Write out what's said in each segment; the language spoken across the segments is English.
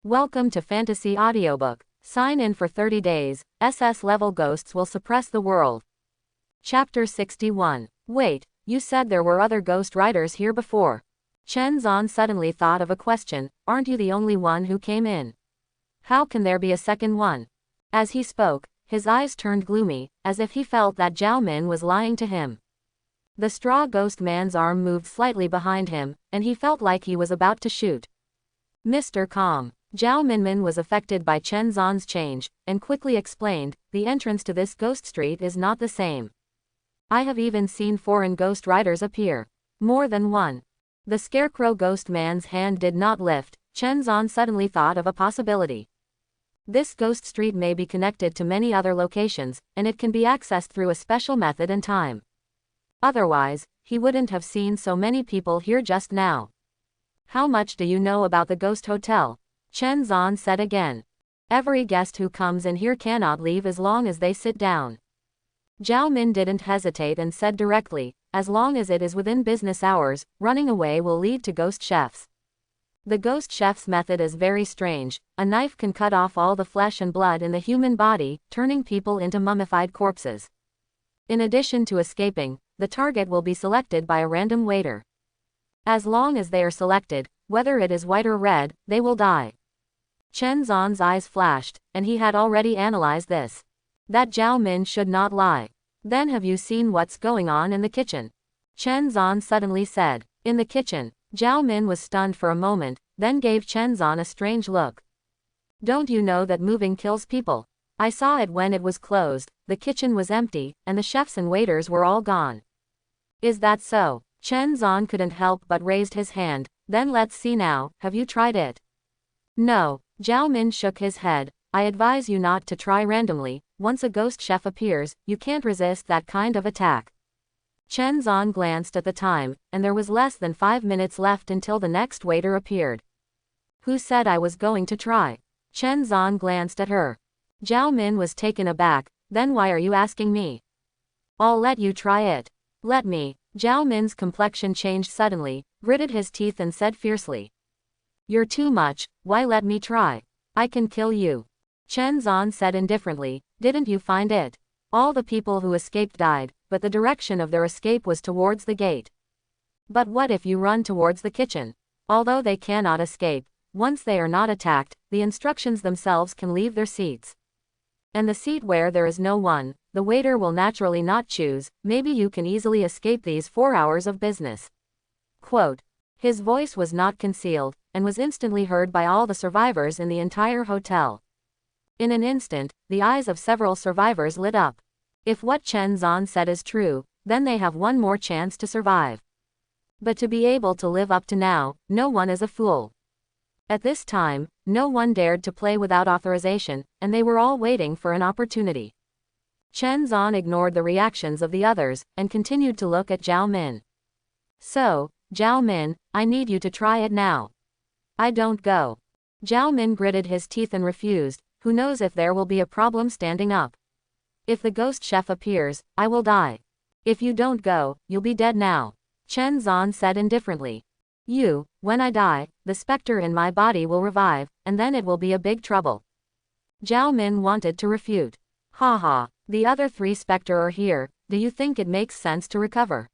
Welcome to Fantasy Audiobook. Sign in for 30 days, SS-level ghosts will suppress the world. Chapter 61. Wait, you said there were other ghost writers here before. Chen Zan suddenly thought of a question, aren't you the only one who came in? How can there be a second one? As he spoke, his eyes turned gloomy, as if he felt that Zhao Min was lying to him. The straw ghost man's arm moved slightly behind him, and he felt like he was about to shoot. Mr. Calm. Zhao Minmin was affected by Chen Zan's change, and quickly explained, the entrance to this ghost street is not the same. I have even seen foreign ghost riders appear. More than one. The scarecrow ghost man's hand did not lift. Chen Zan suddenly thought of a possibility. This ghost street may be connected to many other locations, and it can be accessed through a special method and time. Otherwise, he wouldn't have seen so many people here just now. How much do you know about the ghost hotel? Chen Zan said again. Every guest who comes in here cannot leave as long as they sit down. Zhao Min didn't hesitate and said directly, as long as it is within business hours, running away will lead to ghost chefs. The ghost chef's method is very strange. A knife can cut off all the flesh and blood in the human body, turning people into mummified corpses. In addition to escaping, the target will be selected by a random waiter. As long as they are selected, whether it is white or red, they will die. Chen Zan's eyes flashed, and he had already analyzed this. That Zhao Min should not lie. Then have you seen what's going on in the kitchen? Chen Zan suddenly said. In the kitchen. Zhao Min was stunned for a moment, then gave Chen Zan a strange look. Don't you know that moving kills people? I saw it when it was closed, the kitchen was empty, and the chefs and waiters were all gone. Is that so? Chen Zan couldn't help but raised his hand. Then let's see now, have you tried it? No. Zhao Min shook his head. I advise you not to try randomly. Once a ghost chef appears, you can't resist that kind of attack. Chen Zan glanced at the time, and there was less than 5 minutes left until the next waiter appeared. Who said I was going to try? Chen Zan glanced at her. Zhao Min was taken aback. Then why are you asking me? I'll let you try it. Let me. Zhao Min's complexion changed suddenly, gritted his teeth and said fiercely. You're too much, why let me try? I can kill you. Chen Zan said indifferently, didn't you find it? All the people who escaped died, but the direction of their escape was towards the gate. But what if you run towards the kitchen? Although they cannot escape, once they are not attacked, the instructions themselves can leave their seats. And the seat where there is no one, the waiter will naturally not choose. Maybe you can easily escape these 4 hours of business. Quote. His voice was not concealed, and was instantly heard by all the survivors in the entire hotel. In an instant, the eyes of several survivors lit up. If what Chen Zan said is true, then they have one more chance to survive. But to be able to live up to now, no one is a fool. At this time, no one dared to play without authorization, and they were all waiting for an opportunity. Chen Zan ignored the reactions of the others, and continued to look at Zhao Min. So, Zhao Min, I need you to try it now. I don't go. Zhao Min gritted his teeth and refused. Who knows if there will be a problem standing up. If the ghost chef appears, I will die. If you don't go, you'll be dead now. Chen Zan said indifferently. When I die, the specter in my body will revive, and then it will be a big trouble. Zhao Min wanted to refute. Ha, the other 3 specter are here, do you think it makes sense to recover?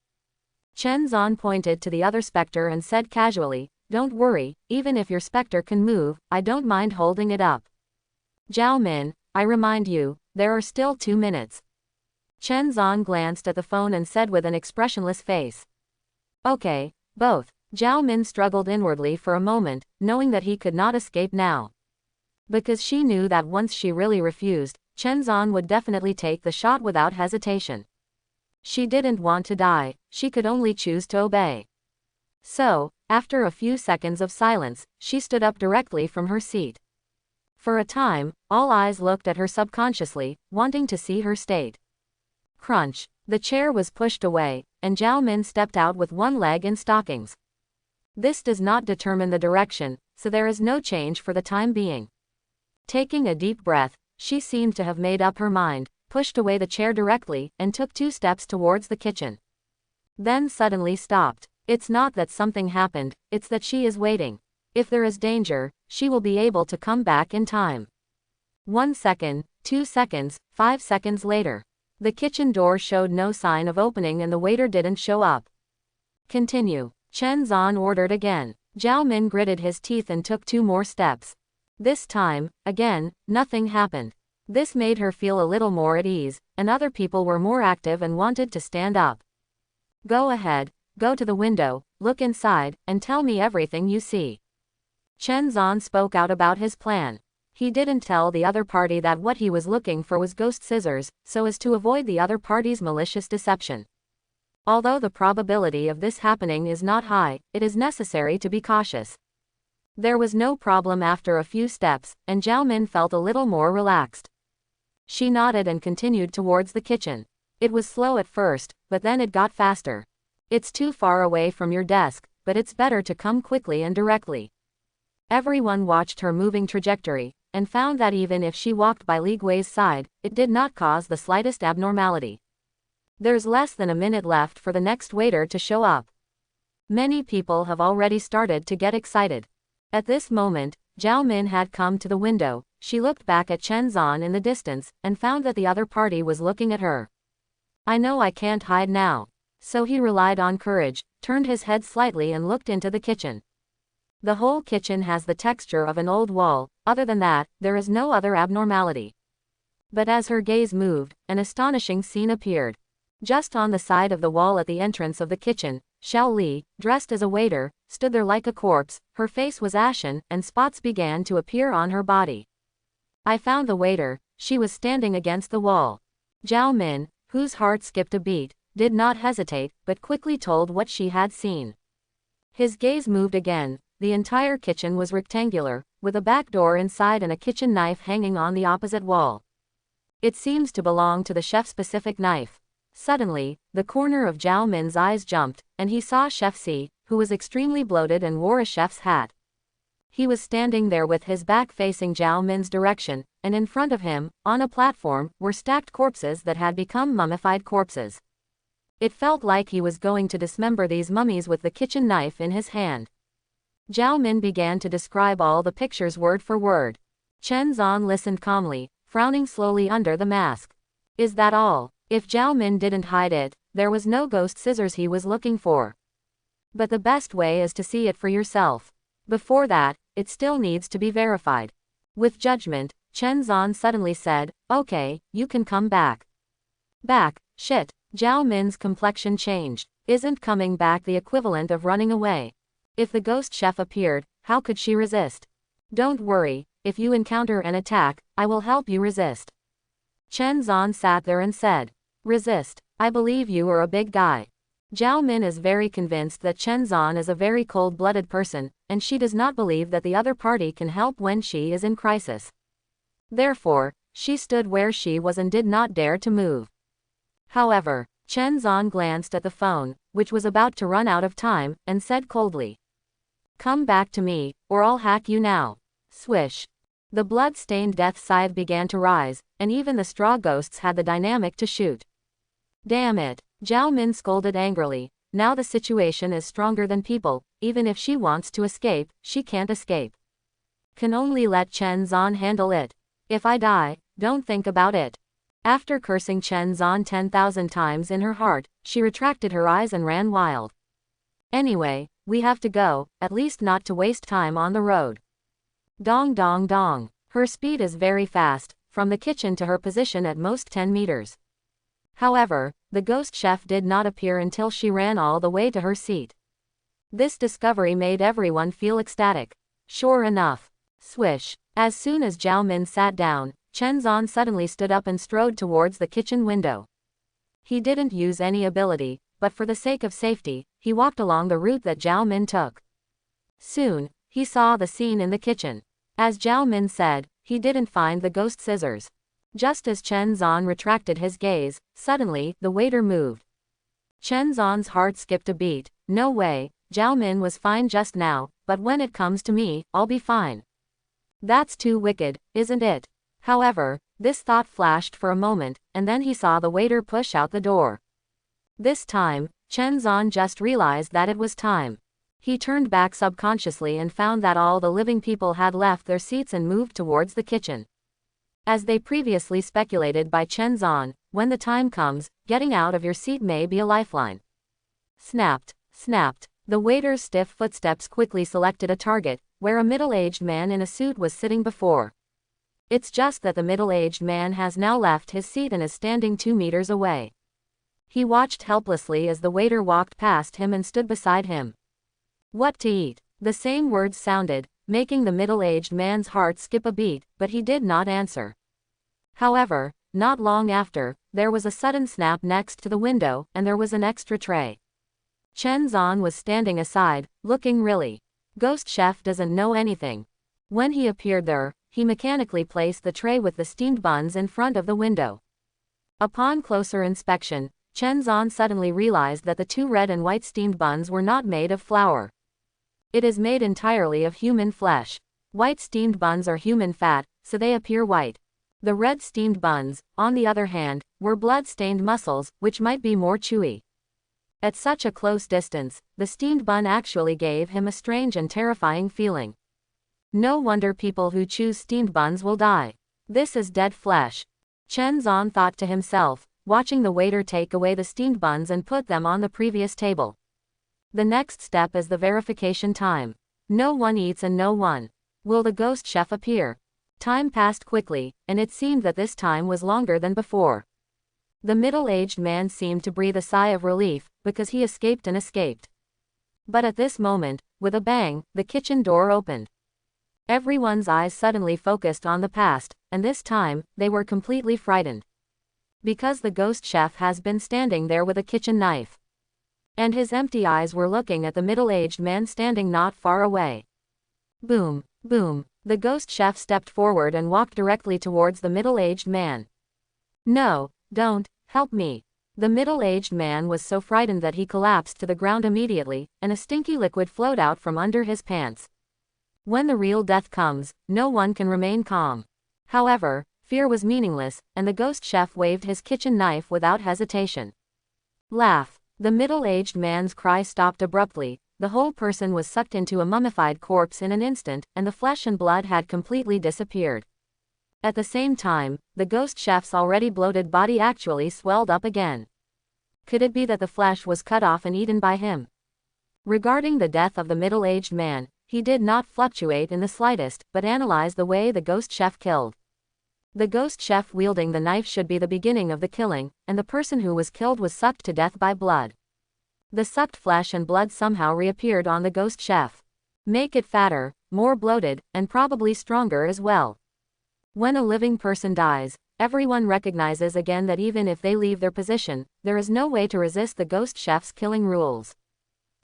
Chen Zan pointed to the other specter and said casually, don't worry, even if your specter can move, I don't mind holding it up. Zhao Min, I remind you, there are still 2 minutes. Chen Zan glanced at the phone and said with an expressionless face. Okay, both. Zhao Min struggled inwardly for a moment, knowing that he could not escape now. Because she knew that once she really refused, Chen Zan would definitely take the shot without hesitation. She didn't want to die, she could only choose to obey. So, after a few seconds of silence, she stood up directly from her seat. For a time, all eyes looked at her subconsciously, wanting to see her state. Crunch. The chair was pushed away, and Zhao Min stepped out with one leg in stockings. This does not determine the direction, so there is no change for the time being. Taking a deep breath, she seemed to have made up her mind, pushed away the chair directly, and took 2 steps towards the kitchen. Then suddenly stopped. It's not that something happened, it's that she is waiting. If there is danger, she will be able to come back in time. 1 second, 2 seconds, 5 seconds later. The kitchen door showed no sign of opening and the waiter didn't show up. Continue. Chen Zan ordered again. Zhao Min gritted his teeth and took 2 more steps. This time, again, nothing happened. This made her feel a little more at ease, and other people were more active and wanted to stand up. Go ahead, go to the window, look inside, and tell me everything you see. Chen Zan spoke out about his plan. He didn't tell the other party that what he was looking for was ghost scissors, so as to avoid the other party's malicious deception. Although the probability of this happening is not high, it is necessary to be cautious. There was no problem after a few steps, and Zhao Min felt a little more relaxed. She nodded and continued towards the kitchen. It was slow at first, but then it got faster. It's too far away from your desk, but it's better to come quickly and directly. Everyone watched her moving trajectory, and found that even if she walked by Li Gui's side, it did not cause the slightest abnormality. There's less than a minute left for the next waiter to show up. Many people have already started to get excited. At this moment, Zhao Min had come to the window. She looked back at Chen Zan in the distance, and found that the other party was looking at her. I know I can't hide now. So he relied on courage, turned his head slightly and looked into the kitchen. The whole kitchen has the texture of an old wall, other than that, there is no other abnormality. But as her gaze moved, an astonishing scene appeared. Just on the side of the wall at the entrance of the kitchen, Xiao Li, dressed as a waiter, stood there like a corpse. Her face was ashen, and spots began to appear on her body. I found the waiter. She was standing against the wall. Zhao Min, whose heart skipped a beat, did not hesitate, but quickly told what she had seen. His gaze moved again. The entire kitchen was rectangular, with a back door inside and a kitchen knife hanging on the opposite wall. It seems to belong to the chef-specific knife. Suddenly, the corner of Zhao Min's eyes jumped, and he saw Chef C, who was extremely bloated and wore a chef's hat. He was standing there with his back facing Zhao Min's direction, and in front of him, on a platform, were stacked corpses that had become mummified corpses. It felt like he was going to dismember these mummies with the kitchen knife in his hand. Zhao Min began to describe all the pictures word for word. Chen Zan listened calmly, frowning slowly under the mask. Is that all? If Zhao Min didn't hide it, there was no ghost scissors he was looking for. But the best way is to see it for yourself. Before that, it still needs to be verified. With judgment, Chen Zan suddenly said, okay, you can come back. Back? Shit. Zhao Min's complexion changed. Isn't coming back the equivalent of running away? If the ghost chef appeared, how could she resist? Don't worry, if you encounter an attack, I will help you resist. Chen Zan sat there and said, resist? I believe you are a big guy. Zhao Min is very convinced that Chen Zan is a very cold-blooded person, and she does not believe that the other party can help when she is in crisis. Therefore, she stood where she was and did not dare to move. However, Chen Zan glanced at the phone, which was about to run out of time, and said coldly, come back to me, or I'll hack you now. Swish. The blood-stained death scythe began to rise, and even the straw ghosts had the dynamic to shoot. Damn it. Zhao Min scolded angrily. Now the situation is stronger than people. Even if she wants to escape, she can't escape. Can only let Chen Zan handle it. If I die, don't think about it. After cursing Chen Zan 10,000 times in her heart, she retracted her eyes and ran wild. Anyway, we have to go, at least not to waste time on the road. Dong dong dong. Her speed is very fast, from the kitchen to her position at most 10 meters. However, the ghost chef did not appear until she ran all the way to her seat. This discovery made everyone feel ecstatic. Sure enough. Swish. As soon as Zhao Min sat down, Chen Zan suddenly stood up and strode towards the kitchen window. He didn't use any ability, but for the sake of safety, he walked along the route that Zhao Min took. Soon, he saw the scene in the kitchen. As Zhao Min said, he didn't find the ghost scissors. Just as Chen Zan retracted his gaze, suddenly, the waiter moved. Chen Zan's heart skipped a beat. No way, Zhao Min was fine just now, but when it comes to me, I'll be fine. That's too wicked, isn't it? However, this thought flashed for a moment, and then he saw the waiter push out the door. This time, Chen Zan just realized that it was time. He turned back subconsciously and found that all the living people had left their seats and moved towards the kitchen. As they previously speculated by Chen Zan, when the time comes, getting out of your seat may be a lifeline. Snapped, snapped. The waiter's stiff footsteps quickly selected a target, where a middle-aged man in a suit was sitting before. It's just that the middle-aged man has now left his seat and is standing 2 meters away. He watched helplessly as the waiter walked past him and stood beside him. What to eat? The same words sounded, making the middle-aged man's heart skip a beat, but he did not answer. However, not long after, there was a sudden snap next to the window, and there was an extra tray. Chen Zan was standing aside, looking really. Ghost chef doesn't know anything. When he appeared there, he mechanically placed the tray with the steamed buns in front of the window. Upon closer inspection, Chen Zan suddenly realized that the 2 red and white steamed buns were not made of flour. It is made entirely of human flesh. White steamed buns are human fat, so they appear white. The red steamed buns, on the other hand, were blood-stained muscles, which might be more chewy. At such a close distance, the steamed bun actually gave him a strange and terrifying feeling. No wonder people who choose steamed buns will die. This is dead flesh. Chen Zan thought to himself, watching the waiter take away the steamed buns and put them on the previous table. The next step is the verification time. No one eats and no one. Will the ghost chef appear? Time passed quickly, and it seemed that this time was longer than before. The middle-aged man seemed to breathe a sigh of relief, because he escaped and escaped. But at this moment, with a bang, the kitchen door opened. Everyone's eyes suddenly focused on the past, and this time, they were completely frightened. Because the ghost chef has been standing there with a kitchen knife. And his empty eyes were looking at the middle-aged man standing not far away. Boom, boom, the ghost chef stepped forward and walked directly towards the middle-aged man. No, don't, help me. The middle-aged man was so frightened that he collapsed to the ground immediately, and a stinky liquid flowed out from under his pants. When the real death comes, no one can remain calm. However, fear was meaningless, and the ghost chef waved his kitchen knife without hesitation. Laugh. The middle-aged man's cry stopped abruptly. The whole person was sucked into a mummified corpse in an instant, and the flesh and blood had completely disappeared. At the same time, the ghost chef's already bloated body actually swelled up again. Could it be that the flesh was cut off and eaten by him? Regarding the death of the middle-aged man, he did not fluctuate in the slightest, but analyzed the way the ghost chef killed. The ghost chef wielding the knife should be the beginning of the killing, and the person who was killed was sucked to death by blood. The sucked flesh and blood somehow reappeared on the ghost chef. Make it fatter, more bloated, and probably stronger as well. When a living person dies, everyone recognizes again that even if they leave their position, there is no way to resist the ghost chef's killing rules.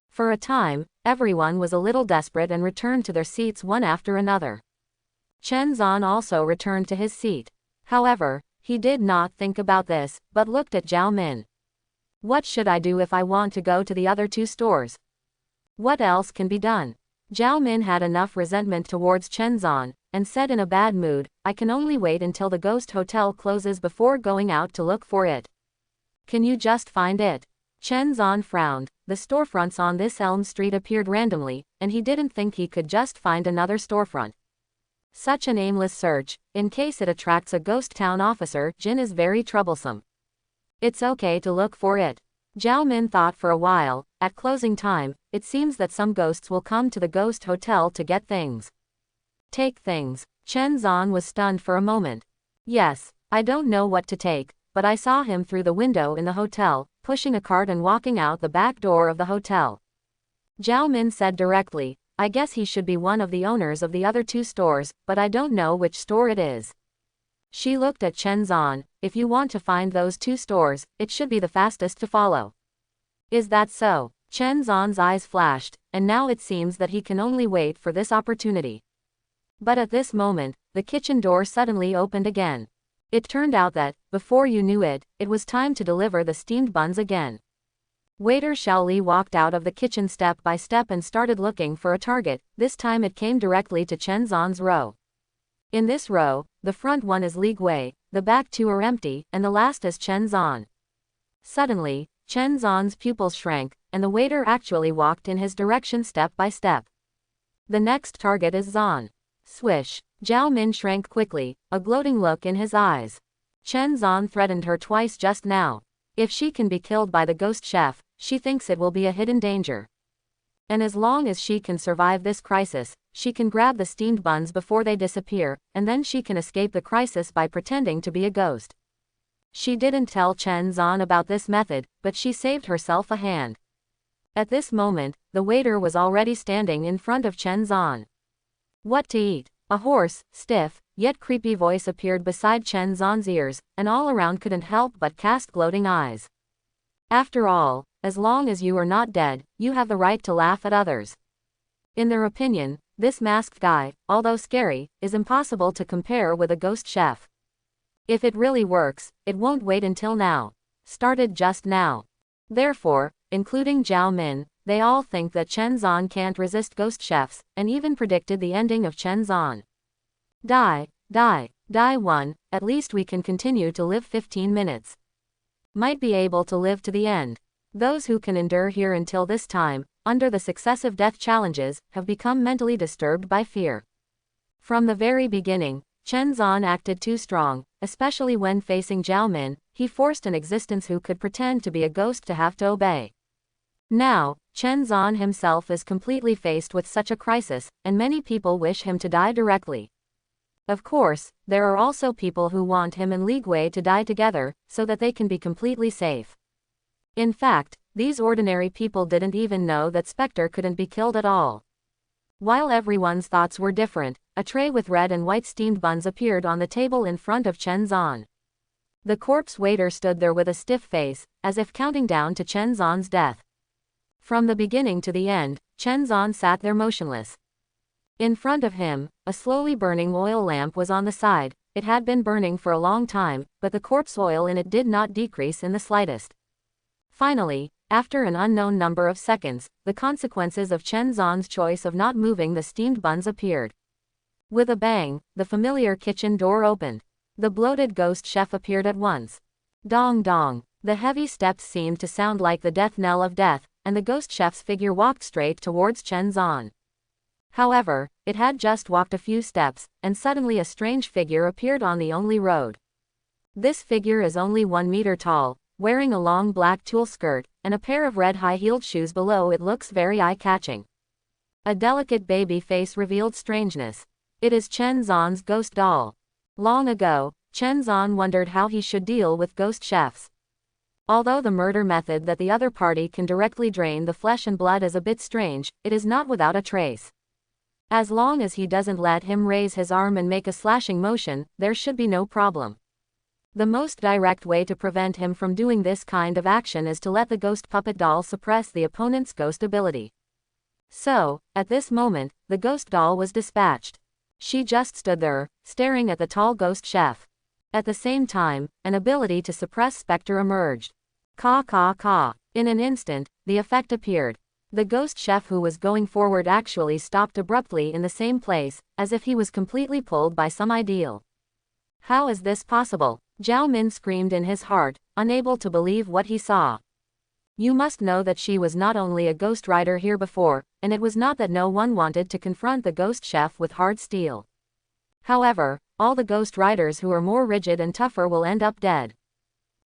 For a time, everyone was a little desperate and returned to their seats one after another. Chen Zan also returned to his seat. However, he did not think about this, but looked at Zhao Min. What should I do if I want to go to the other 2 stores? What else can be done? Zhao Min had enough resentment towards Chen Zan, and said in a bad mood, I can only wait until the ghost hotel closes before going out to look for it. Can you just find it? Chen Zan frowned. The storefronts on this Elm Street appeared randomly, and he didn't think he could just find another storefront. Such an aimless search, in case it attracts a ghost town officer, Jin is very troublesome. It's okay to look for it. Zhao Min thought for a while. At closing time, it seems that some ghosts will come to the ghost hotel to get things. Take things. Chen Zan was stunned for a moment. Yes, I don't know what to take, but I saw him through the window in the hotel, pushing a cart and walking out the back door of the hotel. Zhao Min said directly, I guess he should be one of the owners of the other 2 stores, but I don't know which store it is. She looked at Chen Zan. If you want to find those 2 stores, it should be the fastest to follow. Is that so? Chen Zan's eyes flashed, and now it seems that he can only wait for this opportunity. But at this moment, the kitchen door suddenly opened again. It turned out that, before you knew it, it was time to deliver the steamed buns again. Waiter Xiaoli walked out of the kitchen step by step and started looking for a target. This time it came directly to Chen Zan's row. In this row, the front one is Li Gui, the back 2 are empty, and the last is Chen Zan. Suddenly, Chen Zan's pupils shrank, and the waiter actually walked in his direction step by step. The next target is Zan. Swish. Zhao Min shrank quickly, a gloating look in his eyes. Chen Zan threatened her twice just now. If she can be killed by the ghost chef, she thinks it will be a hidden danger. And as long as she can survive this crisis, she can grab the steamed buns before they disappear, and then she can escape the crisis by pretending to be a ghost. She didn't tell Chen Zan about this method, but she saved herself a hand. At this moment, the waiter was already standing in front of Chen Zan. What to eat? A hoarse, stiff, yet creepy voice appeared beside Chen Zan's ears, and all around couldn't help but cast gloating eyes. After all, as long as you are not dead, you have the right to laugh at others. In their opinion, this masked guy, although scary, is impossible to compare with a ghost chef. If it really works, it won't wait until now. Started just now. Therefore, including Zhao Min, they all think that Chen Zan can't resist ghost chefs, and even predicted the ending of Chen Zan. Die, die, die one, at least we can continue to live 15 minutes. Might be able to live to the end. Those who can endure here until this time, under the successive death challenges, have become mentally disturbed by fear. From the very beginning, Chen Zan acted too strong, especially when facing Zhao Min. He forced an existence who could pretend to be a ghost to have to obey. Now, Chen Zan himself is completely faced with such a crisis, and many people wish him to die directly. Of course, there are also people who want him and Li Gui to die together, so that they can be completely safe. In fact, these ordinary people didn't even know that Spectre couldn't be killed at all. While everyone's thoughts were different, a tray with red and white steamed buns appeared on the table in front of Chen Zan. The corpse waiter stood there with a stiff face, as if counting down to Chen Zan's death. From the beginning to the end, Chen Zan sat there motionless. In front of him, a slowly burning oil lamp was on the side. It had been burning for a long time, but the corpse oil in it did not decrease in the slightest. Finally, after an unknown number of seconds, the consequences of Chen Zan's choice of not moving the steamed buns appeared. With a bang, the familiar kitchen door opened. The bloated ghost chef appeared at once. Dong dong. The heavy steps seemed to sound like the death knell of death, and the ghost chef's figure walked straight towards Chen Zan. However, it had just walked a few steps, and suddenly a strange figure appeared on the only road. This figure is only 1 meter tall, wearing a long black tulle skirt, and a pair of red high-heeled shoes below it looks very eye-catching. A delicate baby face revealed strangeness. It is Chen Zan's ghost doll. Long ago, Chen Zan wondered how he should deal with ghost chefs. Although the murder method that the other party can directly drain the flesh and blood is a bit strange, it is not without a trace. As long as he doesn't let him raise his arm and make a slashing motion, there should be no problem. The most direct way to prevent him from doing this kind of action is to let the ghost puppet doll suppress the opponent's ghost ability. So, at this moment, the ghost doll was dispatched. She just stood there, staring at the tall ghost chef. At the same time, an ability to suppress Spectre emerged. Caw caw caw. In an instant, the effect appeared. The ghost chef who was going forward actually stopped abruptly in the same place, as if he was completely pulled by some ideal. How is this possible? Zhao Min screamed in his heart, unable to believe what he saw. You must know that she was not only a ghost rider here before, and it was not that no one wanted to confront the ghost chef with hard steel. However, all the ghost riders who are more rigid and tougher will end up dead.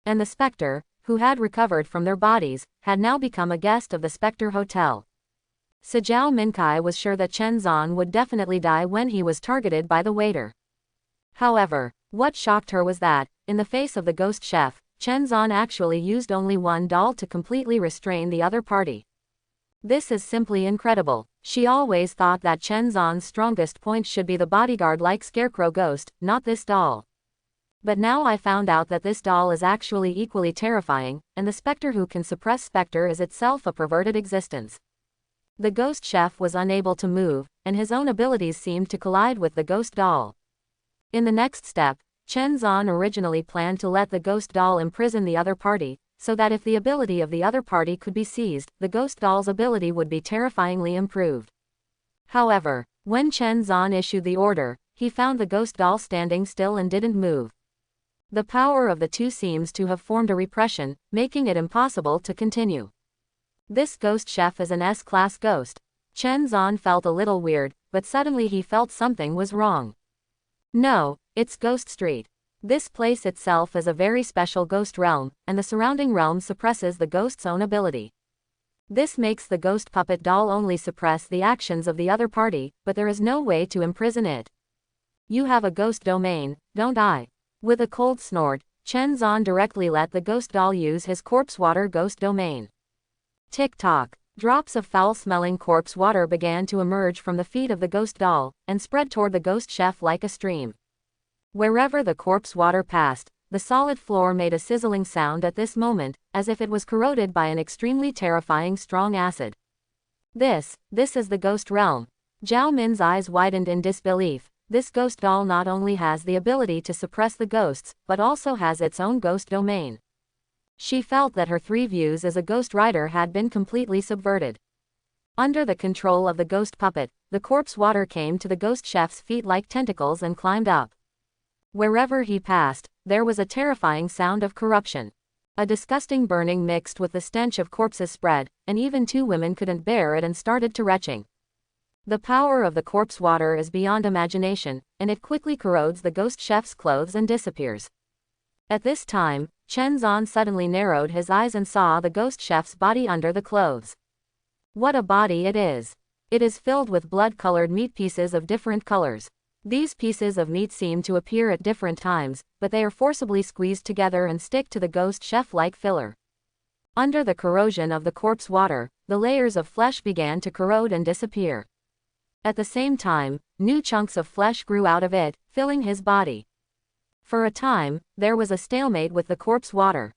And the Spectre, who had recovered from their bodies, had now become a guest of the Spectre Hotel. Zhao Minkai was sure that Chen Zan would definitely die when he was targeted by the waiter. However, what shocked her was that, in the face of the ghost chef, Chen Zan actually used only one doll to completely restrain the other party. This is simply incredible. She always thought that Chen Zan's strongest point should be the bodyguard-like scarecrow ghost, not this doll. But now I found out that this doll is actually equally terrifying, and the Spectre who can suppress Spectre is itself a perverted existence. The ghost chef was unable to move, and his own abilities seemed to collide with the ghost doll. In the next step, Chen Zan originally planned to let the ghost doll imprison the other party, so that if the ability of the other party could be seized, the ghost doll's ability would be terrifyingly improved. However, when Chen Zan issued the order, he found the ghost doll standing still and didn't move. The power of the two seems to have formed a repression, making it impossible to continue. This ghost chef is an S-class ghost. Chen Zan felt a little weird, but suddenly he felt something was wrong. No, it's Ghost Street. This place itself is a very special ghost realm, and the surrounding realm suppresses the ghost's own ability. This makes the ghost puppet doll only suppress the actions of the other party, but there is no way to imprison it. You have a ghost domain, don't I? With a cold snort, Chen Zan directly let the ghost doll use his corpse water ghost domain. Tick-tock. Drops of foul-smelling corpse water began to emerge from the feet of the ghost doll, and spread toward the ghost chef like a stream. Wherever the corpse water passed, the solid floor made a sizzling sound at this moment, as if it was corroded by an extremely terrifying strong acid. This is the ghost realm. Zhao Min's eyes widened in disbelief. This ghost doll not only has the ability to suppress the ghosts, but also has its own ghost domain. She felt that her three views as a ghost rider had been completely subverted. Under the control of the ghost puppet, the corpse water came to the ghost chef's feet like tentacles and climbed up. Wherever he passed, there was a terrifying sound of corruption. A disgusting burning mixed with the stench of corpses spread, and even two women couldn't bear it and started to retching. The power of the corpse water is beyond imagination, and it quickly corrodes the ghost chef's clothes and disappears. At this time, Chen Zan suddenly narrowed his eyes and saw the ghost chef's body under the clothes. What a body it is! It is filled with blood-colored meat pieces of different colors. These pieces of meat seem to appear at different times, but they are forcibly squeezed together and stick to the ghost chef-like filler. Under the corrosion of the corpse water, the layers of flesh began to corrode and disappear. At the same time, new chunks of flesh grew out of it, filling his body. For a time, there was a stalemate with the corpse water.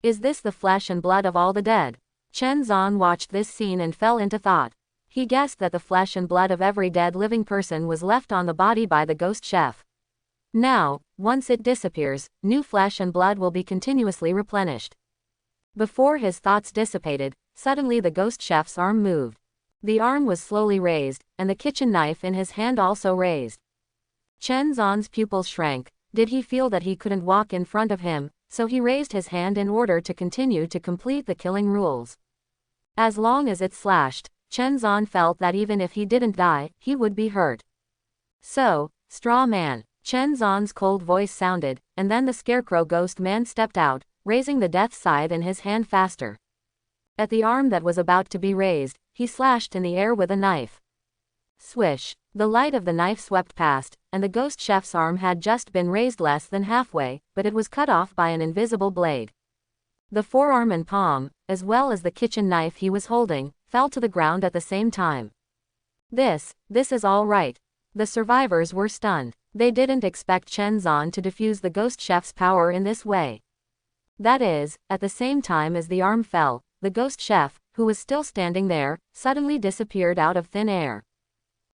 Is this the flesh and blood of all the dead? Chen Zan watched this scene and fell into thought. He guessed that the flesh and blood of every dead living person was left on the body by the ghost chef. Now, once it disappears, new flesh and blood will be continuously replenished. Before his thoughts dissipated, suddenly the ghost chef's arm moved. The arm was slowly raised, and the kitchen knife in his hand also raised. Chen Zan's pupils shrank. Did he feel that he couldn't walk in front of him, so he raised his hand in order to continue to complete the killing rules. As long as it slashed, Chen Zan felt that even if he didn't die, he would be hurt. So, straw man. Chen Zan's cold voice sounded, and then the scarecrow ghost man stepped out, raising the death scythe in his hand faster. At the arm that was about to be raised, he slashed in the air with a knife. Swish! The light of the knife swept past, and the ghost chef's arm had just been raised less than halfway, but it was cut off by an invisible blade. The forearm and palm, as well as the kitchen knife he was holding, fell to the ground at the same time. This is all right. The survivors were stunned. They didn't expect Chen Zan to defuse the ghost chef's power in this way. That is, at the same time as the arm fell, the ghost chef, who was still standing there, suddenly disappeared out of thin air.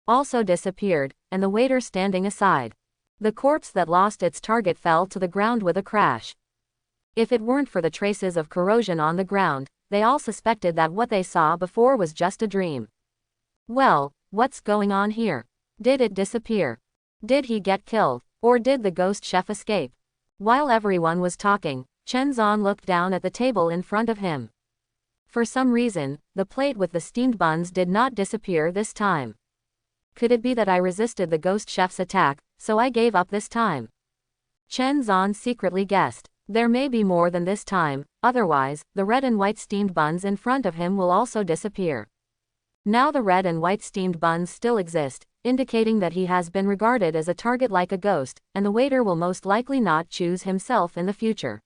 Also disappeared, and the waiter standing aside. The corpse that lost its target fell to the ground with a crash. If it weren't for the traces of corrosion on the ground, they all suspected that what they saw before was just a dream. Well, what's going on here? Did it disappear? Did he get killed? Or did the ghost chef escape? While everyone was talking, Chen Zan looked down at the table in front of him. For some reason, the plate with the steamed buns did not disappear this time. Could it be that I resisted the ghost chef's attack, so I gave up this time? Chen Zan secretly guessed. There may be more than this time, otherwise, the red and white steamed buns in front of him will also disappear. Now the red and white steamed buns still exist, indicating that he has been regarded as a target like a ghost, and the waiter will most likely not choose himself in the future.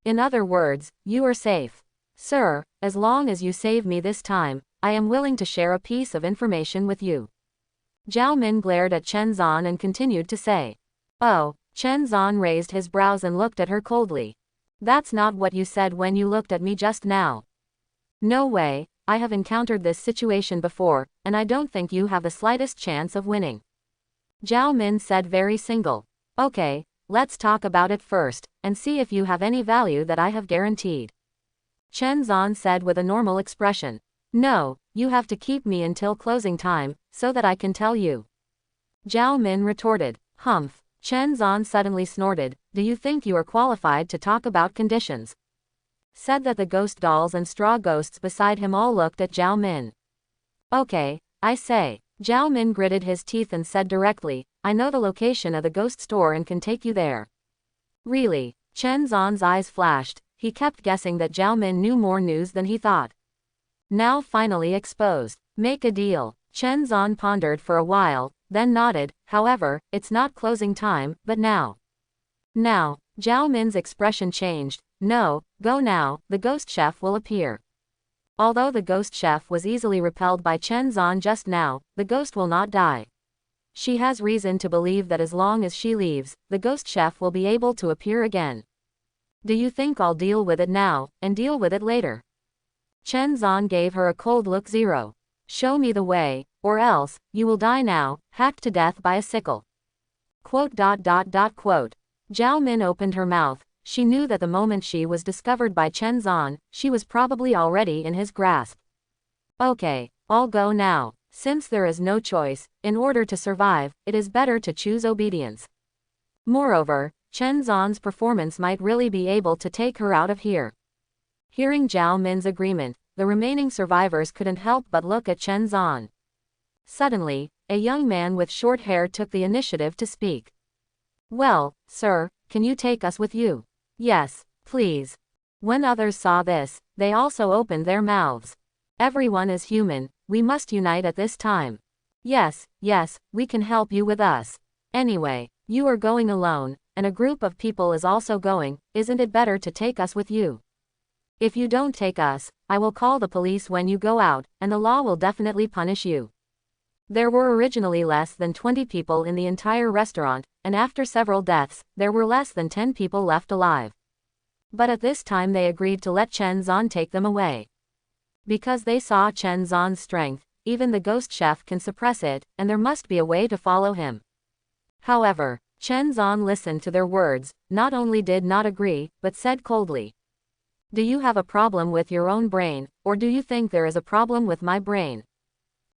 In other words, you are safe. Sir, as long as you save me this time, I am willing to share a piece of information with you. Zhao Min glared at Chen Zan and continued to say. Oh, Chen Zan raised his brows and looked at her coldly. That's not what you said when you looked at me just now. No way, I have encountered this situation before, and I don't think you have the slightest chance of winning. Zhao Min said very single. Okay, let's talk about it first, and see if you have any value that I have guaranteed. Chen Zan said with a normal expression. No, you have to keep me until closing time, so that I can tell you. Zhao Min retorted. Humph. Chen Zan suddenly snorted. Do you think you are qualified to talk about conditions? said that the ghost dolls and straw ghosts beside him all looked at Zhao Min. Okay, I say. Zhao Min gritted his teeth and said directly, I know the location of the ghost store and can take you there. Really? Chen Zan's eyes flashed. He kept guessing that Zhao Min knew more news than he thought. Now finally exposed. Make a deal. Chen Zan pondered for a while, then nodded. However, it's not closing time, but now. Now. Zhao Min's expression changed. No, go now, the ghost chef will appear. Although the ghost chef was easily repelled by Chen Zan just now, the ghost will not die. She has reason to believe that as long as she leaves, the ghost chef will be able to appear again. Do you think I'll deal with it now, and deal with it later? Chen Zan gave her a cold look. Zero. Show me the way, or else, you will die now, hacked to death by a sickle. Quote. Zhao Min opened her mouth. She knew that the moment she was discovered by Chen Zan, she was probably already in his grasp. Okay, I'll go now. Since there is no choice, in order to survive, it is better to choose obedience. Moreover, Chen Zan's performance might really be able to take her out of here. Hearing Zhao Min's agreement, the remaining survivors couldn't help but look at Chen Zan. Suddenly, a young man with short hair took the initiative to speak. Well, sir, can you take us with you? Yes, please. When others saw this, they also opened their mouths. Everyone is human, we must unite at this time. Yes, we can help you with us. Anyway, you are going alone, and a group of people is also going, isn't it better to take us with you? If you don't take us, I will call the police when you go out, and the law will definitely punish you. There were originally less than 20 people in the entire restaurant, and after several deaths, there were less than 10 people left alive. But at this time they agreed to let Chen Zan take them away. Because they saw Chen Zan's strength, even the ghost chef can suppress it, and there must be a way to follow him. However, Chen Zan listened to their words, not only did not agree, but said coldly. Do you have a problem with your own brain, or do you think there is a problem with my brain?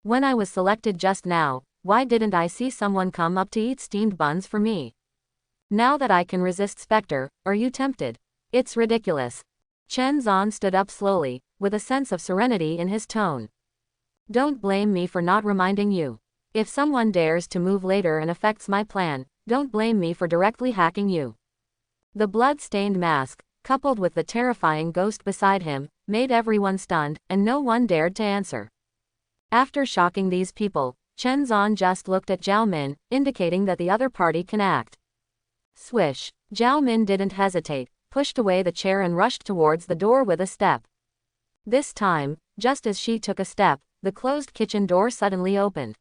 When I was selected just now, why didn't I see someone come up to eat steamed buns for me? Now that I can resist Spectre, are you tempted? It's ridiculous. Chen Zan stood up slowly, with a sense of serenity in his tone. Don't blame me for not reminding you. If someone dares to move later and affects my plan, don't blame me for directly hacking you. The blood-stained mask, coupled with the terrifying ghost beside him, made everyone stunned, and no one dared to answer. After shocking these people, Chen Zan just looked at Zhao Min, indicating that the other party can act. Swish. Zhao Min didn't hesitate, pushed away the chair and rushed towards the door with a step. This time, just as she took a step, the closed kitchen door suddenly opened.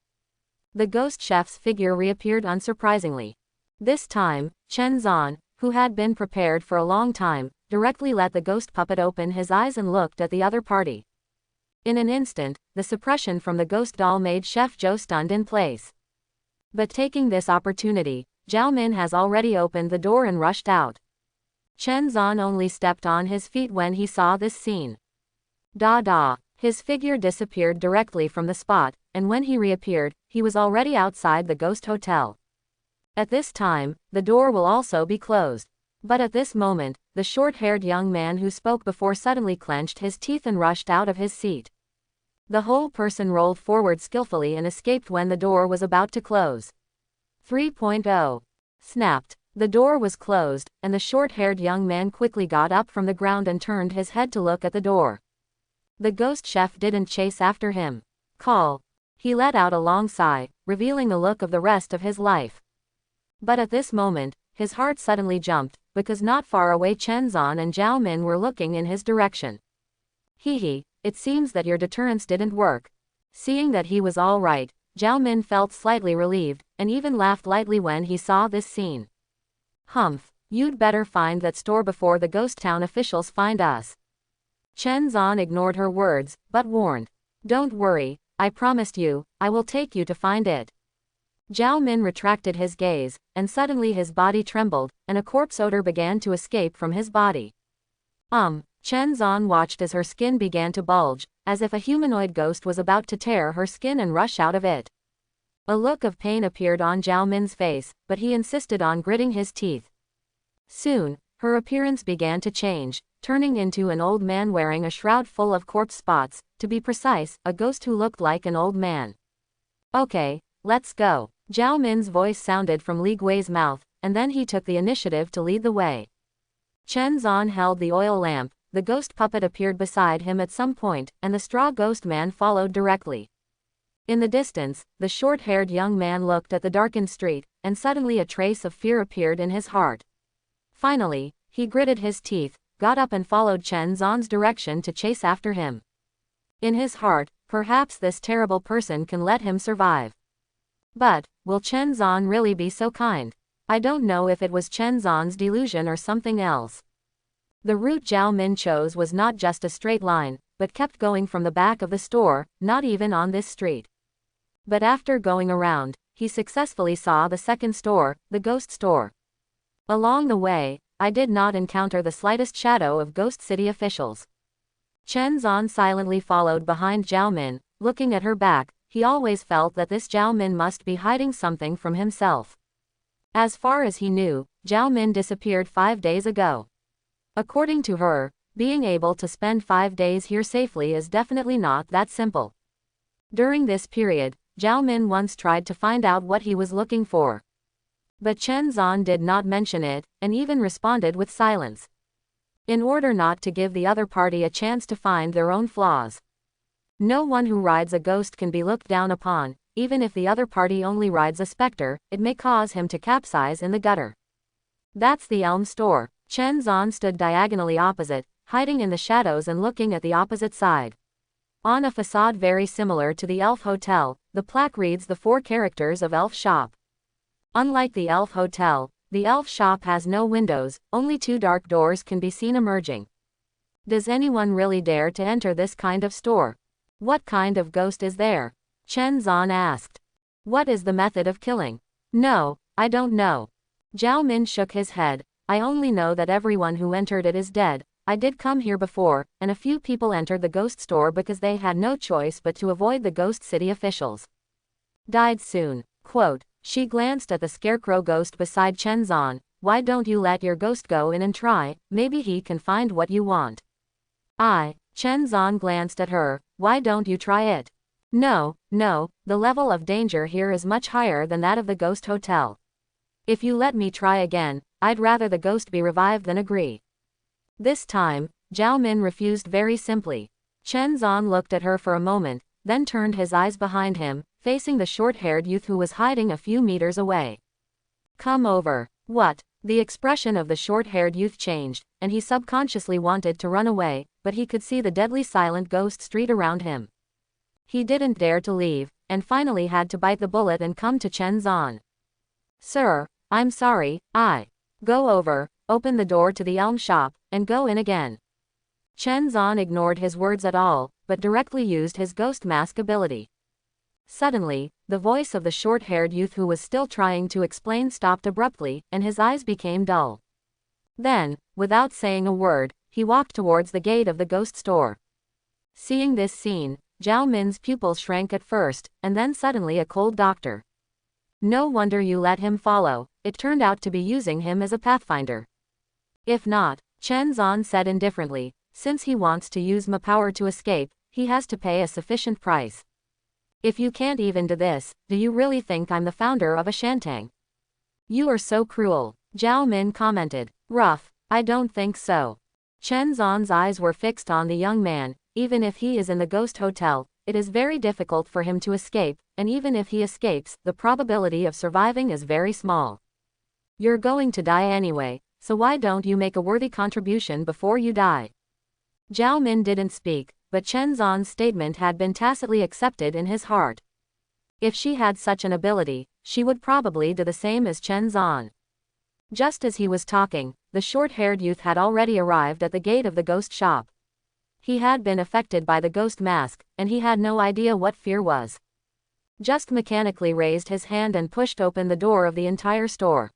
The ghost chef's figure reappeared unsurprisingly. This time, Chen Zan, who had been prepared for a long time, directly let the ghost puppet open his eyes and looked at the other party. In an instant, the suppression from the ghost doll made Chef Zhou stunned in place. But taking this opportunity, Zhao Min has already opened the door and rushed out. Chen Zan only stepped on his feet when he saw this scene. His figure disappeared directly from the spot, and when he reappeared, he was already outside the ghost hotel. At this time, the door will also be closed. But at this moment, the short-haired young man who spoke before suddenly clenched his teeth and rushed out of his seat. The whole person rolled forward skillfully and escaped when the door was about to close. 3.0. Snapped. The door was closed, and the short-haired young man quickly got up from the ground and turned his head to look at the door. The ghost chef didn't chase after him. Call. He let out a long sigh, revealing the look of the rest of his life. But at this moment, his heart suddenly jumped, because not far away Chen Zan and Zhao Min were looking in his direction. It seems that your deterrence didn't work. Seeing that he was all right, Zhao Min felt slightly relieved, and even laughed lightly when he saw this scene. Humph, you'd better find that store before the ghost town officials find us. Chen Zan ignored her words, but warned. Don't worry, I promised you, I will take you to find it. Zhao Min retracted his gaze, and suddenly his body trembled, and a corpse odor began to escape from his body. Chen Zan watched as her skin began to bulge, as if a humanoid ghost was about to tear her skin and rush out of it. A look of pain appeared on Zhao Min's face, but he insisted on gritting his teeth. Soon, her appearance began to change, turning into an old man wearing a shroud full of corpse spots, to be precise, a ghost who looked like an old man. Okay, let's go. Zhao Min's voice sounded from Li Gui's mouth, and then he took the initiative to lead the way. Chen Zan held the oil lamp, the ghost puppet appeared beside him at some point, and the straw ghost man followed directly. In the distance, the short-haired young man looked at the darkened street, and suddenly a trace of fear appeared in his heart. Finally, he gritted his teeth, got up and followed Chen Zan's direction to chase after him. In his heart, perhaps this terrible person can let him survive. But, will Chen Zan really be so kind? I don't know if it was Chen Zan's delusion or something else. The route Zhao Min chose was not just a straight line, but kept going from the back of the store, not even on this street. But after going around, he successfully saw the second store, the ghost store. Along the way, I did not encounter the slightest shadow of ghost city officials. Chen Zan silently followed behind Zhao Min, looking at her back. He always felt that this Zhao Min must be hiding something from himself. As far as he knew, Zhao Min disappeared 5 days ago. According to her, being able to spend 5 days here safely is definitely not that simple. During this period, Zhao Min once tried to find out what he was looking for. But Chen Zan did not mention it, and even responded with silence. In order not to give the other party a chance to find their own flaws. No one who rides a ghost can be looked down upon, even if the other party only rides a specter, it may cause him to capsize in the gutter. That's the Elm store. Chen Zan stood diagonally opposite, hiding in the shadows and looking at the opposite side. On a facade very similar to the Elf Hotel, the plaque reads the 4 characters of Elf Shop. Unlike the Elf Hotel, the Elf Shop has no windows, only 2 dark doors can be seen emerging. Does anyone really dare to enter this kind of store? What kind of ghost is there? Chen Zan asked. What is the method of killing? No, I don't know. Zhao Min shook his head. I only know that everyone who entered it is dead. I did come here before, and a few people entered the ghost store because they had no choice but to avoid the ghost city officials. Died soon. Quote. She glanced at the scarecrow ghost beside Chen Zan. Why don't you let your ghost go in and try, maybe he can find what you want. Chen Zan glanced at her. Why don't you try it? No, the level of danger here is much higher than that of the ghost hotel. If you let me try again, I'd rather the ghost be revived than agree. This time, Zhao Min refused very simply. Chen Zan looked at her for a moment, then turned his eyes behind him, facing the short-haired youth who was hiding a few meters away. Come over. What? The expression of the short-haired youth changed, and he subconsciously wanted to run away, but he could see the deadly silent ghost street around him. He didn't dare to leave, and finally had to bite the bullet and come to Chen Zan. Sir, I'm sorry, Go over, open the door to the Elm Shop, and go in again. Chen Zan ignored his words at all, but directly used his ghost mask ability. Suddenly, the voice of the short-haired youth who was still trying to explain stopped abruptly, and his eyes became dull. Then, without saying a word, he walked towards the gate of the ghost store. Seeing this scene, Zhao Min's pupils shrank at first, and then suddenly a cold doctor. No wonder you let him follow, it turned out to be using him as a pathfinder. If not, Chen Zan said indifferently, since he wants to use my power to escape, he has to pay a sufficient price. If you can't even do this, do you really think I'm the founder of a shantang? You are so cruel, Zhao Min commented. Rough, I don't think so. Chen Zan's eyes were fixed on the young man. Even if he is in the ghost hotel, it is very difficult for him to escape, and even if he escapes, the probability of surviving is very small. You're going to die anyway, so why don't you make a worthy contribution before you die? Zhao Min didn't speak, but Chen Zan's statement had been tacitly accepted in his heart. If she had such an ability, she would probably do the same as Chen Zan. Just as he was talking, the short-haired youth had already arrived at the gate of the ghost shop. He had been affected by the ghost mask, and he had no idea what fear was. Just mechanically raised his hand and pushed open the door of the entire store.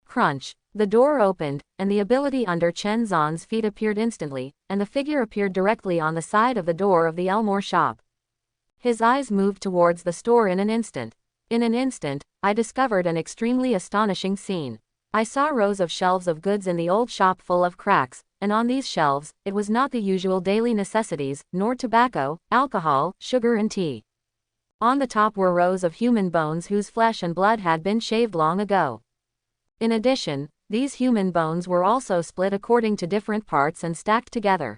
Crunch. The door opened, and the ability under Chen Zan's feet appeared instantly, and the figure appeared directly on the side of the door of the Elmore shop. His eyes moved towards the store in an instant. In an instant, I discovered an extremely astonishing scene. I saw rows of shelves of goods in the old shop full of cracks, and on these shelves, it was not the usual daily necessities, nor tobacco, alcohol, sugar and tea. On the top were rows of human bones whose flesh and blood had been shaved long ago. In addition, these human bones were also split according to different parts and stacked together.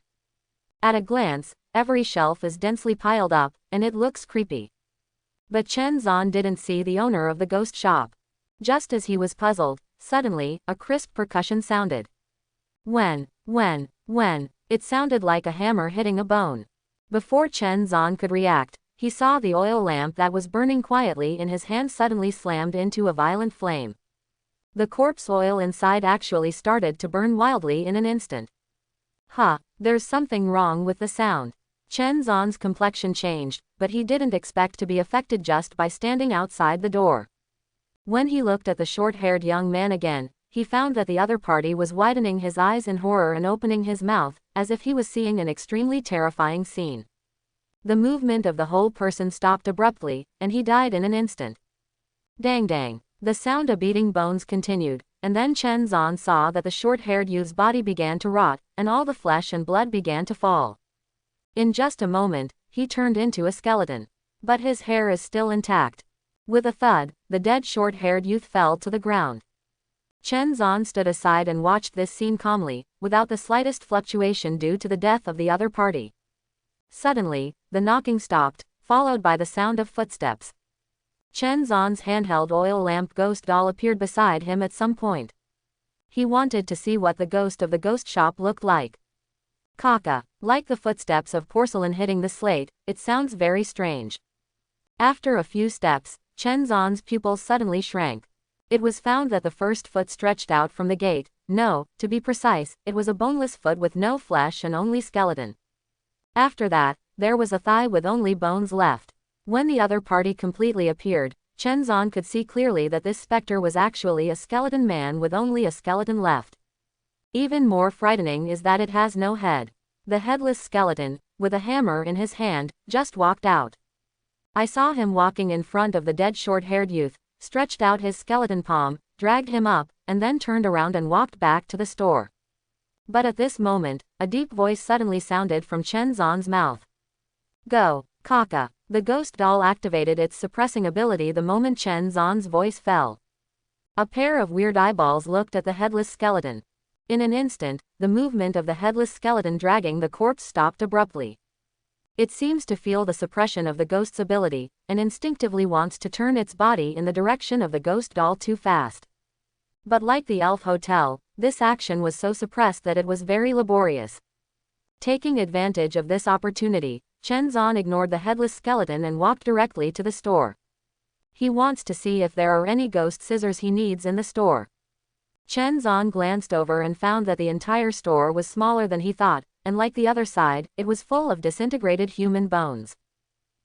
At a glance, every shelf is densely piled up, and it looks creepy. But Chen Zan didn't see the owner of the ghost shop. Just as he was puzzled, suddenly, a crisp percussion sounded. When, it sounded like a hammer hitting a bone. Before Chen Zan could react, he saw the oil lamp that was burning quietly in his hand suddenly slammed into a violent flame. The corpse oil inside actually started to burn wildly in an instant. There's something wrong with the sound. Chen Zan's complexion changed, but he didn't expect to be affected just by standing outside the door. When he looked at the short-haired young man again, he found that the other party was widening his eyes in horror and opening his mouth, as if he was seeing an extremely terrifying scene. The movement of the whole person stopped abruptly, and he died in an instant. Dang dang. The sound of beating bones continued, and then Chen Zan saw that the short-haired youth's body began to rot, and all the flesh and blood began to fall. In just a moment, he turned into a skeleton. But his hair is still intact. With a thud, the dead short-haired youth fell to the ground. Chen Zan stood aside and watched this scene calmly, without the slightest fluctuation due to the death of the other party. Suddenly, the knocking stopped, followed by the sound of footsteps. Chen Zan's handheld oil lamp ghost doll appeared beside him at some point. He wanted to see what the ghost of the ghost shop looked like. Kaka, like the footsteps of porcelain hitting the slate, it sounds very strange. After a few steps, Chen Zan's pupils suddenly shrank. It was found that the first foot stretched out from the gate. No, to be precise, it was a boneless foot with no flesh and only skeleton. After that, there was a thigh with only bones left. When the other party completely appeared, Chen Zan could see clearly that this specter was actually a skeleton man with only a skeleton left. Even more frightening is that it has no head. The headless skeleton, with a hammer in his hand, just walked out. I saw him walking in front of the dead short-haired youth, stretched out his skeleton palm, dragged him up, and then turned around and walked back to the store. But at this moment, a deep voice suddenly sounded from Chen Zan's mouth. Go, Kaka. The ghost doll activated its suppressing ability the moment Chen Zan's voice fell. A pair of weird eyeballs looked at the headless skeleton. In an instant, the movement of the headless skeleton dragging the corpse stopped abruptly. It seems to feel the suppression of the ghost's ability, and instinctively wants to turn its body in the direction of the ghost doll too fast. But like the Elf Hotel, this action was so suppressed that it was very laborious. Taking advantage of this opportunity, Chen Zan ignored the headless skeleton and walked directly to the store. He wants to see if there are any ghost scissors he needs in the store. Chen Zan glanced over and found that the entire store was smaller than he thought, and like the other side, it was full of disintegrated human bones.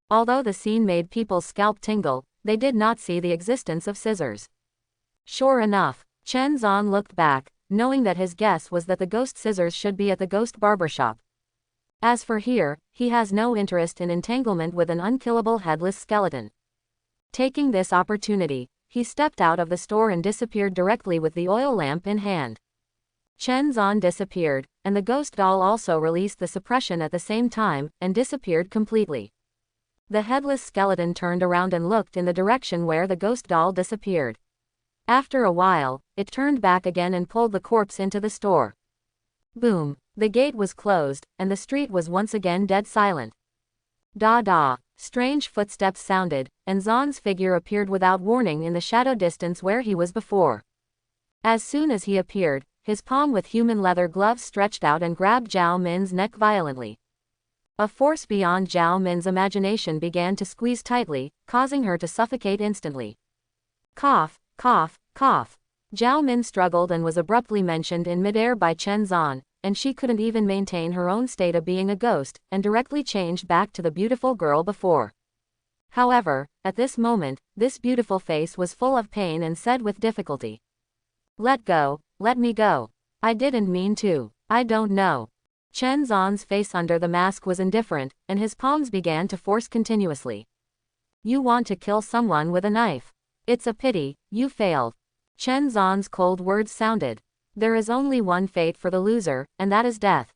Although the scene made people's scalp tingle, they did not see the existence of scissors. Sure enough, Chen Zan looked back, knowing that his guess was that the ghost scissors should be at the ghost barbershop. As for here, he has no interest in entanglement with an unkillable headless skeleton. Taking this opportunity, he stepped out of the store and disappeared directly with the oil lamp in hand. Chen Zan disappeared, and the ghost doll also released the suppression at the same time, and disappeared completely. The headless skeleton turned around and looked in the direction where the ghost doll disappeared. After a while, it turned back again and pulled the corpse into the store. Boom! The gate was closed, and the street was once again dead silent. Da. Strange footsteps sounded, and Zan's figure appeared without warning in the shadow distance where he was before. As soon as he appeared, his palm with human leather gloves stretched out and grabbed Zhao Min's neck violently. A force beyond Zhao Min's imagination began to squeeze tightly, causing her to suffocate instantly. Cough. Zhao Min struggled and was abruptly mentioned in midair by Chen Zan, and she couldn't even maintain her own state of being a ghost, and directly changed back to the beautiful girl before. However, at this moment, this beautiful face was full of pain and said with difficulty. Let me go. I didn't mean to. I don't know. Chen Zan's face under the mask was indifferent, and his palms began to force continuously. You want to kill someone with a knife. It's a pity, you failed. Chen Zan's cold words sounded. There is only one fate for the loser, and that is death.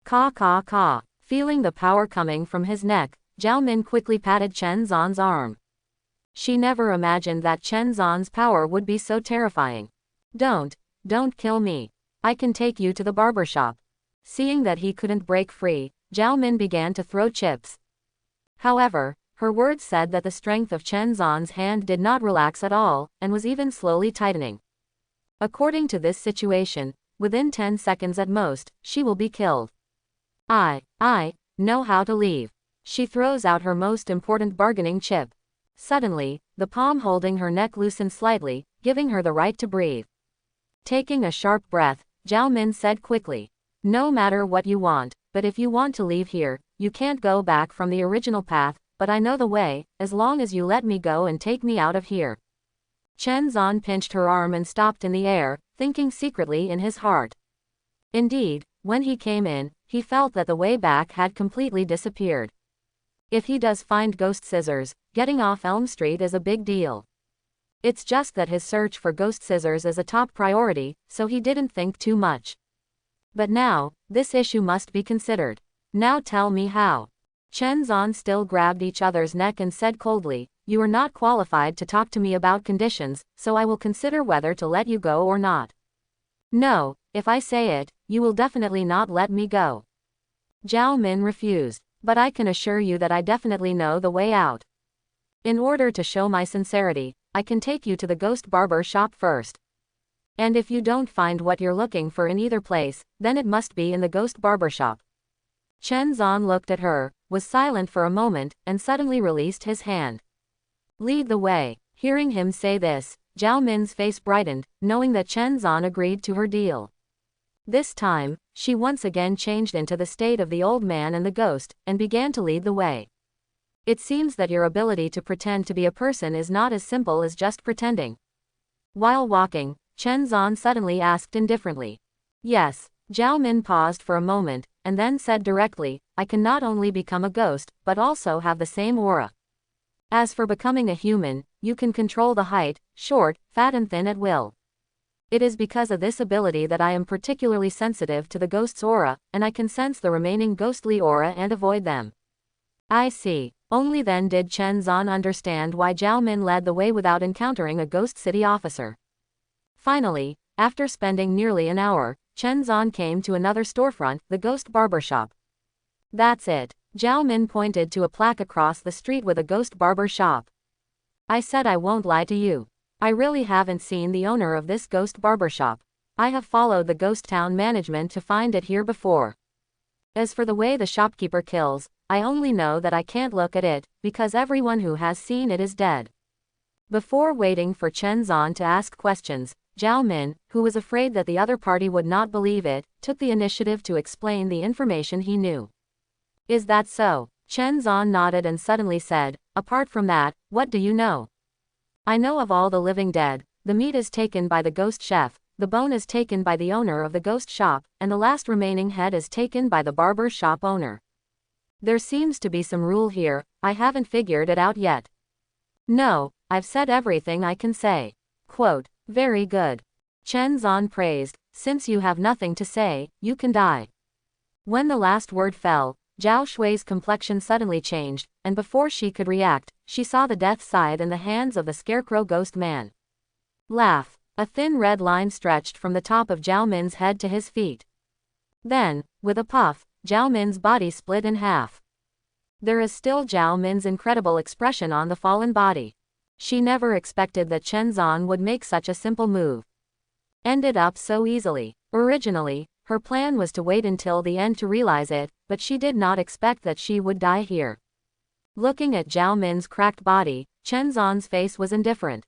Caw caw caw. Feeling the power coming from his neck, Zhao Min quickly patted Chen Zan's arm. She never imagined that Chen Zan's power would be so terrifying. Don't kill me. I can take you to the barber shop. Seeing that he couldn't break free, Zhao Min began to throw chips. However, her words said that the strength of Chen Zan's hand did not relax at all, and was even slowly tightening. According to this situation, within 10 seconds at most, she will be killed. I know how to leave. She throws out her most important bargaining chip. Suddenly, the palm holding her neck loosened slightly, giving her the right to breathe. Taking a sharp breath, Zhao Min said quickly, "No matter what you want, but if you want to leave here, you can't go back from the original path, but I know the way, as long as you let me go and take me out of here." Chen Zan pinched her arm and stopped in the air, thinking secretly in his heart. Indeed, when he came in, he felt that the way back had completely disappeared. If he does find ghost scissors, getting off Elm Street is a big deal. It's just that his search for ghost scissors is a top priority, so he didn't think too much. But now, this issue must be considered. Now tell me how. Chen Zan still grabbed each other's neck and said coldly, "You are not qualified to talk to me about conditions, so I will consider whether to let you go or not." "No, if I say it, you will definitely not let me go." Zhao Min refused, "But I can assure you that I definitely know the way out. In order to show my sincerity, I can take you to the ghost barber shop first. And if you don't find what you're looking for in either place, then it must be in the ghost barber shop." Chen Zan looked at her, was silent for a moment, and suddenly released his hand. "Lead the way." Hearing him say this, Zhao Min's face brightened, knowing that Chen Zan agreed to her deal. This time, she once again changed into the state of the old man and the ghost, and began to lead the way. "It seems that your ability to pretend to be a person is not as simple as just pretending." While walking, Chen Zan suddenly asked indifferently. "Yes." Zhao Min paused for a moment, and then said directly, "I can not only become a ghost, but also have the same aura. As for becoming a human, you can control the height, short, fat and thin at will. It is because of this ability that I am particularly sensitive to the ghost's aura, and I can sense the remaining ghostly aura and avoid them." "I see." Only then did Chen Zan understand why Zhao Min led the way without encountering a ghost city officer. Finally, after spending nearly an hour, Chen Zan came to another storefront, the ghost barber shop. "That's it." Zhao Min pointed to a plaque across the street with a ghost barber shop. "I said I won't lie to you. I really haven't seen the owner of this ghost barber shop. I have followed the ghost town management to find it here before. As for the way the shopkeeper kills, I only know that I can't look at it, because everyone who has seen it is dead." Before waiting for Chen Zan to ask questions, Zhao Min, who was afraid that the other party would not believe it, took the initiative to explain the information he knew. "Is that so?" Chen Zan nodded and suddenly said, "Apart from that, what do you know?" "I know of all the living dead, the meat is taken by the ghost chef, the bone is taken by the owner of the ghost shop, and the last remaining head is taken by the barber shop owner. There seems to be some rule here, I haven't figured it out yet." "No, I've said everything I can say." Quote, "Very good." Chen Zan praised, "Since you have nothing to say, you can die." When the last word fell, Zhao Shui's complexion suddenly changed, and before she could react, she saw the death scythe in the hands of the scarecrow ghost man. Laugh. A thin red line stretched from the top of Zhao Min's head to his feet. Then, with a puff, Zhao Min's body split in half. There is still Zhao Min's incredible expression on the fallen body. She never expected that Chen Zan would make such a simple move. Ended up so easily. Originally, her plan was to wait until the end to realize it, but she did not expect that she would die here. Looking at Zhao Min's cracked body, Chen Zan's face was indifferent.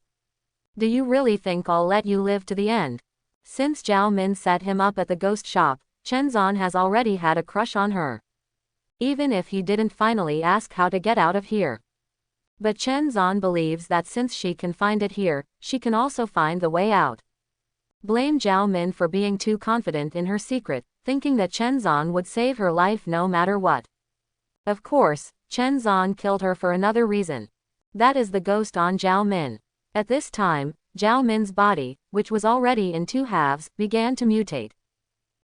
"Do you really think I'll let you live to the end?" Since Zhao Min set him up at the ghost shop, Chen Zan has already had a crush on her. Even if he didn't finally ask how to get out of here. But Chen Zan believes that since she can find it here, she can also find the way out. Blame Zhao Min for being too confident in her secret, thinking that Chen Zan would save her life no matter what. Of course, Chen Zan killed her for another reason. That is the ghost on Zhao Min. At this time, Zhao Min's body, which was already in two halves, began to mutate.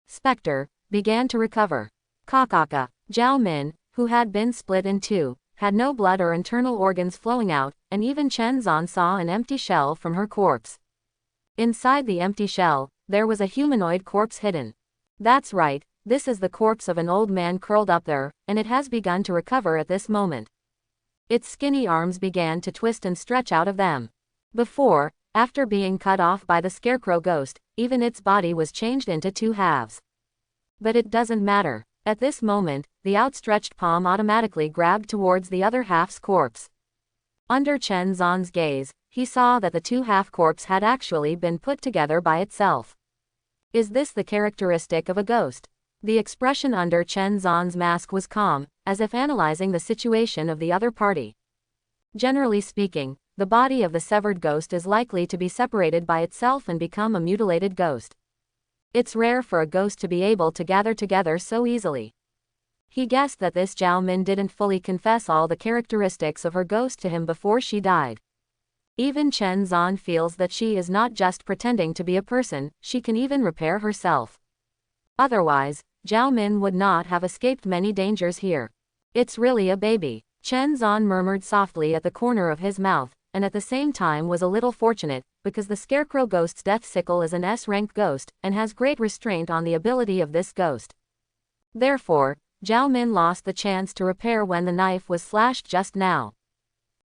Spectre began to recover. Kakaka. Zhao Min, who had been split in two, had no blood or internal organs flowing out, and even Chen Zan saw an empty shell from her corpse. Inside the empty shell, there was a humanoid corpse hidden. That's right, this is the corpse of an old man curled up there, and it has begun to recover at this moment. Its skinny arms began to twist and stretch out of them. Before, after being cut off by the scarecrow ghost, even its body was changed into two halves. But it doesn't matter. At this moment, the outstretched palm automatically grabbed towards the other half's corpse. Under Chen Zan's gaze, he saw that the two-half corpse had actually been put together by itself. Is this the characteristic of a ghost? The expression under Chen Zan's mask was calm, as if analyzing the situation of the other party. Generally speaking, the body of the severed ghost is likely to be separated by itself and become a mutilated ghost. It's rare for a ghost to be able to gather together so easily. He guessed that this Zhao Min didn't fully confess all the characteristics of her ghost to him before she died. Even Chen Zan feels that she is not just pretending to be a person, she can even repair herself. Otherwise, Zhao Min would not have escaped many dangers here. It's really a baby, Chen Zan murmured softly at the corner of his mouth, and at the same time was a little fortunate, because the scarecrow ghost's death sickle is an S-rank ghost, and has great restraint on the ability of this ghost. Therefore, Zhao Min lost the chance to repair when the knife was slashed just now.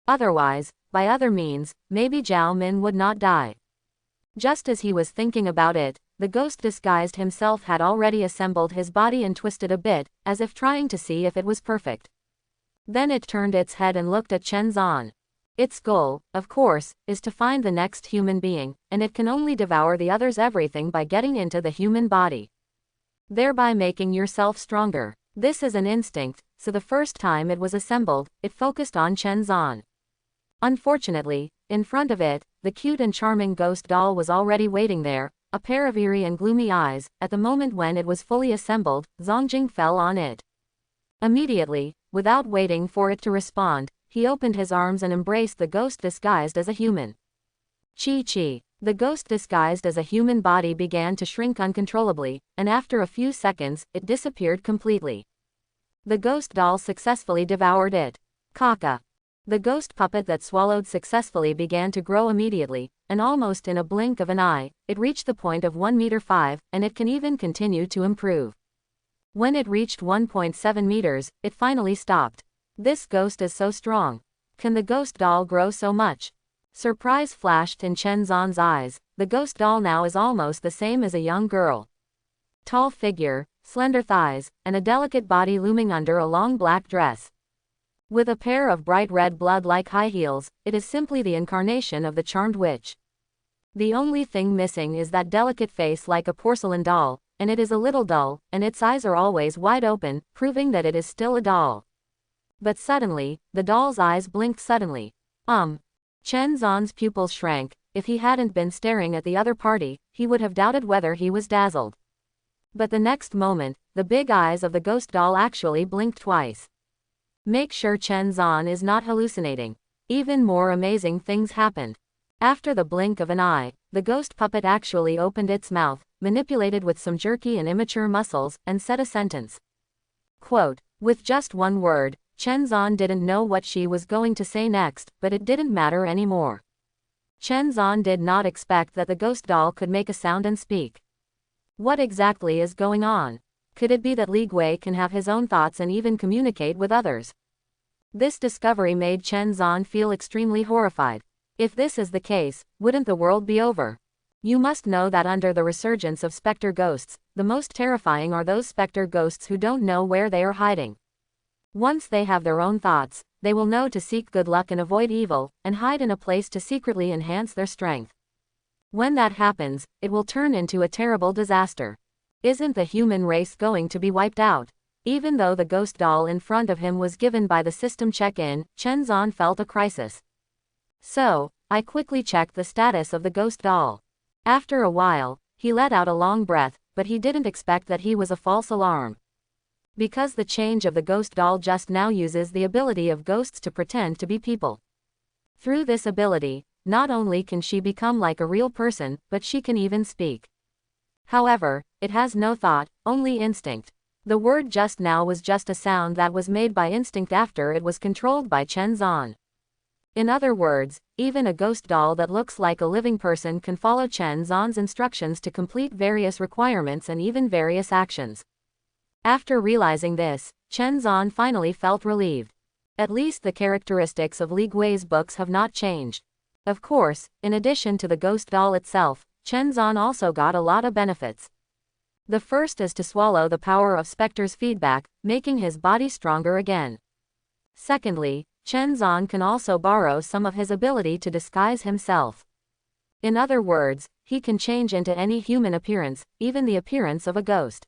Otherwise, by other means, maybe Zhao Min would not die. Just as he was thinking about it, the ghost disguised himself had already assembled his body and twisted a bit, as if trying to see if it was perfect. Then it turned its head and looked at Chen Zan. Its goal, of course, is to find the next human being, and it can only devour the other's everything by getting into the human body, thereby making yourself stronger. This is an instinct, so the first time it was assembled, it focused on Chen Zan. Unfortunately, in front of it, the cute and charming ghost doll was already waiting there, a pair of eerie and gloomy eyes. At the moment when it was fully assembled, Zongjing fell on it. Immediately, without waiting for it to respond, he opened his arms and embraced the ghost disguised as a human. Chi. The ghost disguised as a human body began to shrink uncontrollably, and after a few seconds, it disappeared completely. The ghost doll successfully devoured it. Kaka. The ghost puppet that swallowed successfully began to grow immediately, and almost in a blink of an eye, it reached the point of 1.5 meters, and it can even continue to improve. When it reached 1.7 meters, it finally stopped. This ghost is so strong. Can the ghost doll grow so much? Surprise flashed in Chen Zan's eyes. The ghost doll now is almost the same as a young girl. Tall figure, slender thighs, and a delicate body looming under a long black dress. With a pair of bright red blood-like high heels, it is simply the incarnation of the charmed witch. The only thing missing is that delicate face like a porcelain doll, and it is a little dull, and its eyes are always wide open, proving that it is still a doll. But suddenly, the doll's eyes blinked suddenly. Chen Zan's pupils shrank. If he hadn't been staring at the other party, he would have doubted whether he was dazzled. But the next moment, the big eyes of the ghost doll actually blinked twice. Make sure Chen Zan is not hallucinating. Even more amazing things happened. After the blink of an eye, the ghost puppet actually opened its mouth, manipulated with some jerky and immature muscles, and said a sentence. Quote, with just one word, Chen Zan didn't know what she was going to say next, but it didn't matter anymore. Chen Zan did not expect that the ghost doll could make a sound and speak. What exactly is going on? Could it be that Li Gui can have his own thoughts and even communicate with others? This discovery made Chen Zan feel extremely horrified. If this is the case, wouldn't the world be over? You must know that under the resurgence of specter ghosts, the most terrifying are those specter ghosts who don't know where they are hiding. Once they have their own thoughts, they will know to seek good luck and avoid evil, and hide in a place to secretly enhance their strength. When that happens, it will turn into a terrible disaster. Isn't the human race going to be wiped out? Even though the ghost doll in front of him was given by the system check-in, Chen Zan felt a crisis. So, I quickly checked the status of the ghost doll. After a while, he let out a long breath, but he didn't expect that he was a false alarm. Because the change of the ghost doll just now uses the ability of ghosts to pretend to be people. Through this ability, not only can she become like a real person, but she can even speak. However, it has no thought, only instinct. The word just now was just a sound that was made by instinct after it was controlled by Chen Zan. In other words, even a ghost doll that looks like a living person can follow Chen Zan's instructions to complete various requirements and even various actions. After realizing this, Chen Zan finally felt relieved. At least the characteristics of Li Gui's books have not changed. Of course, in addition to the ghost doll itself, Chen Zan also got a lot of benefits. The first is to swallow the power of Spectre's feedback, making his body stronger again. Secondly, Chen Zan can also borrow some of his ability to disguise himself. In other words, he can change into any human appearance, even the appearance of a ghost.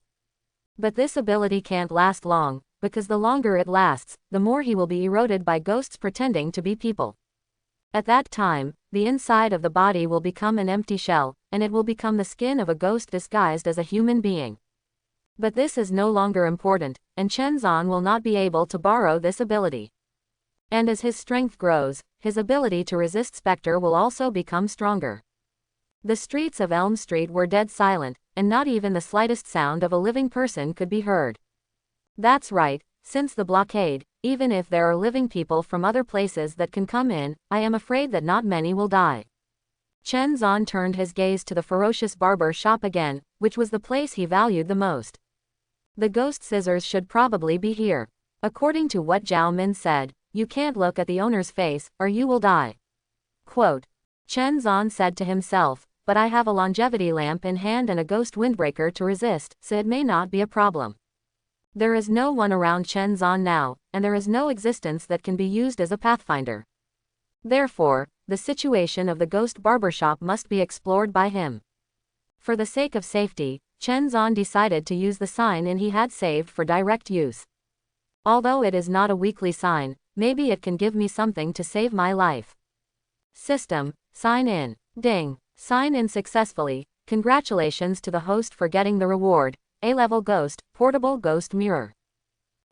But this ability can't last long, because the longer it lasts, the more he will be eroded by ghosts pretending to be people. At that time, the inside of the body will become an empty shell, and it will become the skin of a ghost disguised as a human being. But this is no longer important, and Chen Zan will not be able to borrow this ability. And as his strength grows, his ability to resist Spectre will also become stronger. The streets of Elm Street were dead silent, and not even the slightest sound of a living person could be heard. That's right, since the blockade, even if there are living people from other places that can come in, I am afraid that not many will die. Chen Zan turned his gaze to the ferocious barber shop again, which was the place he valued the most. The ghost scissors should probably be here. According to what Zhao Min said, you can't look at the owner's face, or you will die. Quote. Chen Zan said to himself, but I have a longevity lamp in hand and a ghost windbreaker to resist, so it may not be a problem. There is no one around Chen Zan now, and there is no existence that can be used as a pathfinder. Therefore, the situation of the ghost barbershop must be explored by him. For the sake of safety, Chen Zan decided to use the sign-in he had saved for direct use. Although it is not a weekly sign, maybe it can give me something to save my life. System, sign in. Ding. Sign in successfully. Congratulations to the host for getting the reward. A-level ghost, portable ghost mirror.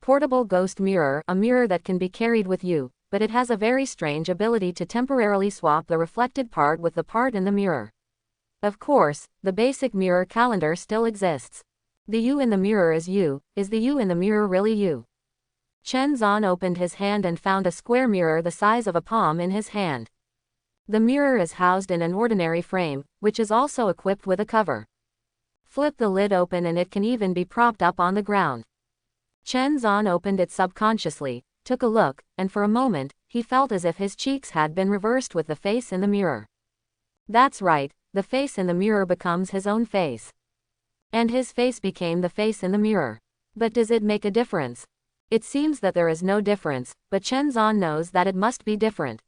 Portable ghost mirror, a mirror that can be carried with you, but it has a very strange ability to temporarily swap the reflected part with the part in the mirror. Of course, the basic mirror calendar still exists. The you in the mirror is you. Is the you in the mirror really you? Chen Zan opened his hand and found a square mirror the size of a palm in his hand. The mirror is housed in an ordinary frame, which is also equipped with a cover. Flip the lid open and it can even be propped up on the ground. Chen Zan opened it subconsciously, took a look, and for a moment, he felt as if his cheeks had been reversed with the face in the mirror. That's right, the face in the mirror becomes his own face. And his face became the face in the mirror. But does it make a difference? It seems that there is no difference, but Chen Zan knows that it must be different.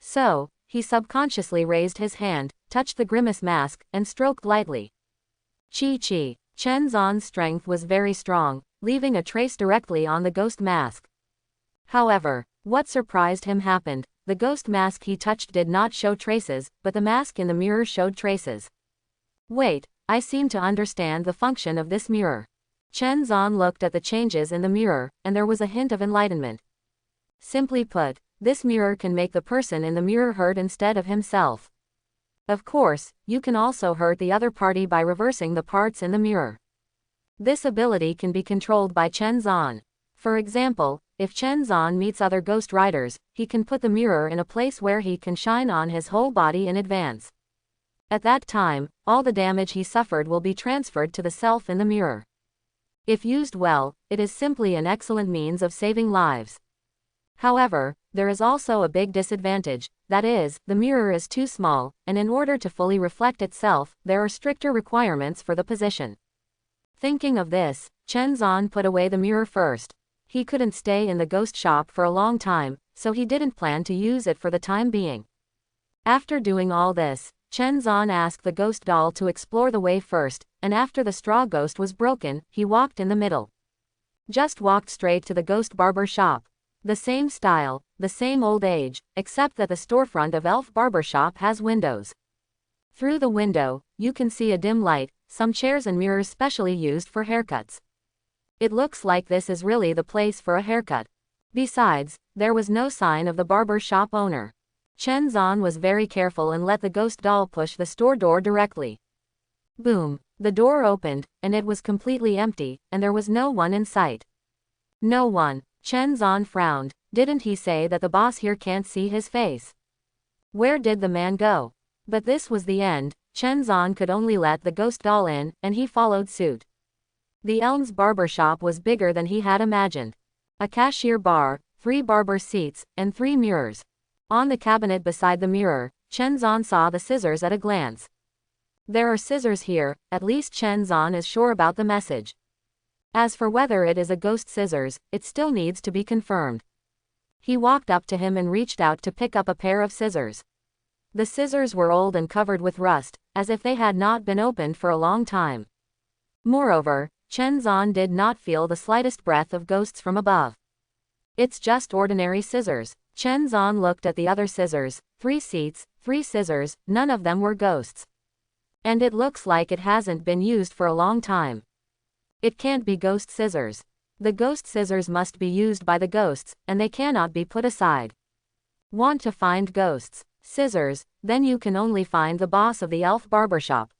So, he subconsciously raised his hand, touched the grimace mask, and stroked lightly. Chi. Chen Zan's strength was very strong, leaving a trace directly on the ghost mask. However, what surprised him happened. The ghost mask he touched did not show traces, but the mask in the mirror showed traces. Wait, I seem to understand the function of this mirror. Chen Zan looked at the changes in the mirror, and there was a hint of enlightenment. Simply put, this mirror can make the person in the mirror hurt instead of himself. Of course, you can also hurt the other party by reversing the parts in the mirror. This ability can be controlled by Chen Zan. For example, if Chen Zan meets other ghost riders, he can put the mirror in a place where he can shine on his whole body in advance. At that time, all the damage he suffered will be transferred to the self in the mirror. If used well, it is simply an excellent means of saving lives. However, there is also a big disadvantage, that is, the mirror is too small, and in order to fully reflect itself, there are stricter requirements for the position. Thinking of this, Chen Zan put away the mirror first. He couldn't stay in the ghost shop for a long time, so he didn't plan to use it for the time being. After doing all this, Chen Zan asked the ghost doll to explore the way first, and after the straw ghost was broken, he walked in the middle. Just walked straight to the ghost barber shop. The same style, the same old age, except that the storefront of Elf Barber Shop has windows. Through the window, you can see a dim light, some chairs and mirrors specially used for haircuts. It looks like this is really the place for a haircut. Besides, there was no sign of the barber shop owner. Chen Zan was very careful and let the ghost doll push the store door directly. Boom! The door opened, and it was completely empty, and there was no one in sight. No one. Chen Zan frowned. Didn't he say that the boss here can't see his face? Where did the man go? But this was the end. Chen Zan could only let the ghost doll in, and he followed suit. The Elm's barber shop was bigger than he had imagined. A cashier bar, 3 barber seats, and 3 mirrors. On the cabinet beside the mirror, Chen Zan saw the scissors at a glance. There are scissors here, at least Chen Zan is sure about the message. As for whether it is a ghost scissors, it still needs to be confirmed. He walked up to him and reached out to pick up a pair of scissors. The scissors were old and covered with rust, as if they had not been opened for a long time. Moreover, Chen Zan did not feel the slightest breath of ghosts from above. It's just ordinary scissors. Chen Zan looked at the other scissors, 3 seats, 3 scissors, none of them were ghosts. And it looks like it hasn't been used for a long time. It can't be ghost scissors. The ghost scissors must be used by the ghosts, and they cannot be put aside. Want to find ghosts scissors, then you can only find the boss of the elf barbershop.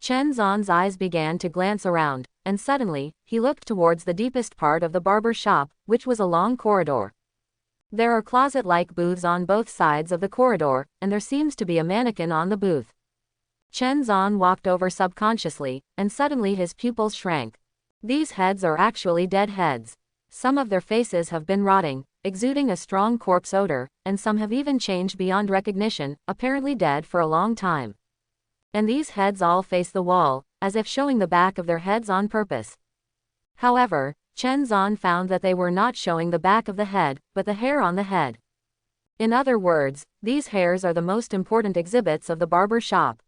Chen Zan's eyes began to glance around, and suddenly, he looked towards the deepest part of the barber shop, which was a long corridor. There are closet-like booths on both sides of the corridor, and there seems to be a mannequin on the booth. Chen Zan walked over subconsciously, and suddenly his pupils shrank. These heads are actually dead heads. Some of their faces have been rotting, exuding a strong corpse odor, and some have even changed beyond recognition, apparently dead for a long time. And these heads all face the wall, as if showing the back of their heads on purpose. However, Chen Zan found that they were not showing the back of the head, but the hair on the head. In other words, these hairs are the most important exhibits of the barber shop.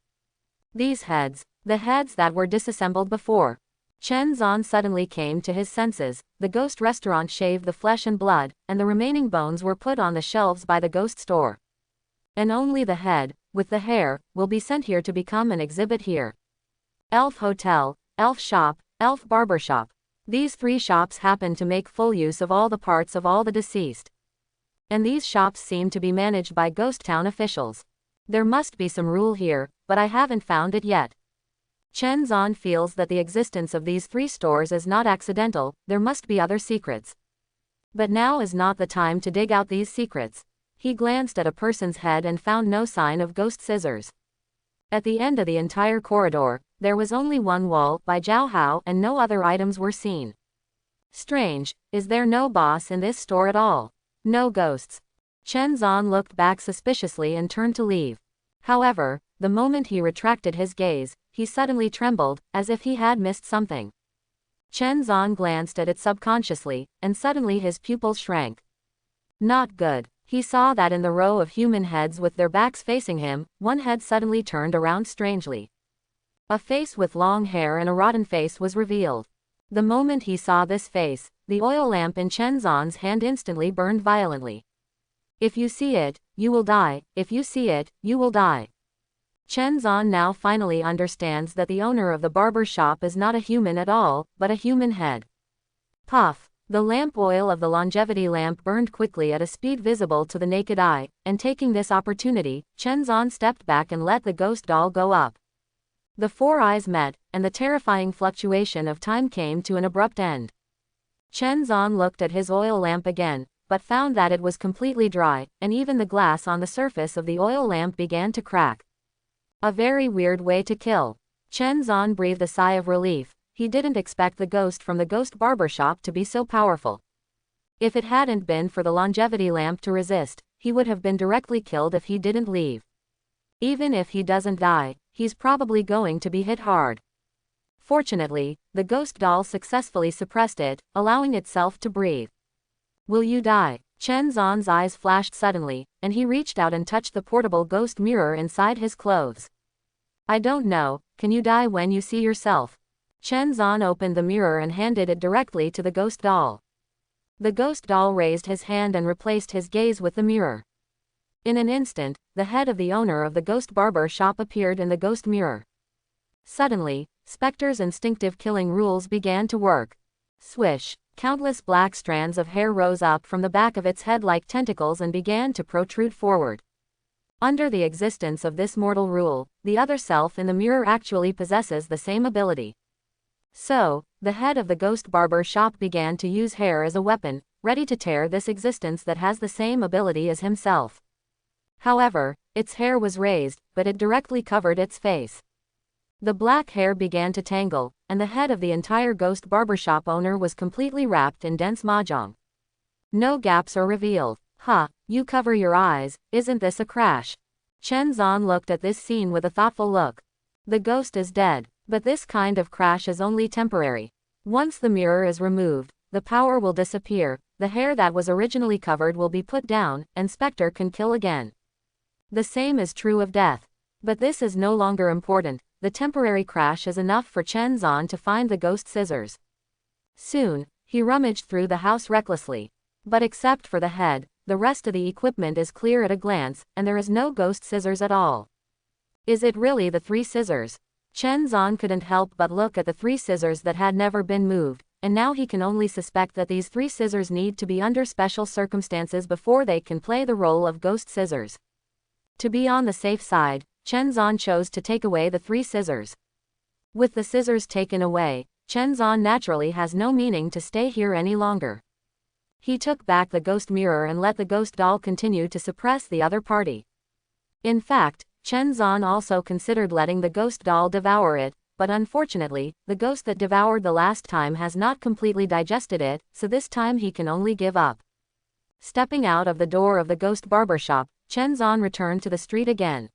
These heads, the heads that were disassembled before. Chen Zan suddenly came to his senses. The ghost restaurant shaved the flesh and blood, and the remaining bones were put on the shelves by the ghost store. And only the head, with the hair, will be sent here to become an exhibit here. Elf Hotel, Elf Shop, Elf Barber Shop. These 3 shops happen to make full use of all the parts of all the deceased. And these shops seem to be managed by ghost town officials. There must be some rule here, but I haven't found it yet. Chen Zan feels that the existence of these 3 stores is not accidental, there must be other secrets. But now is not the time to dig out these secrets. He glanced at a person's head and found no sign of ghost scissors. At the end of the entire corridor, there was only one wall by Zhao Hao and no other items were seen. Strange, is there no boss in this store at all? No ghosts. Chen Zan looked back suspiciously and turned to leave. However, the moment he retracted his gaze, he suddenly trembled, as if he had missed something. Chen Zan glanced at it subconsciously, and suddenly his pupils shrank. Not good. He saw that in the row of human heads with their backs facing him, one head suddenly turned around strangely. A face with long hair and a rotten face was revealed. The moment he saw this face, the oil lamp in Chen Zan's hand instantly burned violently. If you see it, you will die. If you see it, you will die. Chen Zan now finally understands that the owner of the barber shop is not a human at all, but a human head. Puff. The lamp oil of the longevity lamp burned quickly at a speed visible to the naked eye, and taking this opportunity, Chen Zan stepped back and let the ghost doll go up. The 4 eyes met, and the terrifying fluctuation of time came to an abrupt end. Chen Zan looked at his oil lamp again, but found that it was completely dry, and even the glass on the surface of the oil lamp began to crack. A very weird way to kill. Chen Zan breathed a sigh of relief. He didn't expect the ghost from the ghost barber shop to be so powerful. If it hadn't been for the longevity lamp to resist, he would have been directly killed if he didn't leave. Even if he doesn't die, he's probably going to be hit hard. Fortunately, the ghost doll successfully suppressed it, allowing itself to breathe. Will you die? Chen Zan's eyes flashed suddenly, and he reached out and touched the portable ghost mirror inside his clothes. I don't know, can you die when you see yourself? Chen Zan opened the mirror and handed it directly to the ghost doll. The ghost doll raised his hand and replaced his gaze with the mirror. In an instant, the head of the owner of the ghost barber shop appeared in the ghost mirror. Suddenly, Spectre's instinctive killing rules began to work. Swish! Countless black strands of hair rose up from the back of its head like tentacles and began to protrude forward. Under the existence of this mortal rule, the other self in the mirror actually possesses the same ability. So, the head of the ghost barber shop began to use hair as a weapon, ready to tear this existence that has the same ability as himself. However, its hair was raised, but it directly covered its face. The black hair began to tangle, and the head of the entire ghost barbershop owner was completely wrapped in dense mahjong. No gaps are revealed. You cover your eyes, isn't this a crash? Chen Zan looked at this scene with a thoughtful look. The ghost is dead, but this kind of crash is only temporary. Once the mirror is removed, the power will disappear, the hair that was originally covered will be put down, and Spectre can kill again. The same is true of death. But this is no longer important, the temporary crash is enough for Chen Zan to find the ghost scissors. Soon, he rummaged through the house recklessly. But except for the head, the rest of the equipment is clear at a glance, and there is no ghost scissors at all. Is it really the 3 scissors? Chen Zan couldn't help but look at the 3 scissors that had never been moved, and now he can only suspect that these 3 scissors need to be under special circumstances before they can play the role of ghost scissors. To be on the safe side, Chen Zan chose to take away the 3 scissors. With the scissors taken away, Chen Zan naturally has no meaning to stay here any longer. He took back the ghost mirror and let the ghost doll continue to suppress the other party. In fact, Chen Zan also considered letting the ghost doll devour it, but unfortunately, the ghost that devoured the last time has not completely digested it, so this time he can only give up. Stepping out of the door of the ghost barbershop, Chen Zan returned to the street again.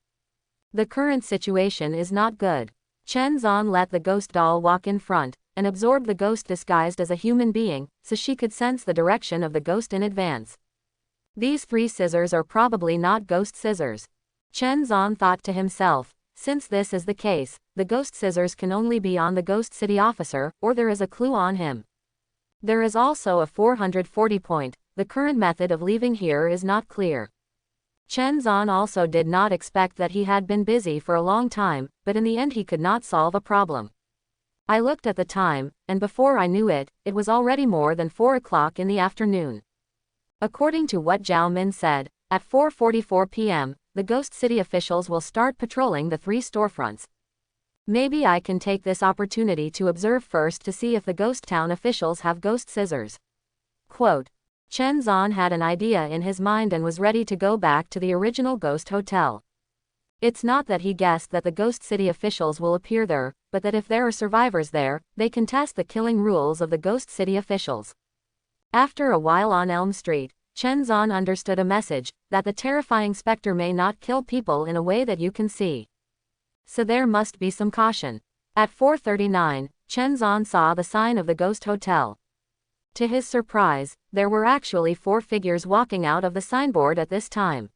The current situation is not good. Chen Zan let the ghost doll walk in front, and absorbed the ghost disguised as a human being, so she could sense the direction of the ghost in advance. These 3 scissors are probably not ghost scissors. Chen Zan thought to himself, since this is the case, the ghost scissors can only be on the ghost city officer, or there is a clue on him. There is also a 440 point, the current method of leaving here is not clear. Chen Zan also did not expect that he had been busy for a long time, but in the end he could not solve a problem. I looked at the time, and before I knew it, it was already more than 4 o'clock in the afternoon. According to what Zhao Min said, at 4:44 p.m., the Ghost City officials will start patrolling the 3 storefronts. Maybe I can take this opportunity to observe first to see if the Ghost Town officials have ghost scissors. Quote. Chen Zan had an idea in his mind and was ready to go back to the original ghost hotel. It's not that he guessed that the Ghost City officials will appear there, but that if there are survivors there, they can test the killing rules of the Ghost City officials. After a while on Elm Street, Chen Zan understood a message, that the terrifying specter may not kill people in a way that you can see. So there must be some caution. At 4:39, Chen Zan saw the sign of the ghost hotel. To his surprise, there were actually 4 figures walking out of the signboard at this time.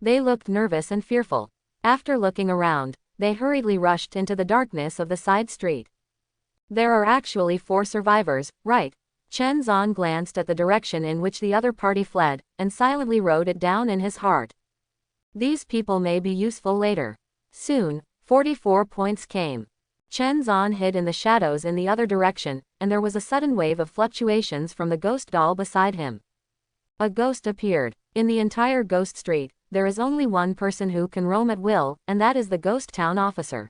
They looked nervous and fearful. After looking around, they hurriedly rushed into the darkness of the side street. There are actually 4 survivors, right? Chen Zan glanced at the direction in which the other party fled, and silently wrote it down in his heart. These people may be useful later. Soon, 44 points came. Chen Zan hid in the shadows in the other direction, and there was a sudden wave of fluctuations from the ghost doll beside him. A ghost appeared. In the entire ghost street, there is only one person who can roam at will, and that is the ghost town officer.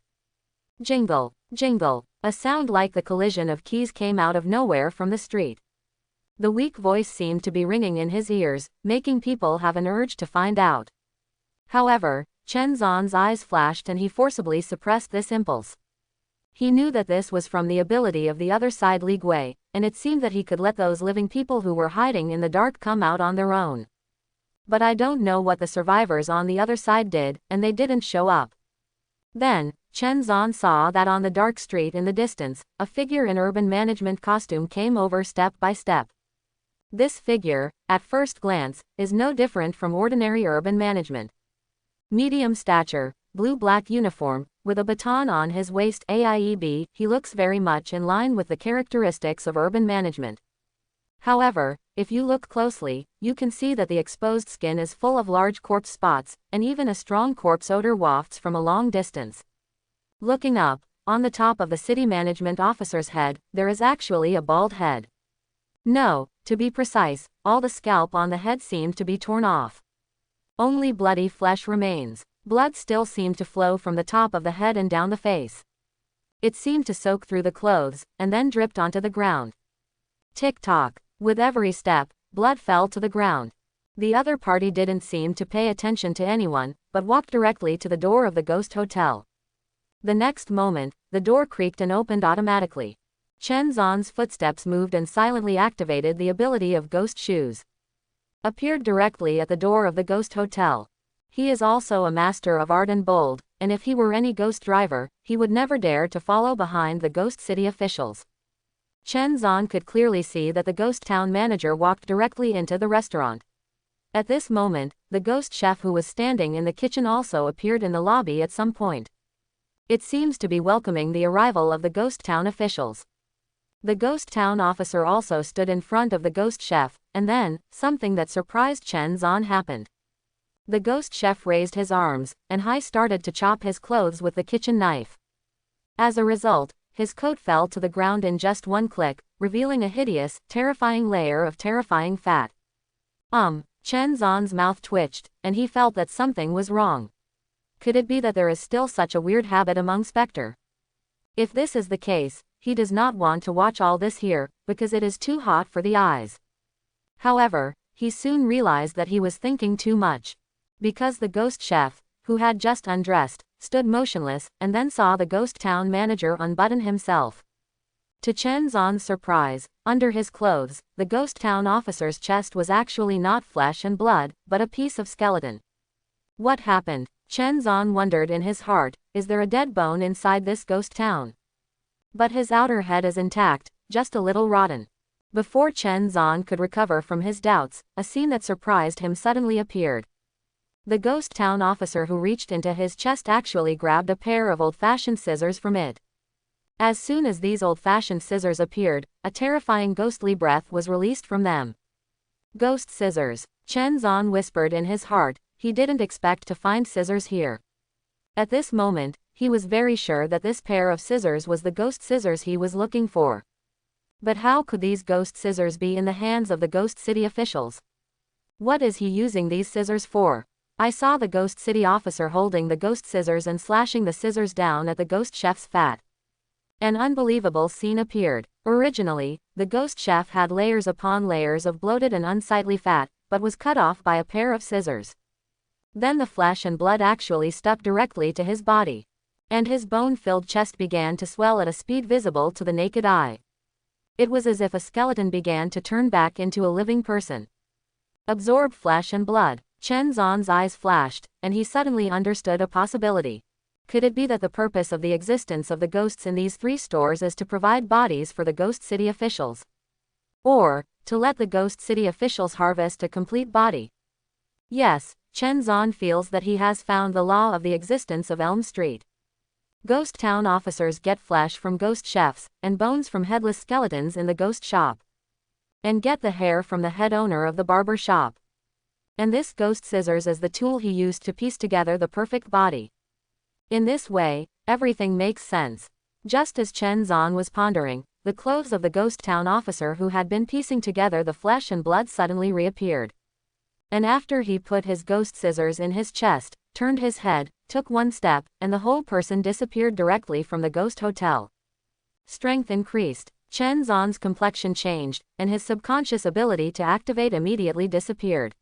Jingle, jingle, a sound like the collision of keys came out of nowhere from the street. The weak voice seemed to be ringing in his ears, making people have an urge to find out. However, Chen Zan's eyes flashed and he forcibly suppressed this impulse. He knew that this was from the ability of the other side Li Gui, and it seemed that he could let those living people who were hiding in the dark come out on their own. But I don't know what the survivors on the other side did, and they didn't show up. Then, Chen Zan saw that on the dark street in the distance, a figure in urban management costume came over step by step. This figure, at first glance, is no different from ordinary urban management. Medium stature, blue-black uniform, with a baton on his waist AIEB, he looks very much in line with the characteristics of urban management. However, if you look closely, you can see that the exposed skin is full of large corpse spots, and even a strong corpse odor wafts from a long distance. Looking up, on the top of the city management officer's head, there is actually a bald head. No, to be precise, all the scalp on the head seemed to be torn off. Only bloody flesh remains. Blood still seemed to flow from the top of the head and down the face. It seemed to soak through the clothes, and then dripped onto the ground. Tick-tock. With every step, blood fell to the ground. The other party didn't seem to pay attention to anyone, but walked directly to the door of the ghost hotel. The next moment, the door creaked and opened automatically. Chen Zhan's footsteps moved and silently activated the ability of ghost shoes. Appeared directly at the door of the ghost hotel. He is also a master of art and bold, and if he were any ghost driver, he would never dare to follow behind the ghost city officials. Chen Zhan could clearly see that the ghost town manager walked directly into the restaurant. At this moment, the ghost chef who was standing in the kitchen also appeared in the lobby at some point. It seems to be welcoming the arrival of the ghost town officials. The ghost town officer also stood in front of the ghost chef, and then, something that surprised Chen Zhan happened. The ghost chef raised his arms, and Hai started to chop his clothes with the kitchen knife. As a result, his coat fell to the ground in just one click, revealing a hideous, terrifying layer of terrifying fat. Chen Zhan's mouth twitched, and he felt that something was wrong. Could it be that there is still such a weird habit among Spectre? If this is the case, he does not want to watch all this here, because it is too hot for the eyes. However, he soon realized that he was thinking too much. Because the ghost chef, who had just undressed, stood motionless, and then saw the ghost town manager unbutton himself. To Chen Zhan's surprise, under his clothes, the ghost town officer's chest was actually not flesh and blood, but a piece of skeleton. What happened? Chen Zhan wondered in his heart, is there a dead bone inside this ghost town? But his outer head is intact, just a little rotten. Before Chen Zhan could recover from his doubts, a scene that surprised him suddenly appeared. The ghost town officer who reached into his chest actually grabbed a pair of old-fashioned scissors from it. As soon as these old-fashioned scissors appeared, a terrifying ghostly breath was released from them. Ghost scissors. Chen Zhan whispered in his heart, he didn't expect to find scissors here. At this moment, he was very sure that this pair of scissors was the ghost scissors he was looking for. But how could these ghost scissors be in the hands of the ghost city officials? What is he using these scissors for? I saw the ghost city officer holding the ghost scissors and slashing the scissors down at the ghost chef's fat. An unbelievable scene appeared. Originally, the ghost chef had layers upon layers of bloated and unsightly fat, but was cut off by a pair of scissors. Then the flesh and blood actually stuck directly to his body. And his bone-filled chest began to swell at a speed visible to the naked eye. It was as if a skeleton began to turn back into a living person. Absorb flesh and blood. Chen Zhan's eyes flashed, and he suddenly understood a possibility. Could it be that the purpose of the existence of the ghosts in these 3 stores is to provide bodies for the ghost city officials? Or, to let the ghost city officials harvest a complete body? Yes, Chen Zhan feels that he has found the law of the existence of Elm Street. Ghost town officers get flesh from ghost chefs, and bones from headless skeletons in the ghost shop. And get the hair from the head owner of the barber shop. And this ghost scissors is the tool he used to piece together the perfect body. In this way, everything makes sense. Just as Chen Zhan was pondering, the clothes of the ghost town officer who had been piecing together the flesh and blood suddenly reappeared. And after he put his ghost scissors in his chest, turned his head, took one step, and the whole person disappeared directly from the ghost hotel. Strength increased. Chen Zhan's complexion changed, and his subconscious ability to activate immediately disappeared.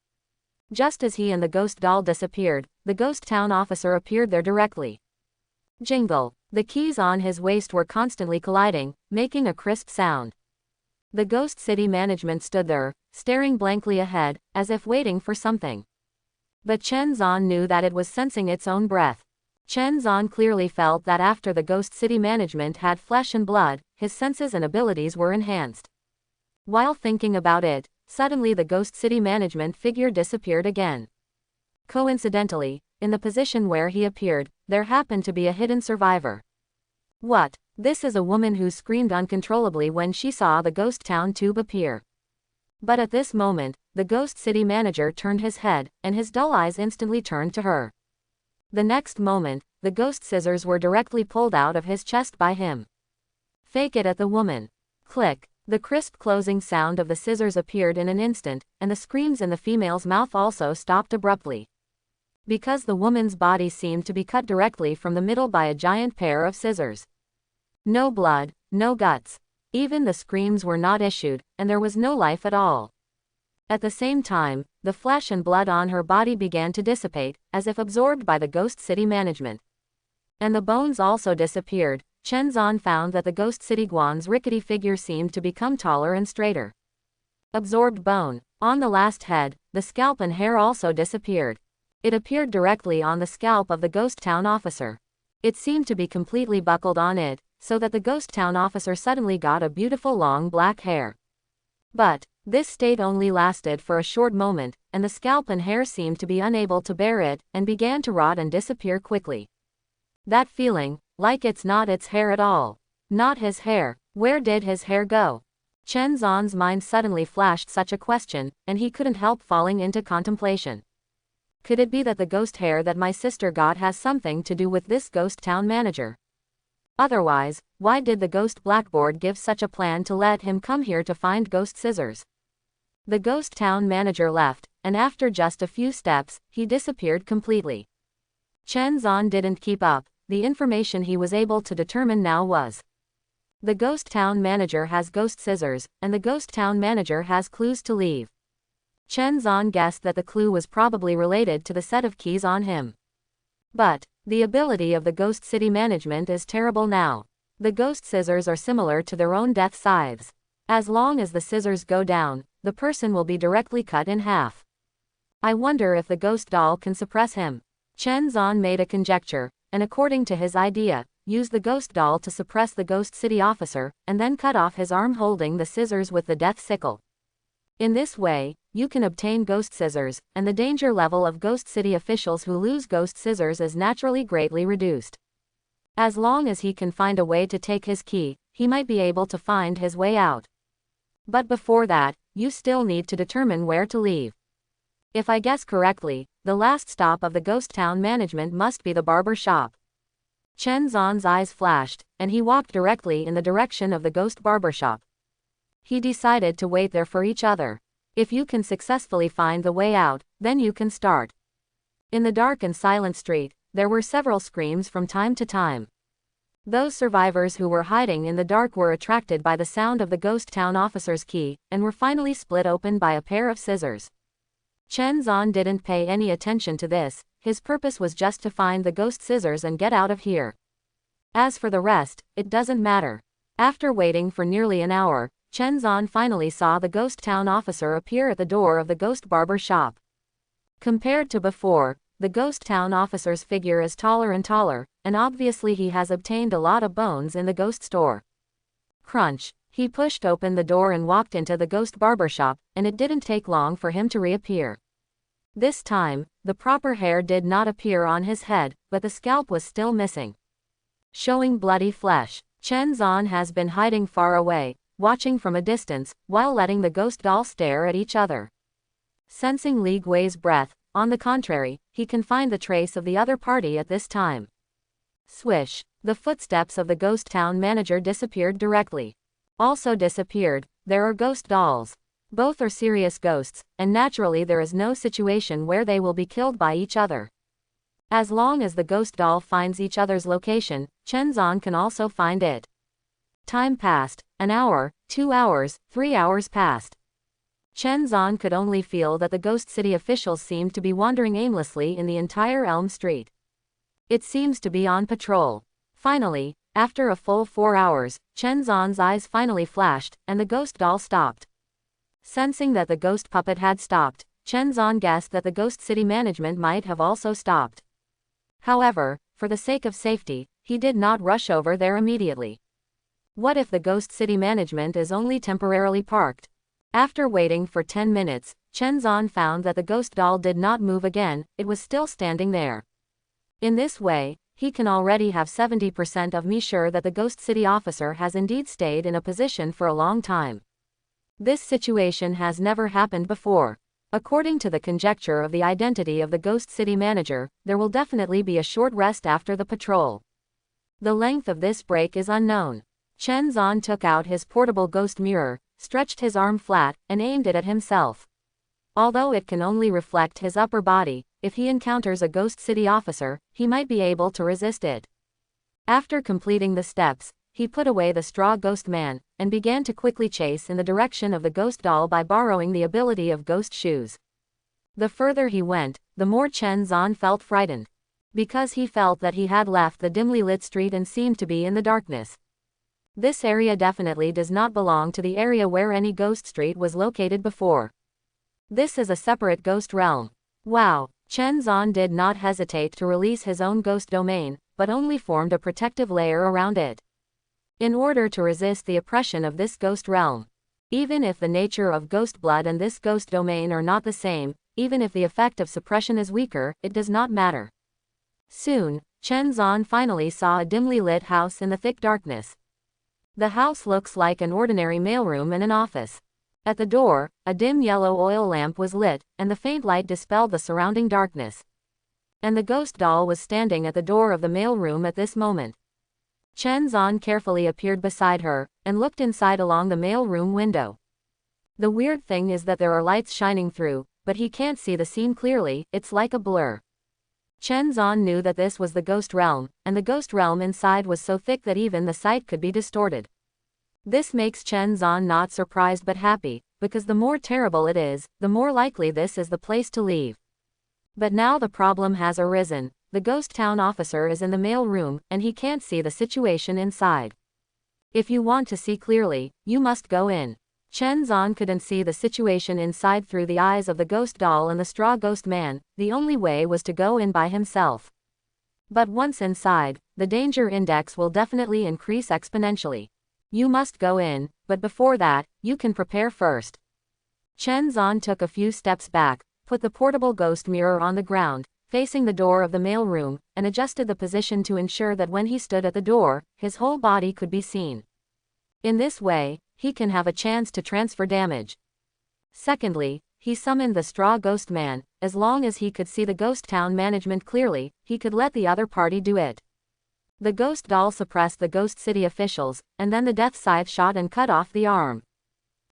Just as he and the ghost doll disappeared, the ghost town officer appeared there directly. Jingle. The keys on his waist were constantly colliding, making a crisp sound. The ghost city management stood there, staring blankly ahead, as if waiting for something. But Chen Zhan knew that it was sensing its own breath. Chen Zhan clearly felt that after the ghost city management had flesh and blood, his senses and abilities were enhanced. While thinking about it, suddenly the ghost city management figure disappeared again. Coincidentally, in the position where he appeared, there happened to be a hidden survivor. What? This is a woman who screamed uncontrollably when she saw the ghost town tube appear. But at this moment, the ghost city manager turned his head, and his dull eyes instantly turned to her. The next moment, the ghost scissors were directly pulled out of his chest by him. Fake it at the woman. Click. The crisp closing sound of the scissors appeared in an instant, and the screams in the female's mouth also stopped abruptly. because the woman's body seemed to be cut directly from the middle by a giant pair of scissors. No blood, no guts. Even the screams were not issued, and there was no life at all. At the same time, the flesh and blood on her body began to dissipate, as if absorbed by the Ghost City management. And the bones also disappeared. Chen Zan found that the Ghost City Guan's rickety figure seemed to become taller and straighter. Absorbed bone. On the last head, the scalp and hair also disappeared. It appeared directly on the scalp of the Ghost Town officer. It seemed to be completely buckled on it, so that the Ghost Town officer suddenly got a beautiful long black hair. But this state only lasted for a short moment, and the scalp and hair seemed to be unable to bear it, and began to rot and disappear quickly. That feeling, like it's not its hair at all. Not his hair. Where did his hair go? Chen Zan's mind suddenly flashed such a question, and he couldn't help falling into contemplation. Could it be that the ghost hair that my sister got has something to do with this ghost town manager? Otherwise, why did the ghost blackboard give such a plan to let him come here to find ghost scissors? The ghost town manager left, and after just a few steps, he disappeared completely. Chen Zan didn't keep up. The information he was able to determine now was: the ghost town manager has ghost scissors, and the ghost town manager has clues to leave. Chen Zan guessed that the clue was probably related to the set of keys on him. But the ability of the Ghost City management is terrible now. The ghost scissors are similar to their own death scythes. As long as the scissors go down, the person will be directly cut in half. I wonder if the ghost doll can suppress him. Chen Zan made a conjecture, and according to his idea, used the ghost doll to suppress the Ghost City officer, and then cut off his arm holding the scissors with the death sickle. In this way, you can obtain ghost scissors, and the danger level of Ghost City officials who lose ghost scissors is naturally greatly reduced. As long as he can find a way to take his key, he might be able to find his way out. But before that, you still need to determine where to leave. If I guess correctly, the last stop of the ghost town management must be the barber shop. Chen Zan's eyes flashed, and he walked directly in the direction of the ghost barber shop. He decided to wait there for each other. If you can successfully find the way out, then you can start. In the dark and silent street, there were several screams from time to time. Those survivors who were hiding in the dark were attracted by the sound of the ghost town officer's key, and were finally split open by a pair of scissors. Chen Zan didn't pay any attention to this. His purpose was just to find the ghost scissors and get out of here. As for the rest, it doesn't matter. After waiting for nearly an hour, Chen Zan finally saw the ghost town officer appear at the door of the ghost barber shop. Compared to before, the ghost town officer's figure is taller and taller, and obviously he has obtained a lot of bones in the ghost store. Crunch. He pushed open the door and walked into the ghost barber shop, and it didn't take long for him to reappear. This time, the proper hair did not appear on his head, but the scalp was still missing, showing bloody flesh. Chen Zan has been hiding far away, watching from a distance, while letting the ghost doll stare at each other. Sensing Li Gui's breath, on the contrary, he can find the trace of the other party at this time. Swish. The footsteps of the ghost town manager disappeared directly. Also disappeared, there are ghost dolls. Both are serious ghosts, and naturally there is no situation where they will be killed by each other. As long as the ghost doll finds each other's location, Chen Zan can also find it. Time passed. An hour, 2 hours, 3 hours passed. Chen Zan could only feel that the Ghost City officials seemed to be wandering aimlessly in the entire Elm Street. It seems to be on patrol. Finally, after a full 4 hours, Chen Zan's eyes finally flashed, and the ghost doll stopped. Sensing that the ghost puppet had stopped, Chen Zan guessed that the Ghost City management might have also stopped. However, for the sake of safety, he did not rush over there immediately. What if the Ghost City management is only temporarily parked? After waiting for 10 minutes, Chen Zan found that the ghost doll did not move again, it was still standing there. In this way, he can already have 70% of me sure that the Ghost City officer has indeed stayed in a position for a long time. This situation has never happened before. According to the conjecture of the identity of the Ghost City manager, there will definitely be a short rest after the patrol. The length of this break is unknown. Chen Zan took out his portable ghost mirror, stretched his arm flat, and aimed it at himself. Although it can only reflect his upper body, if he encounters a Ghost City officer, he might be able to resist it. After completing the steps, he put away the straw ghost man, and began to quickly chase in the direction of the ghost doll by borrowing the ability of ghost shoes. The further he went, the more Chen Zan felt frightened. Because he felt that he had left the dimly lit street and seemed to be in the darkness. This area definitely does not belong to the area where any ghost street was located before. This is a separate ghost realm. Wow! Chen Zan did not hesitate to release his own ghost domain, but only formed a protective layer around it. In order to resist the oppression of this ghost realm. Even if the nature of ghost blood and this ghost domain are not the same, even if the effect of suppression is weaker, it does not matter. Soon, Chen Zan finally saw a dimly lit house in the thick darkness. The house looks like an ordinary mailroom and an office. At the door, a dim yellow oil lamp was lit, and the faint light dispelled the surrounding darkness. And the ghost doll was standing at the door of the mailroom at this moment. Chen Zan carefully appeared beside her, and looked inside along the mailroom window. The weird thing is that there are lights shining through, but he can't see the scene clearly, it's like a blur. Chen Zan knew that this was the ghost realm, and the ghost realm inside was so thick that even the sight could be distorted. This makes Chen Zan not surprised but happy, because the more terrible it is, the more likely this is the place to leave. But now the problem has arisen. The ghost town officer is in the mail room, and he can't see the situation inside. If you want to see clearly, you must go in. Chen Zan couldn't see the situation inside through the eyes of the ghost doll and the straw ghost man, the only way was to go in by himself. But once inside, the danger index will definitely increase exponentially. You must go in, but before that, you can prepare first. Chen Zan took a few steps back, put the portable ghost mirror on the ground, facing the door of the mailroom, and adjusted the position to ensure that when he stood at the door, his whole body could be seen. In this way, he can have a chance to transfer damage. Secondly, he summoned the straw ghost man. As long as he could see the ghost town management clearly, he could let the other party do it. The ghost doll suppressed the ghost city officials, and then the death scythe shot and cut off the arm.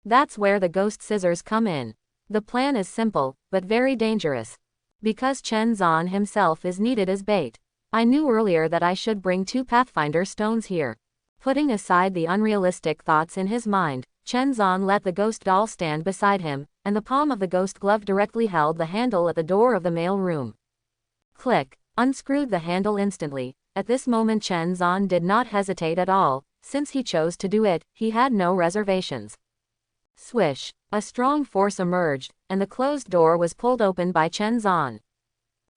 That's where the ghost scissors come in. The plan is simple, but very dangerous. Because Chen Zan himself is needed as bait. I knew earlier that I should bring 2 Pathfinder stones here. Putting aside the unrealistic thoughts in his mind, Chen Zan let the ghost doll stand beside him, and the palm of the ghost glove directly held the handle at the door of the mail room. Click, unscrewed the handle instantly. At this moment Chen Zan did not hesitate at all. Since he chose to do it, he had no reservations. Swish, a strong force emerged, and the closed door was pulled open by Chen Zan.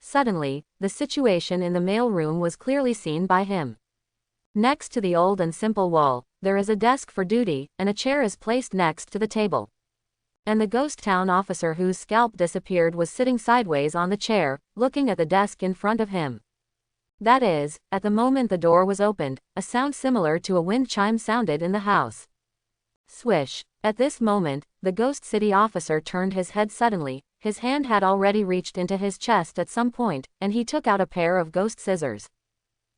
Suddenly, the situation in the mailroom was clearly seen by him. Next to the old and simple wall, there is a desk for duty, and a chair is placed next to the table. And the ghost town officer whose scalp disappeared was sitting sideways on the chair, looking at the desk in front of him. That is, at the moment the door was opened, a sound similar to a wind chime sounded in the house. Swish. At this moment, the ghost city officer turned his head suddenly. His hand had already reached into his chest at some point, and he took out a pair of ghost scissors.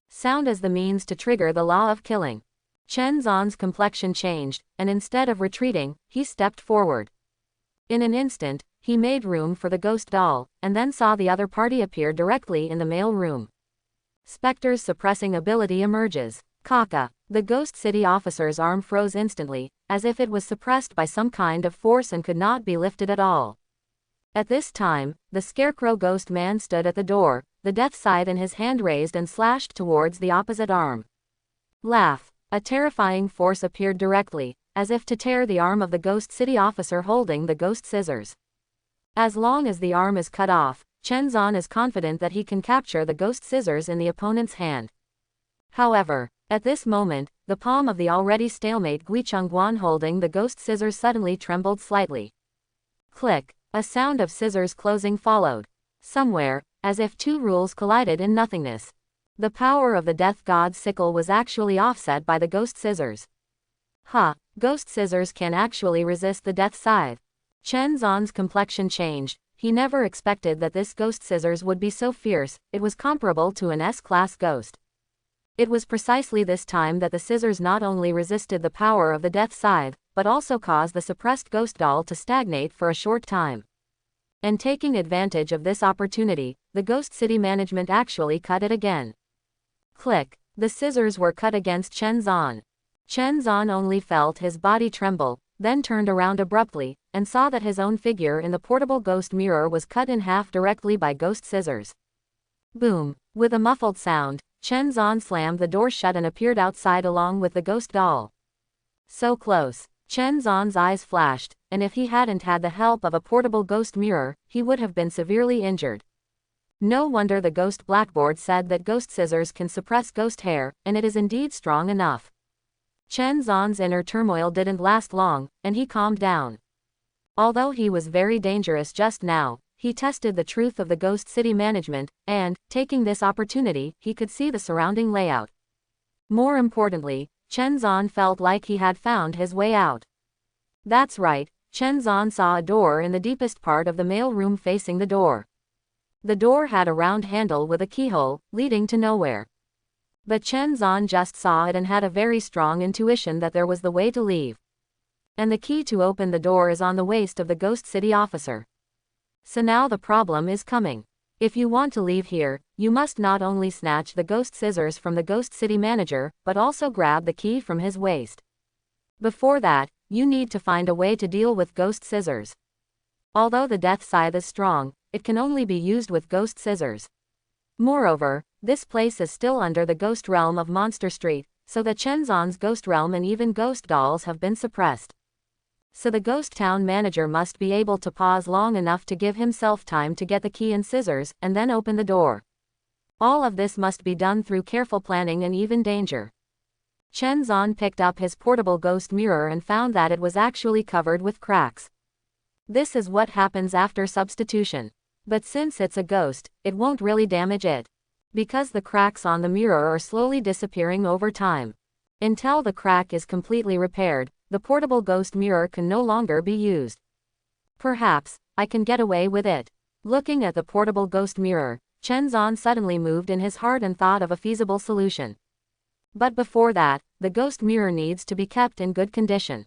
Sound as the means to trigger the law of killing. Chen Zan's complexion changed, and instead of retreating, he stepped forward. In an instant, he made room for the ghost doll, and then saw the other party appear directly in the mail room. Spectre's suppressing ability emerges. Kaka. The ghost city officer's arm froze instantly, as if it was suppressed by some kind of force and could not be lifted at all. At this time, the scarecrow ghost man stood at the door, the death scythe in his hand raised and slashed towards the opposite arm. Laugh. A terrifying force appeared directly, as if to tear the arm of the ghost city officer holding the ghost scissors. As long as the arm is cut off, Chen Zan is confident that he can capture the ghost scissors in the opponent's hand. However, at this moment, the palm of the already stalemate Gui Chengguan holding the ghost scissors suddenly trembled slightly. Click. A sound of scissors closing followed. Somewhere, as if 2 rules collided in nothingness. The power of the death god's sickle was actually offset by the ghost scissors. Ghost scissors can actually resist the death scythe. Chen Zan's complexion changed. He never expected that this ghost scissors would be so fierce. It was comparable to an S-class ghost. It was precisely this time that the scissors not only resisted the power of the death scythe, but also caused the suppressed ghost doll to stagnate for a short time. And taking advantage of this opportunity, the Ghost City management actually cut it again. Click. The scissors were cut against Chen Zan. Chen Zan only felt his body tremble, then turned around abruptly, and saw that his own figure in the portable ghost mirror was cut in half directly by ghost scissors. Boom. With a muffled sound, Chen Zan slammed the door shut and appeared outside along with the ghost doll. So close. Chen Zan's eyes flashed, and if he hadn't had the help of a portable ghost mirror, he would have been severely injured. No wonder the ghost blackboard said that ghost scissors can suppress ghost hair, and it is indeed strong enough. Chen Zan's inner turmoil didn't last long, and he calmed down. Although he was very dangerous just now, he tested the truth of the Ghost City management, and, taking this opportunity, he could see the surrounding layout. More importantly, Chen Zan felt like he had found his way out. That's right, Chen Zan saw a door in the deepest part of the mail room facing the door. The door had a round handle with a keyhole, leading to nowhere. But Chen Zan just saw it and had a very strong intuition that there was the way to leave. And the key to open the door is on the waist of the Ghost City officer. So now the problem is coming. If you want to leave here, you must not only snatch the ghost scissors from the Ghost City manager, but also grab the key from his waist. Before that, you need to find a way to deal with ghost scissors. Although the death scythe is strong, it can only be used with ghost scissors. Moreover, this place is still under the ghost realm of Monster Street, so that Chen Zan's ghost realm and even ghost dolls have been suppressed. So the ghost town manager must be able to pause long enough to give himself time to get the key and scissors, and then open the door. All of this must be done through careful planning and even danger. Chen Zan picked up his portable ghost mirror and found that it was actually covered with cracks. This is what happens after substitution. But since it's a ghost, it won't really damage it. Because the cracks on the mirror are slowly disappearing over time. Until the crack is completely repaired, the portable ghost mirror can no longer be used. Perhaps I can get away with it. Looking at the portable ghost mirror, Chen Zan suddenly moved in his heart and thought of a feasible solution. But before that, the ghost mirror needs to be kept in good condition.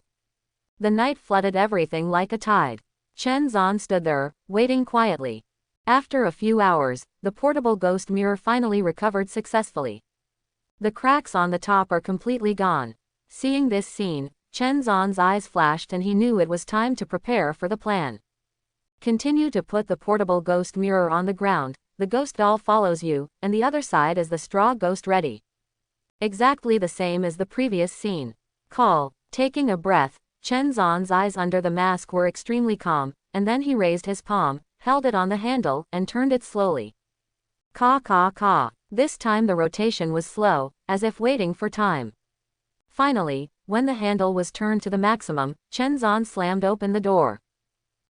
The night flooded everything like a tide. Chen Zan stood there, waiting quietly. After a few hours, the portable ghost mirror finally recovered successfully. The cracks on the top are completely gone. Seeing this scene, Chen Zan's eyes flashed and he knew it was time to prepare for the plan. Continue to put the portable ghost mirror on the ground, the ghost doll follows you, and the other side is the straw ghost ready. Exactly the same as the previous scene. Call. Taking a breath, Chen Zan's eyes under the mask were extremely calm, and then he raised his palm, held it on the handle, and turned it slowly. Caw caw caw. This time the rotation was slow, as if waiting for time. Finally, when the handle was turned to the maximum, Chen Zan slammed open the door.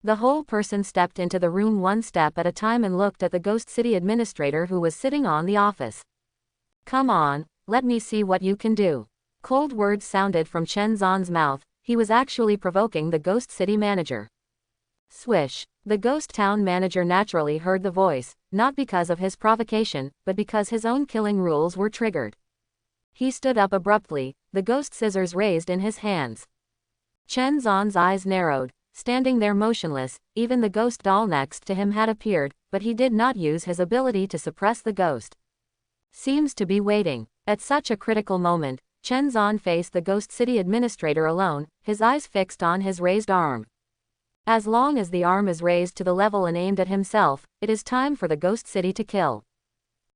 The whole person stepped into the room one step at a time and looked at the Ghost City administrator who was sitting on the office. Come on, let me see what you can do. Cold words sounded from Chen Zan's mouth. He was actually provoking the Ghost City manager. Swish. The ghost town manager naturally heard the voice, not because of his provocation, but because his own killing rules were triggered. He stood up abruptly, the ghost scissors raised in his hands. Chen Zan's eyes narrowed, standing there motionless. Even the ghost doll next to him had appeared, but he did not use his ability to suppress the ghost. Seems to be waiting. At such a critical moment, Chen Zan faced the Ghost City administrator alone, his eyes fixed on his raised arm. As long as the arm is raised to the level and aimed at himself, it is time for the Ghost City to kill.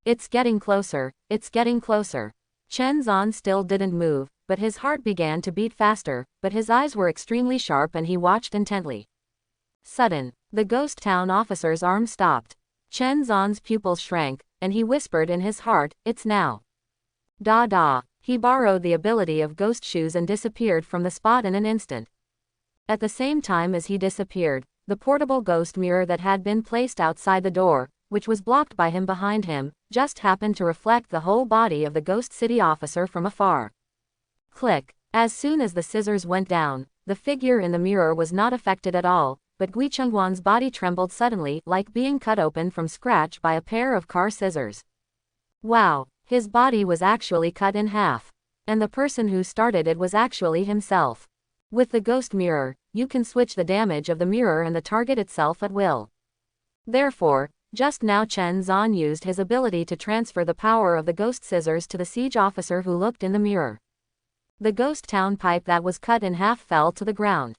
It's getting closer, it's getting closer. Chen Zan still didn't move, but his heart began to beat faster, but his eyes were extremely sharp and he watched intently. Sudden, the ghost town officer's arm stopped. Chen Zan's pupils shrank, and he whispered in his heart, "It's now." Da da. He borrowed the ability of ghost shoes and disappeared from the spot in an instant. At the same time as he disappeared, the portable ghost mirror that had been placed outside the door, which was blocked by him behind him, just happened to reflect the whole body of the Ghost City officer from afar. Click. As soon as the scissors went down, the figure in the mirror was not affected at all, but Gui Chengguan's body trembled suddenly, like being cut open from scratch by a pair of car scissors. Wow, his body was actually cut in half. And the person who started it was actually himself. With the ghost mirror, you can switch the damage of the mirror and the target itself at will. Therefore, just now Chen Zan used his ability to transfer the power of the ghost scissors to the siege officer who looked in the mirror. The ghost town pipe that was cut in half fell to the ground.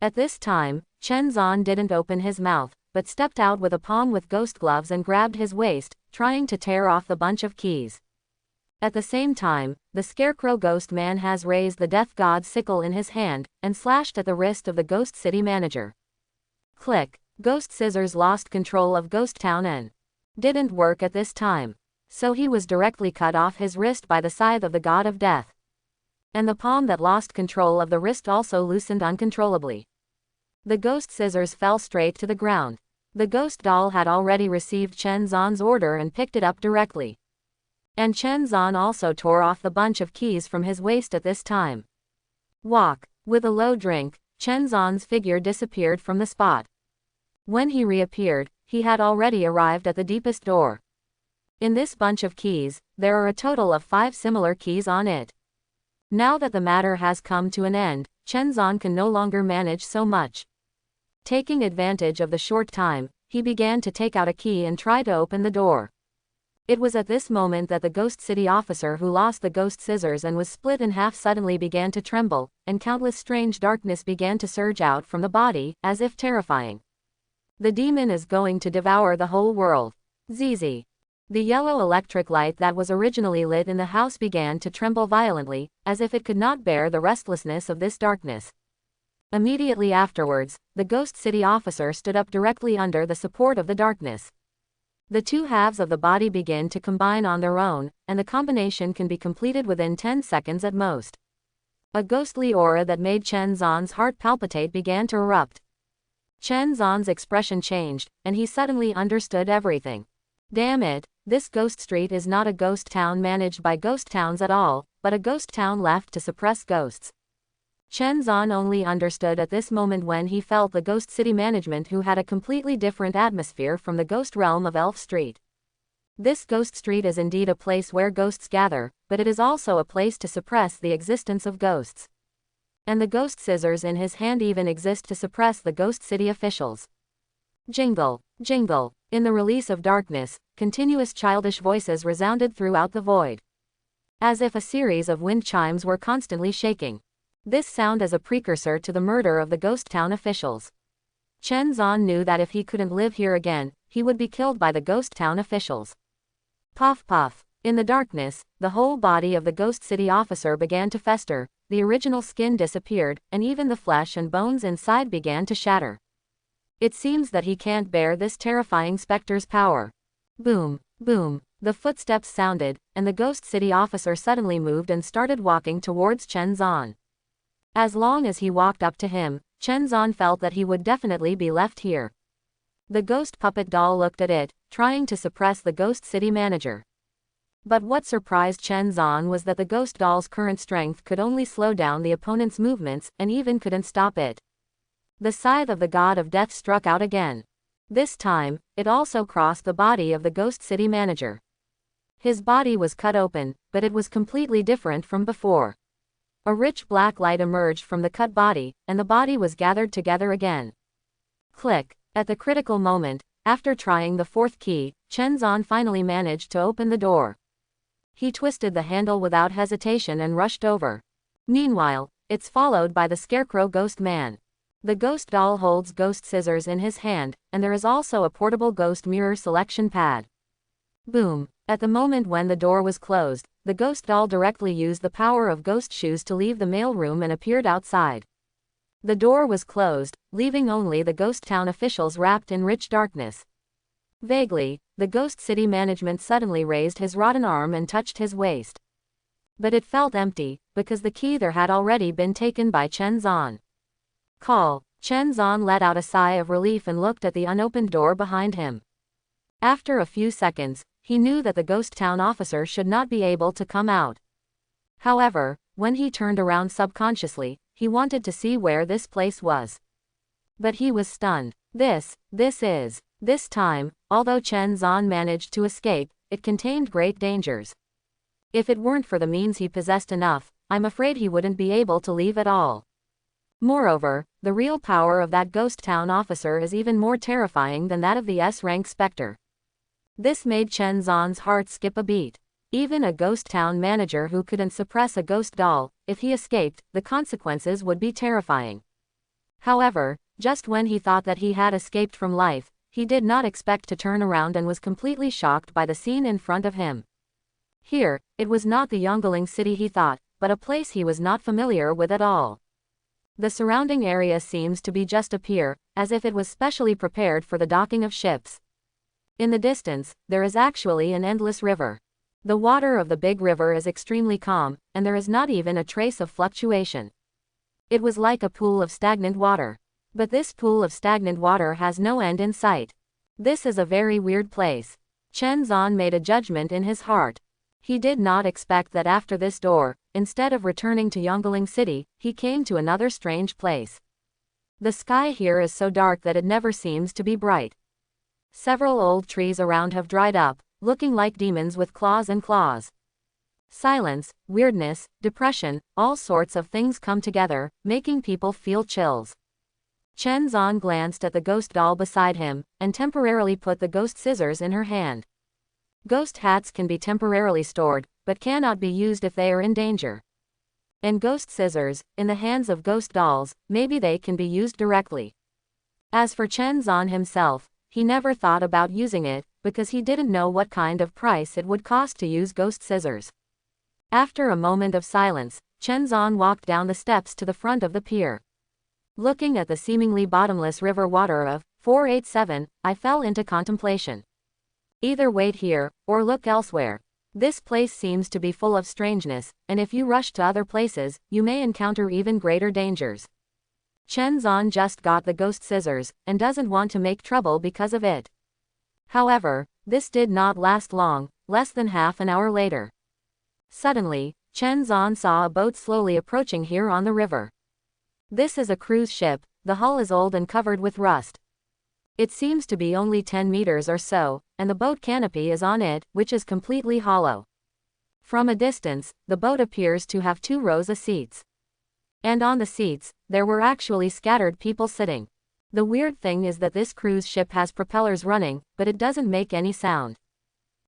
At this time, Chen Zan didn't open his mouth, but stepped out with a palm with ghost gloves and grabbed his waist, trying to tear off the bunch of keys. At the same time, the scarecrow ghost man has raised the death god's sickle in his hand, and slashed at the wrist of the ghost city manager. Click. Ghost scissors lost control of ghost town and didn't work at this time. So he was directly cut off his wrist by the scythe of the god of death. And the palm that lost control of the wrist also loosened uncontrollably. The ghost scissors fell straight to the ground. The ghost doll had already received Chen Zan's order and picked it up directly. And Chen Zan also tore off the bunch of keys from his waist at this time. Walk. With a low drink, Chen Zan's figure disappeared from the spot. When he reappeared, he had already arrived at the deepest door. In this bunch of keys, there are a total of 5 similar keys on it. Now that the matter has come to an end, Chen Zan can no longer manage so much. Taking advantage of the short time, he began to take out a key and try to open the door. It was at this moment that the ghost city officer who lost the ghost scissors and was split in half suddenly began to tremble, and countless strange darkness began to surge out from the body, as if terrifying. The demon is going to devour the whole world. ZZ. The yellow electric light that was originally lit in the house began to tremble violently, as if it could not bear the restlessness of this darkness. Immediately afterwards, the ghost city officer stood up directly under the support of the darkness. The two halves of the body begin to combine on their own, and the combination can be completed within 10 seconds at most. A ghostly aura that made Chen Zan's heart palpitate began to erupt. Chen Zan's expression changed, and he suddenly understood everything. Damn it, this ghost street is not a ghost town managed by ghost towns at all, but a ghost town left to suppress ghosts. Chen Zan only understood at this moment when he felt the ghost city management who had a completely different atmosphere from the ghost realm of Elf Street. This ghost street is indeed a place where ghosts gather, but it is also a place to suppress the existence of ghosts. And the ghost scissors in his hand even exist to suppress the ghost city officials. Jingle, jingle. In the release of darkness, continuous childish voices resounded throughout the void. As if a series of wind chimes were constantly shaking. This sound is a precursor to the murder of the ghost town officials. Chen Zan knew that if he couldn't live here again, he would be killed by the ghost town officials. Puff puff. In the darkness, the whole body of the ghost city officer began to fester, the original skin disappeared, and even the flesh and bones inside began to shatter. It seems that he can't bear this terrifying specter's power. Boom, boom. The footsteps sounded, and the ghost city officer suddenly moved and started walking towards Chen Zan. As long as he walked up to him, Chen Zan felt that he would definitely be left here. The ghost puppet doll looked at it, trying to suppress the ghost city manager. But what surprised Chen Zan was that the ghost doll's current strength could only slow down the opponent's movements, and even couldn't stop it. The scythe of the god of death struck out again. This time, it also crossed the body of the ghost city manager. His body was cut open, but it was completely different from before. A rich black light emerged from the cut body, and the body was gathered together again. Click. At the critical moment, after trying the 4th key, Chen Zan finally managed to open the door. He twisted the handle without hesitation and rushed over. Meanwhile, it's followed by the scarecrow ghost man. The ghost doll holds ghost scissors in his hand, and there is also a portable ghost mirror selection pad. Boom. At the moment when the door was closed, the ghost doll directly used the power of ghost shoes to leave the mailroom and appeared outside. The door was closed, leaving only the ghost town officials wrapped in rich darkness. Vaguely, the ghost city management suddenly raised his rotten arm and touched his waist. But it felt empty, because the key there had already been taken by Chen Zan. Call. Chen Zan let out a sigh of relief and looked at the unopened door behind him. After a few seconds, he knew that the ghost town officer should not be able to come out. However, when he turned around subconsciously, he wanted to see where this place was. But he was stunned. This time, although Chen Zan managed to escape, it contained great dangers. If it weren't for the means he possessed enough, I'm afraid he wouldn't be able to leave at all. Moreover, the real power of that ghost town officer is even more terrifying than that of the S-rank specter. This made Chen Zhan's heart skip a beat. Even a ghost town manager who couldn't suppress a ghost doll, if he escaped, the consequences would be terrifying. However, just when he thought that he had escaped from life, he did not expect to turn around and was completely shocked by the scene in front of him. Here, it was not the Yongaling city he thought, but a place he was not familiar with at all. The surrounding area seems to be just a pier, as if it was specially prepared for the docking of ships. In the distance, there is actually an endless river. The water of the big river is extremely calm, and there is not even a trace of fluctuation. It was like a pool of stagnant water. But this pool of stagnant water has no end in sight. This is a very weird place. Chen Zhan made a judgment in his heart. He did not expect that after this door, instead of returning to Yongaling City, he came to another strange place. The sky here is so dark that it never seems to be bright. Several old trees around have dried up, looking like demons with claws and claws. Silence, weirdness, depression, all sorts of things come together, making people feel chills. Chen Zhan glanced at the ghost doll beside him, and temporarily put the ghost scissors in her hand. Ghost hats can be temporarily stored, but cannot be used if they are in danger. And ghost scissors, in the hands of ghost dolls, maybe they can be used directly. As for Chen Zhan himself, he never thought about using it, because he didn't know what kind of price it would cost to use ghost scissors. After a moment of silence, Chen Zhan walked down the steps to the front of the pier. Looking at the seemingly bottomless river water of 487, I fell into contemplation. Either wait here, or look elsewhere. This place seems to be full of strangeness, and if you rush to other places, you may encounter even greater dangers. Chen Zhan just got the ghost scissors, and doesn't want to make trouble because of it. However, this did not last long, less than half an hour later. Suddenly, Chen Zhan saw a boat slowly approaching here on the river. This is a cruise ship, the hull is old and covered with rust. It seems to be only 10 meters or so, and the boat canopy is on it, which is completely hollow. From a distance, the boat appears to have 2 rows of seats. And on the seats, there were actually scattered people sitting. The weird thing is that this cruise ship has propellers running, but it doesn't make any sound.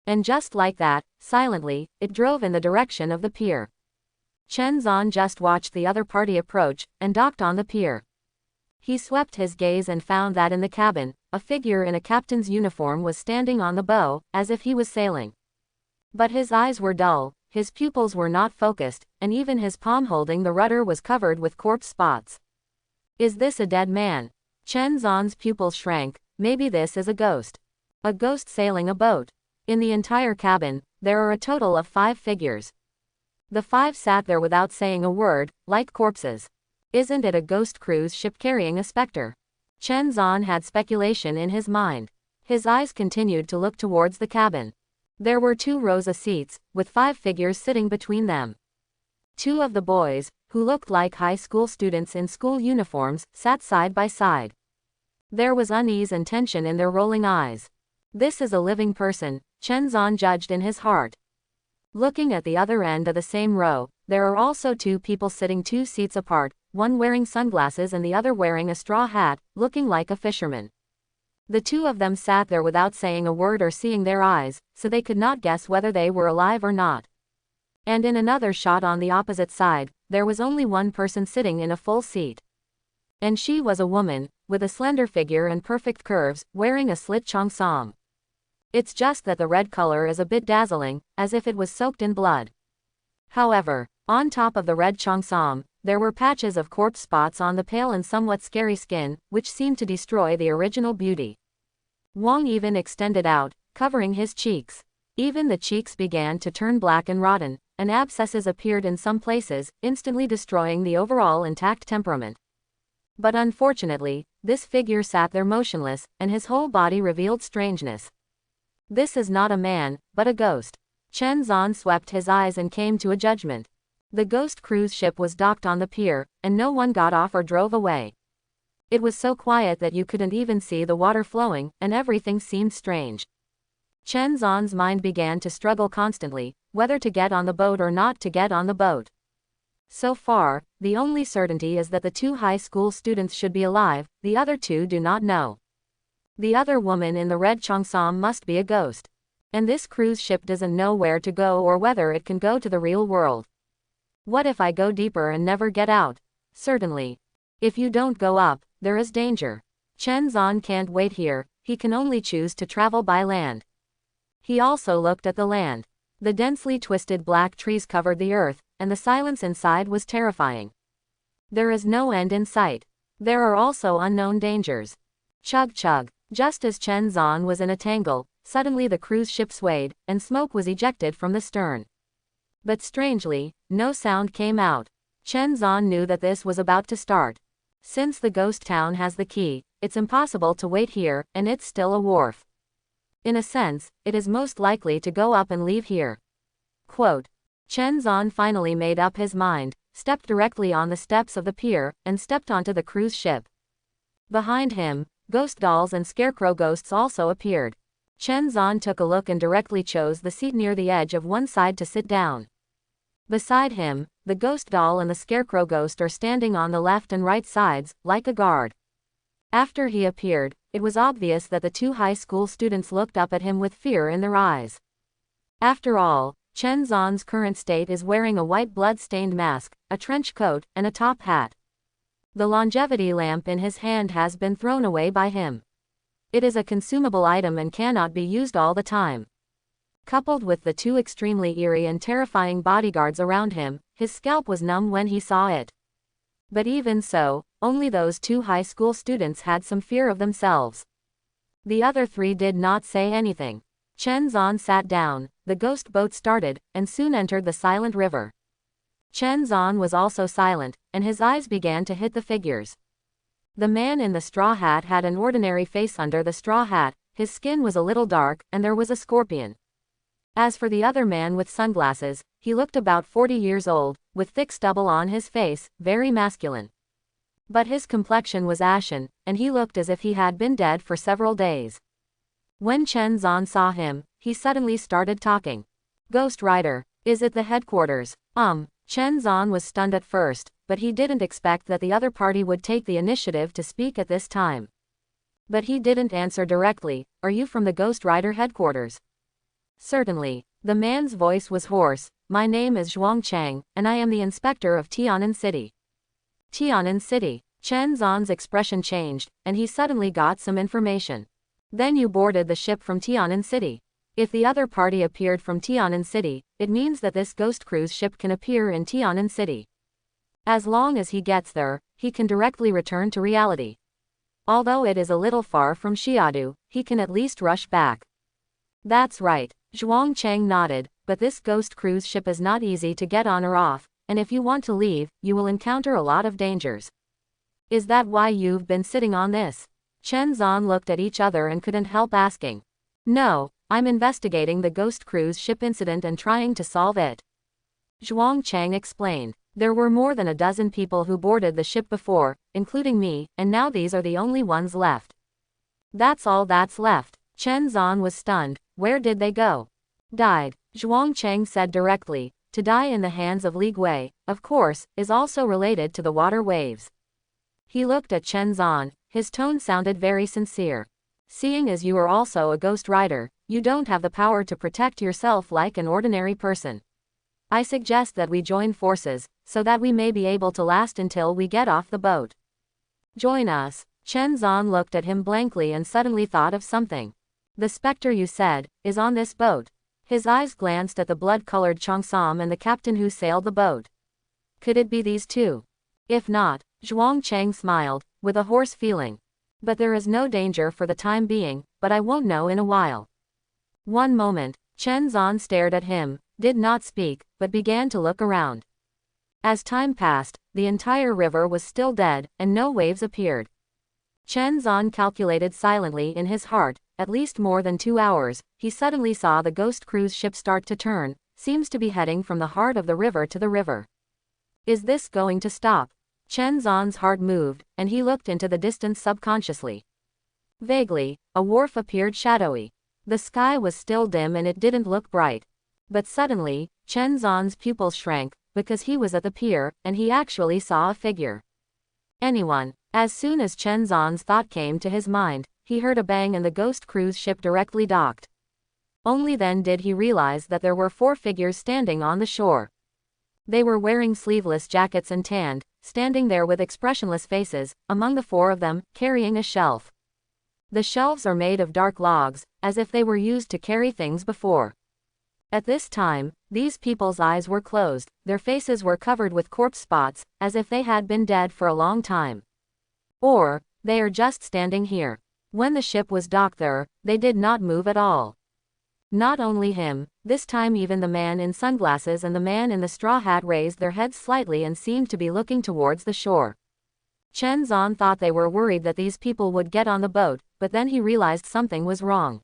And just like that, silently, it drove in the direction of the pier. Chen Zhan just watched the other party approach, and docked on the pier. He swept his gaze and found that in the cabin, a figure in a captain's uniform was standing on the bow, as if he was sailing. But his eyes were dull, his pupils were not focused, and even his palm holding the rudder was covered with corpse spots. Is this a dead man? Chen Zhan's pupils shrank. Maybe this is a ghost. A ghost sailing a boat. In the entire cabin, there are a total of 5 figures. The 5 sat there without saying a word, like corpses. Isn't it a ghost cruise ship carrying a specter? Chen Zhan had speculation in his mind. His eyes continued to look towards the cabin. There were 2 rows of seats, with 5 figures sitting between them. 2 of the boys, who looked like high school students in school uniforms, sat side by side. There was unease and tension in their rolling eyes. This is a living person, Chen Zhan judged in his heart. Looking at the other end of the same row, there are also 2 people sitting 2 seats apart, one wearing sunglasses and the other wearing a straw hat, looking like a fisherman. The 2 of them sat there without saying a word or seeing their eyes, so they could not guess whether they were alive or not. And in another shot on the opposite side, there was only one person sitting in a full seat. And she was a woman, with a slender figure and perfect curves, wearing a slit cheongsam. It's just that the red color is a bit dazzling, as if it was soaked in blood. However, on top of the red cheongsam, there were patches of corpse spots on the pale and somewhat scary skin, which seemed to destroy the original beauty. Wang even extended out, covering his cheeks. Even the cheeks began to turn black and rotten, and abscesses appeared in some places, instantly destroying the overall intact temperament. But unfortunately, this figure sat there motionless, and his whole body revealed strangeness. This is not a man, but a ghost. Chen Zhan swept his eyes and came to a judgment. The ghost cruise ship was docked on the pier, and no one got off or drove away. It was so quiet that you couldn't even see the water flowing, and everything seemed strange. Chen Zhan's mind began to struggle constantly, whether to get on the boat or not to get on the boat. So far, the only certainty is that the 2 high school students should be alive, the other 2 do not know. The other woman in the red cheongsam must be a ghost. And this cruise ship doesn't know where to go or whether it can go to the real world. What if I go deeper and never get out? Certainly. If you don't go up, there is danger. Chen Zan can't wait here, he can only choose to travel by land. He also looked at the land. The densely twisted black trees covered the earth, and the silence inside was terrifying. There is no end in sight. There are also unknown dangers. Chug chug. Just as Chen Zan was in a tangle, suddenly the cruise ship swayed, and smoke was ejected from the stern. But strangely, no sound came out. Chen Zan knew that this was about to start. Since the ghost town has the key, it's impossible to wait here, and it's still a wharf. In a sense, it is most likely to go up and leave here. Quote. Chen Zan finally made up his mind, stepped directly on the steps of the pier, and stepped onto the cruise ship. Behind him, ghost dolls and scarecrow ghosts also appeared. Chen Zan took a look and directly chose the seat near the edge of one side to sit down. Beside him, the ghost doll and the scarecrow ghost are standing on the left and right sides, like a guard. After he appeared, it was obvious that the 2 high school students looked up at him with fear in their eyes. After all, Chen Zan's current state is wearing a white blood-stained mask, a trench coat, and a top hat. The longevity lamp in his hand has been thrown away by him. It is a consumable item and cannot be used all the time. Coupled with the 2 extremely eerie and terrifying bodyguards around him, his scalp was numb when he saw it. But even so, only those 2 high school students had some fear of themselves. The other 3 did not say anything. Chen Zan sat down, the ghost boat started, and soon entered the silent river. Chen Zan was also silent, and his eyes began to hit the figures. The man in the straw hat had an ordinary face under the straw hat, his skin was a little dark, and there was a scorpion. As for the other man with sunglasses, he looked about 40 years old, with thick stubble on his face, very masculine. But his complexion was ashen, and he looked as if he had been dead for several days. When Chen Zan saw him, he suddenly started talking. Ghost Rider, is it the headquarters? Chen Zan was stunned at first, but he didn't expect that the other party would take the initiative to speak at this time. But he didn't answer directly. Are you from the Ghost Rider headquarters? Certainly. The man's voice was hoarse. My name is Zhuang Chang, and I am the inspector of Tianan City. Tianan City. Chen Zan's expression changed, and he suddenly got some information. Then you boarded the ship from Tianan City. If the other party appeared from Tianan City, it means that this ghost cruise ship can appear in Tianan City. As long as he gets there, he can directly return to reality. Although it is a little far from Xiadu, he can at least rush back. That's right. Zhuang Cheng nodded, but this ghost cruise ship is not easy to get on or off, and if you want to leave, you will encounter a lot of dangers. Is that why you've been sitting on this? Chen Zan looked at each other and couldn't help asking. No, I'm investigating the ghost cruise ship incident and trying to solve it. Zhuang Cheng explained. There were more than a dozen people who boarded the ship before, including me, and now these are the only ones left. That's all that's left. Chen Zan was stunned. Where did they go? Died. Zhuang Cheng said directly. To die in the hands of Li Gui, of course, is also related to the water waves. He looked at Chen Zan. His tone sounded very sincere. Seeing as you are also a ghost rider, you don't have the power to protect yourself like an ordinary person. I suggest that we join forces, so that we may be able to last until we get off the boat. Join us. Chen Zan looked at him blankly and suddenly thought of something. The specter you said, is on this boat. His eyes glanced at the blood-colored Cheongsam and the captain who sailed the boat. Could it be these 2? If not, Zhuang Cheng smiled, with a hoarse feeling. But there is no danger for the time being, but I won't know in a while. One moment. Chen Zan stared at him, did not speak, but began to look around. As time passed, the entire river was still dead, and no waves appeared. Chen Zan calculated silently in his heart, at least more than 2 hours, he suddenly saw the ghost cruise ship start to turn, seems to be heading from the heart of the river to the river. Is this going to stop? Chen Zan's heart moved, and he looked into the distance subconsciously. Vaguely, a wharf appeared shadowy. The sky was still dim and it didn't look bright. But suddenly, Chen Zan's pupils shrank, because he was at the pier, and he actually saw a figure. Anyone. As soon as Chen Zhan's thought came to his mind, he heard a bang and the ghost cruise ship directly docked. Only then did he realize that there were 4 figures standing on the shore. They were wearing sleeveless jackets and tanned, standing there with expressionless faces, among the 4 of them, carrying a shelf. The shelves are made of dark logs, as if they were used to carry things before. At this time, these people's eyes were closed, their faces were covered with corpse spots, as if they had been dead for a long time. Or, they are just standing here. When the ship was docked there, they did not move at all. Not only him, this time even the man in sunglasses and the man in the straw hat raised their heads slightly and seemed to be looking towards the shore. Chen Zhan thought they were worried that these people would get on the boat, but then he realized something was wrong.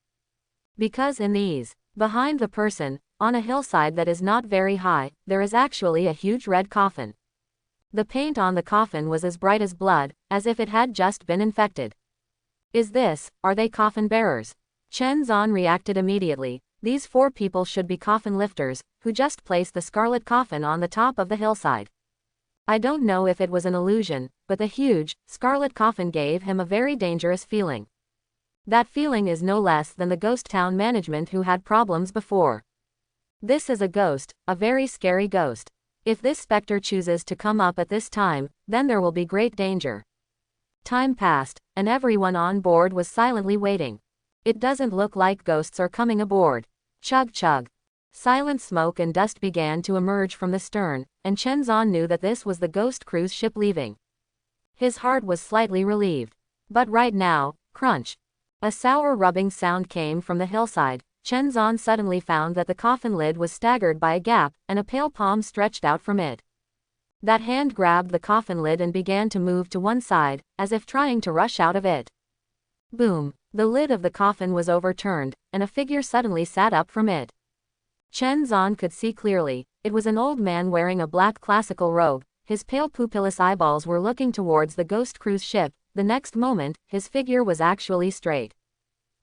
Because in these, behind the person, on a hillside that is not very high, there is actually a huge red coffin. The paint on the coffin was as bright as blood, as if it had just been infected. Are they coffin bearers? Chen Zhan reacted immediately. These 4 people should be coffin lifters, who just placed the scarlet coffin on the top of the hillside. I don't know if it was an illusion, but the huge, scarlet coffin gave him a very dangerous feeling. That feeling is no less than the ghost town management who had problems before. This is a ghost, a very scary ghost. If this specter chooses to come up at this time, then there will be great danger. Time passed, and everyone on board was silently waiting. It doesn't look like ghosts are coming aboard. Chug chug. Silent smoke and dust began to emerge from the stern, and Chen Zhan knew that this was the ghost cruise ship leaving. His heart was slightly relieved. But right now, crunch. A sour rubbing sound came from the hillside. Chen Zhan suddenly found that the coffin lid was staggered by a gap, and a pale palm stretched out from it. That hand grabbed the coffin lid and began to move to one side, as if trying to rush out of it. Boom! The lid of the coffin was overturned, and a figure suddenly sat up from it. Chen Zhan could see clearly. It was an old man wearing a black classical robe. His pale pupilless eyeballs were looking towards the ghost cruise ship. The next moment, his figure was actually straight.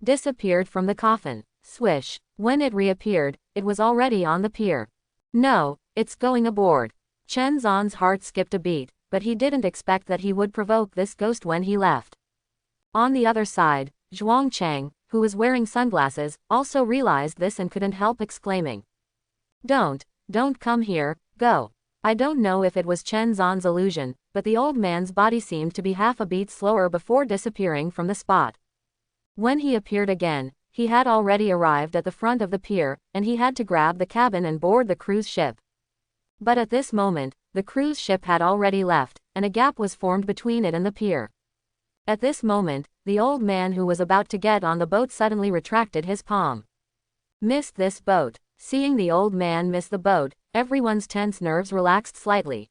Disappeared from the coffin. Swish. When it reappeared, it was already on the pier. No, it's going aboard. Chen Zhan's heart skipped a beat, but he didn't expect that he would provoke this ghost when he left. On the other side, Zhuang Chang, who was wearing sunglasses, also realized this and couldn't help exclaiming. Don't come here, go. I don't know if it was Chen Zhan's illusion, but the old man's body seemed to be half a beat slower before disappearing from the spot. When he appeared again, he had already arrived at the front of the pier, and he had to grab the cabin and board the cruise ship. But at this moment, the cruise ship had already left, and a gap was formed between it and the pier. At this moment, the old man who was about to get on the boat suddenly retracted his palm. Missed this boat. Seeing the old man miss the boat, everyone's tense nerves relaxed slightly.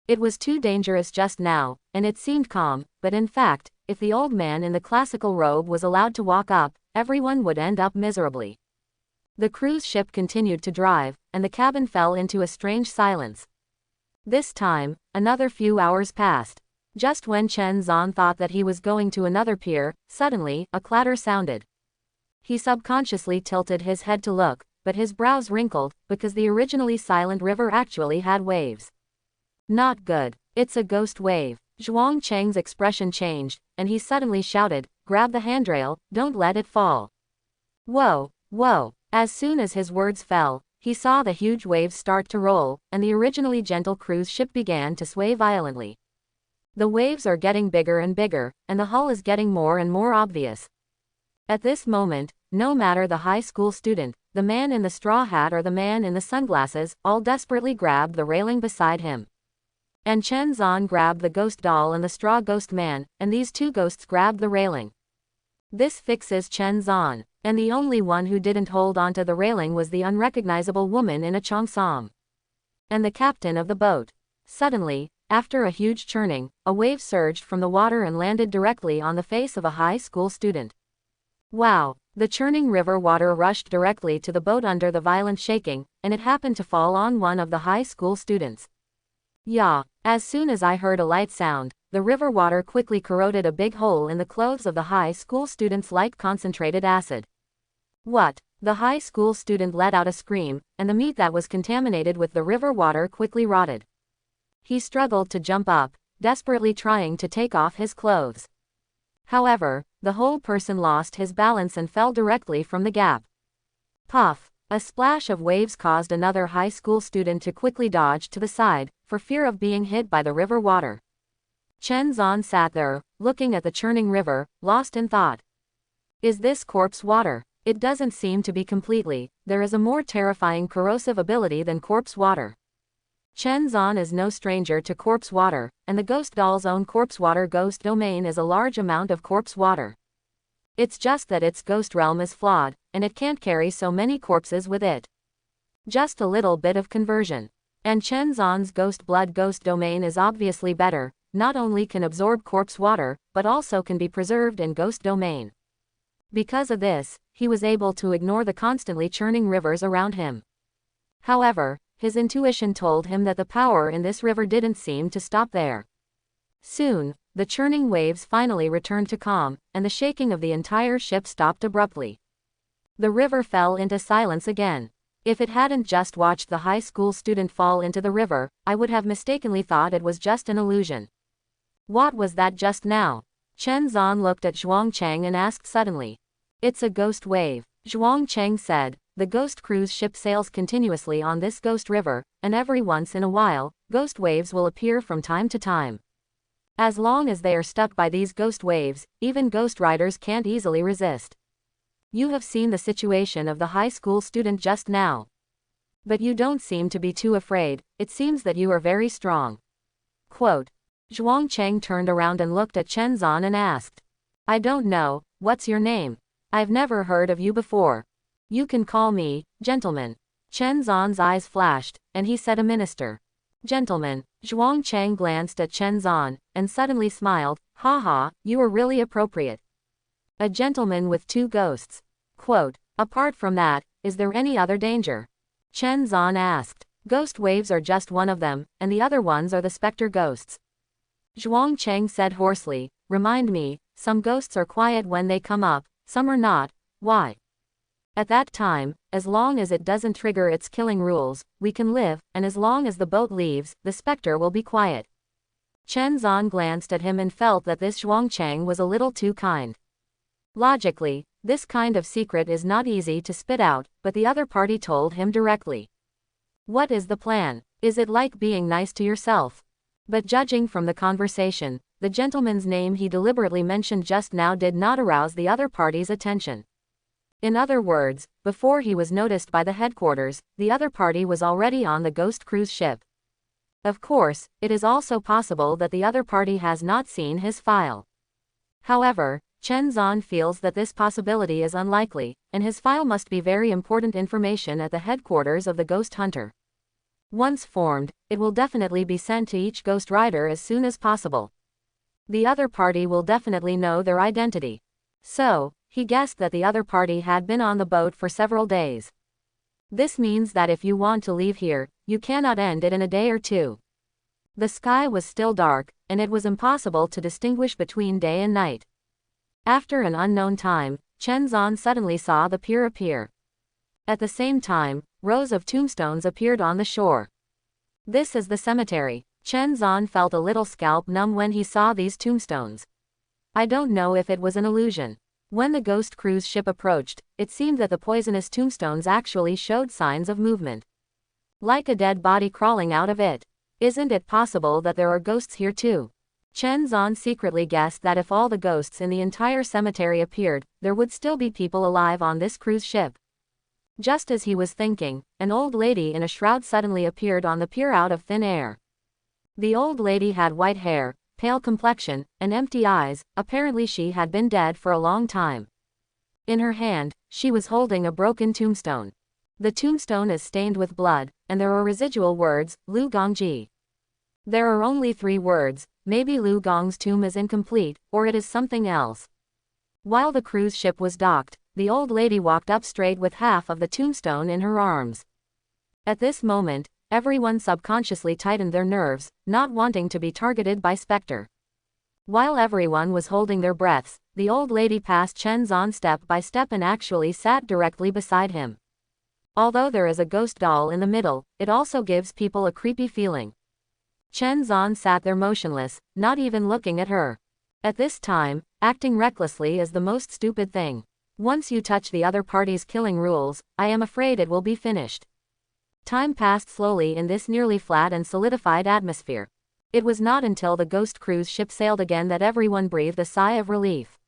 It was too dangerous just now, and it seemed calm, but in fact, if the old man in the classical robe was allowed to walk up, everyone would end up miserably. The cruise ship continued to drive, and the cabin fell into a strange silence. This time, another few hours passed. Just when Chen Zhan thought that he was going to another pier, suddenly, a clatter sounded. He subconsciously tilted his head to look, but his brows wrinkled, because the originally silent river actually had waves. Not good. It's a ghost wave. Zhuang Cheng's expression changed, and he suddenly shouted, "Grab the handrail, don't let it fall." Whoa, whoa. As soon as his words fell, he saw the huge waves start to roll, and the originally gentle cruise ship began to sway violently. The waves are getting bigger and bigger, and the hull is getting more and more obvious. At this moment, no matter the high school student, the man in the straw hat or the man in the sunglasses, all desperately grabbed the railing beside him. And Chen Zhan grabbed the ghost doll and the straw ghost man, and these two ghosts grabbed the railing. This fixes Chen Zhan, and the only one who didn't hold onto the railing was the unrecognizable woman in a cheongsam. And the captain of the boat. Suddenly, after a huge churning, a wave surged from the water and landed directly on the face of a high school student. Wow! The churning river water rushed directly to the boat under the violent shaking, and it happened to fall on one of the high school students. Yeah! As soon as I heard a light sound, the river water quickly corroded a big hole in the clothes of the high school students like concentrated acid. What? The high school student let out a scream, and the meat that was contaminated with the river water quickly rotted. He struggled to jump up, desperately trying to take off his clothes. However, the whole person lost his balance and fell directly from the gap. Puff! A splash of waves caused another high school student to quickly dodge to the side, for fear of being hit by the river water. Chen Zan sat there, looking at the churning river, lost in thought. Is this corpse water? It doesn't seem to be completely. There is a more terrifying corrosive ability than corpse water. Chen Zan is no stranger to corpse water, and the ghost doll's own corpse water ghost domain is a large amount of corpse water. It's just that its ghost realm is flawed, and it can't carry so many corpses with it. Just a little bit of conversion. And Chen Zan's ghost blood ghost domain is obviously better, not only can absorb corpse water, but also can be preserved in ghost domain. Because of this, he was able to ignore the constantly churning rivers around him. However, his intuition told him that the power in this river didn't seem to stop there. Soon, the churning waves finally returned to calm, and the shaking of the entire ship stopped abruptly. The river fell into silence again. If it hadn't just watched the high school student fall into the river, I would have mistakenly thought it was just an illusion. What was that just now? Chen Zan looked at Zhuang Cheng and asked suddenly. It's a ghost wave, Zhuang Cheng said. The ghost cruise ship sails continuously on this ghost river, and every once in a while, ghost waves will appear from time to time. As long as they are stuck by these ghost waves, even ghost riders can't easily resist. You have seen the situation of the high school student just now. But you don't seem to be too afraid. It seems that you are very strong. Quote. Zhuang Cheng turned around and looked at Chen Zan and asked. I don't know, what's your name? I've never heard of you before. You can call me, gentleman. Chen Zan's eyes flashed, and he said a minister. Gentleman. Zhuang Cheng glanced at Chen Zan, and suddenly smiled. Haha, you are really appropriate. A gentleman with two ghosts. Quote. Apart from that, is there any other danger? Chen Zan asked. Ghost waves are just one of them, and the other ones are the specter ghosts. Zhuang Cheng said hoarsely. Remind me, some ghosts are quiet when they come up, some are not. Why? At that time, as long as it doesn't trigger its killing rules, we can live, and as long as the boat leaves, the specter will be quiet. Chen Zan glanced at him and felt that this Zhuang Cheng was a little too kind. Logically, this kind of secret is not easy to spit out, but the other party told him directly. What is the plan? Is it like being nice to yourself? But judging from the conversation, the gentleman's name he deliberately mentioned just now did not arouse the other party's attention. In other words, before he was noticed by the headquarters, the other party was already on the ghost cruise ship. Of course, it is also possible that the other party has not seen his file. However, Chen Zan feels that this possibility is unlikely, and his file must be very important information at the headquarters of the ghost hunter. Once formed, it will definitely be sent to each ghost rider as soon as possible. The other party will definitely know their identity. So, he guessed that the other party had been on the boat for several days. This means that if you want to leave here, you cannot end it in a day or two. The sky was still dark, and it was impossible to distinguish between day and night. After an unknown time, Chen Zan suddenly saw the pier appear. At the same time, rows of tombstones appeared on the shore. This is the cemetery. Chen Zan felt a little scalp numb when he saw these tombstones. I don't know if it was an illusion. When the ghost cruise ship approached, it seemed that the poisonous tombstones actually showed signs of movement. Like a dead body crawling out of it. Isn't it possible that there are ghosts here too? Chen Zan secretly guessed that if all the ghosts in the entire cemetery appeared, there would still be people alive on this cruise ship. Just as he was thinking, an old lady in a shroud suddenly appeared on the pier out of thin air. The old lady had white hair, pale complexion, and empty eyes. Apparently she had been dead for a long time. In her hand, she was holding a broken tombstone. The tombstone is stained with blood, and there are residual words, Lu Gongji. There are only 3 words. Maybe Lu Gong's tomb is incomplete, or it is something else. While the cruise ship was docked, the old lady walked up straight with half of the tombstone in her arms. At this moment, everyone subconsciously tightened their nerves, not wanting to be targeted by Spectre. While everyone was holding their breaths, the old lady passed Chen Zan step by step and actually sat directly beside him. Although there is a ghost doll in the middle, it also gives people a creepy feeling. Chen Zan sat there motionless, not even looking at her. At this time, acting recklessly is the most stupid thing. Once you touch the other party's killing rules, I am afraid it will be finished. Time passed slowly in this nearly flat and solidified atmosphere. It was not until the ghost cruise ship sailed again that everyone breathed a sigh of relief.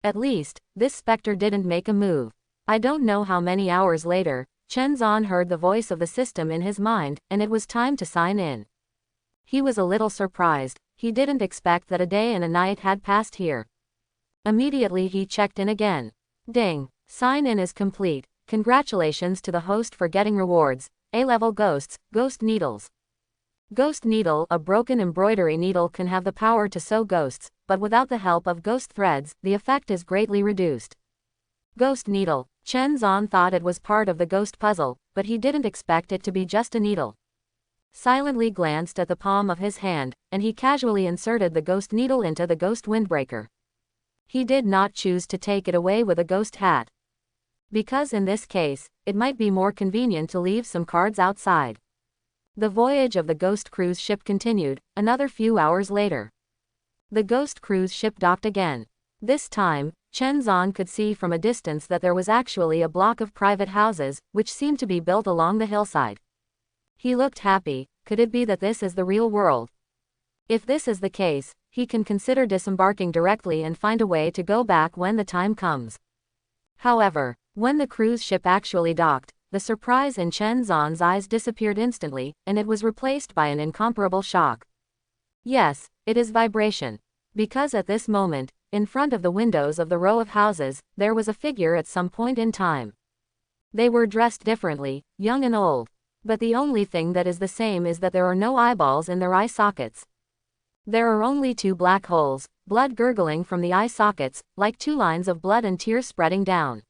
At least, this specter didn't make a move. I don't know how many hours later, Chen Zan heard the voice of the system in his mind, and it was time to sign in. He was a little surprised. He didn't expect that a day and a night had passed here. Immediately he checked in again. Ding! Sign in is complete. Congratulations to the host for getting rewards. A-level ghosts, ghost needles. Ghost needle, a broken embroidery needle, can have the power to sew ghosts, but without the help of ghost threads, the effect is greatly reduced. Ghost needle. Chen Zan thought it was part of the ghost puzzle, but he didn't expect it to be just a needle. Silently glanced at the palm of his hand, and he casually inserted the ghost needle into the ghost windbreaker. He did not choose to take it away with a ghost hat, because in this case, it might be more convenient to leave some cards outside. The voyage of the ghost cruise ship continued, another few hours later. The ghost cruise ship docked again. This time, Chen Zan could see from a distance that there was actually a block of private houses, which seemed to be built along the hillside. He looked happy. Could it be that this is the real world? If this is the case, he can consider disembarking directly and find a way to go back when the time comes. However, when the cruise ship actually docked, the surprise in Chen Zan's eyes disappeared instantly, and it was replaced by an incomparable shock. Yes, it is vibration. Because at this moment, in front of the windows of the row of houses, there was a figure at some point in time. They were dressed differently, young and old. But the only thing that is the same is that there are no eyeballs in their eye sockets. There are only two black holes, blood gurgling from the eye sockets, like two lines of blood and tears spreading down.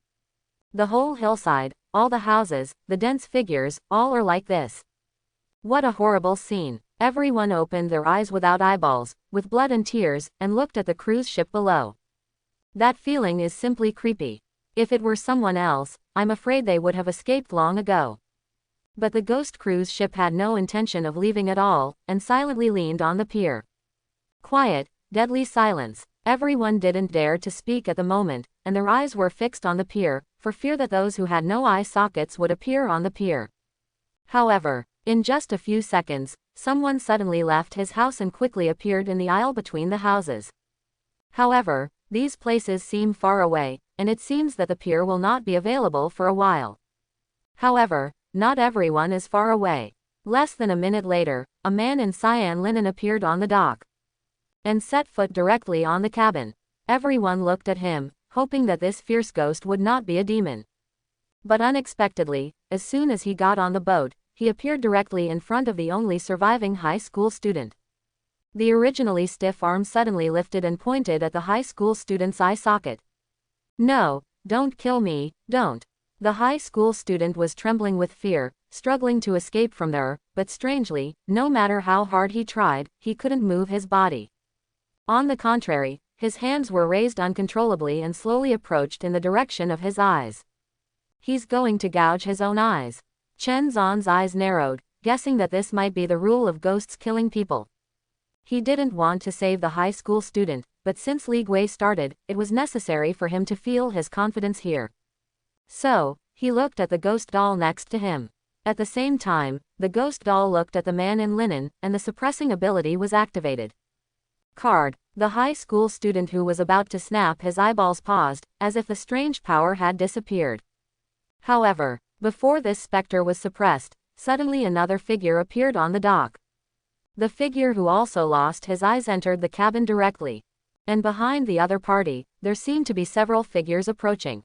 The whole hillside, all the houses, the dense figures, all are like this. What a horrible scene. Everyone opened their eyes without eyeballs, with blood and tears, and looked at the cruise ship below. That feeling is simply creepy. If it were someone else, I'm afraid they would have escaped long ago. But the ghost cruise ship had no intention of leaving at all, and silently leaned on the pier. Quiet, deadly silence. Everyone didn't dare to speak at the moment, and their eyes were fixed on the pier, for fear that those who had no eye sockets would appear on the pier. However, in just a few seconds, someone suddenly left his house and quickly appeared in the aisle between the houses. However, these places seem far away, and it seems that the pier will not be available for a while. However, not everyone is far away. Less than a minute later, a man in cyan linen appeared on the dock and set foot directly on the cabin. Everyone looked at him, hoping that this fierce ghost would not be a demon. But unexpectedly, as soon as he got on the boat, he appeared directly in front of the only surviving high school student. The originally stiff arm suddenly lifted and pointed at the high school student's eye socket. "No, don't kill me, don't." The high school student was trembling with fear, struggling to escape from there, but strangely, no matter how hard he tried, he couldn't move his body. On the contrary, his hands were raised uncontrollably and slowly approached in the direction of his eyes. He's going to gouge his own eyes. Chen Zan's eyes narrowed, guessing that this might be the rule of ghosts killing people. He didn't want to save the high school student, but since Li Gui started, it was necessary for him to feel his confidence here. So, he looked at the ghost doll next to him. At the same time, the ghost doll looked at the man in linen, and the suppressing ability was activated. Card. The high school student who was about to snap his eyeballs paused, as if the strange power had disappeared. However, before this specter was suppressed, suddenly another figure appeared on the dock. The figure who also lost his eyes entered the cabin directly. And behind the other party, there seemed to be several figures approaching.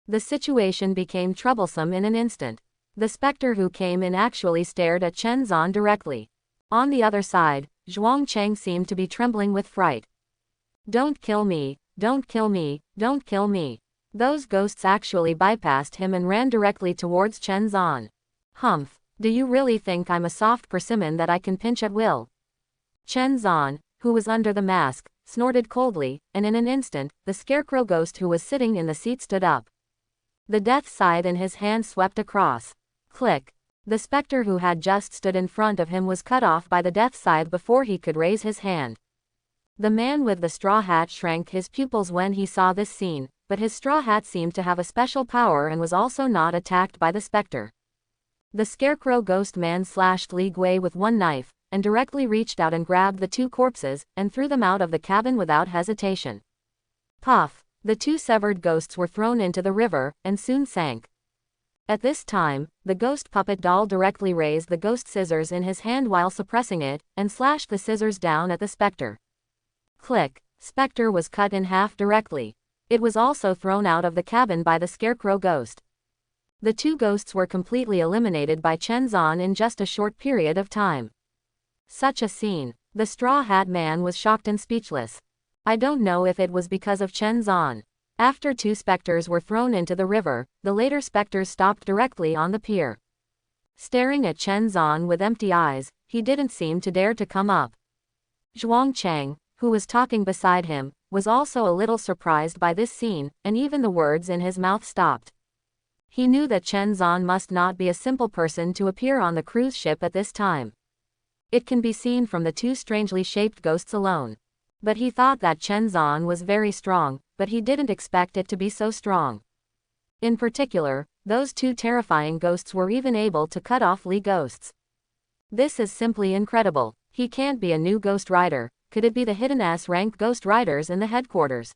The situation became troublesome in an instant. The specter who came in actually stared at Chen Zan directly. On the other side, Zhuang Cheng seemed to be trembling with fright. "Don't kill me, don't kill me, don't kill me." Those ghosts actually bypassed him and ran directly towards Chen Zan. "Humph, do you really think I'm a soft persimmon that I can pinch at will?" Chen Zan, who was under the mask, snorted coldly, and in an instant, the scarecrow ghost who was sitting in the seat stood up. The death scythe in his hand swept across. Click. The specter who had just stood in front of him was cut off by the death scythe before he could raise his hand. The man with the straw hat shrank his pupils when he saw this scene, but his straw hat seemed to have a special power and was also not attacked by the specter. The scarecrow ghost man slashed Li Gui with one knife, and directly reached out and grabbed the two corpses, and threw them out of the cabin without hesitation. Puff! The two severed ghosts were thrown into the river, and soon sank. At this time, the ghost puppet doll directly raised the ghost scissors in his hand while suppressing it, and slashed the scissors down at the specter. Click! Specter was cut in half directly. It was also thrown out of the cabin by the scarecrow ghost. The two ghosts were completely eliminated by Chen Zan in just a short period of time. Such a scene. The straw hat man was shocked and speechless. I don't know if it was because of Chen Zan. After two specters were thrown into the river, the later specters stopped directly on the pier. Staring at Chen Zan with empty eyes, he didn't seem to dare to come up. Zhuang Cheng, who was talking beside him, was also a little surprised by this scene, and even the words in his mouth stopped. He knew that Chen Zan must not be a simple person to appear on the cruise ship at this time. It can be seen from the two strangely shaped ghosts alone. But he thought that Chen Zan was very strong, but he didn't expect it to be so strong. In particular, those two terrifying ghosts were even able to cut off Li ghosts. This is simply incredible. He can't be a new ghost rider. Could it be the hidden S-rank ghost riders in the headquarters?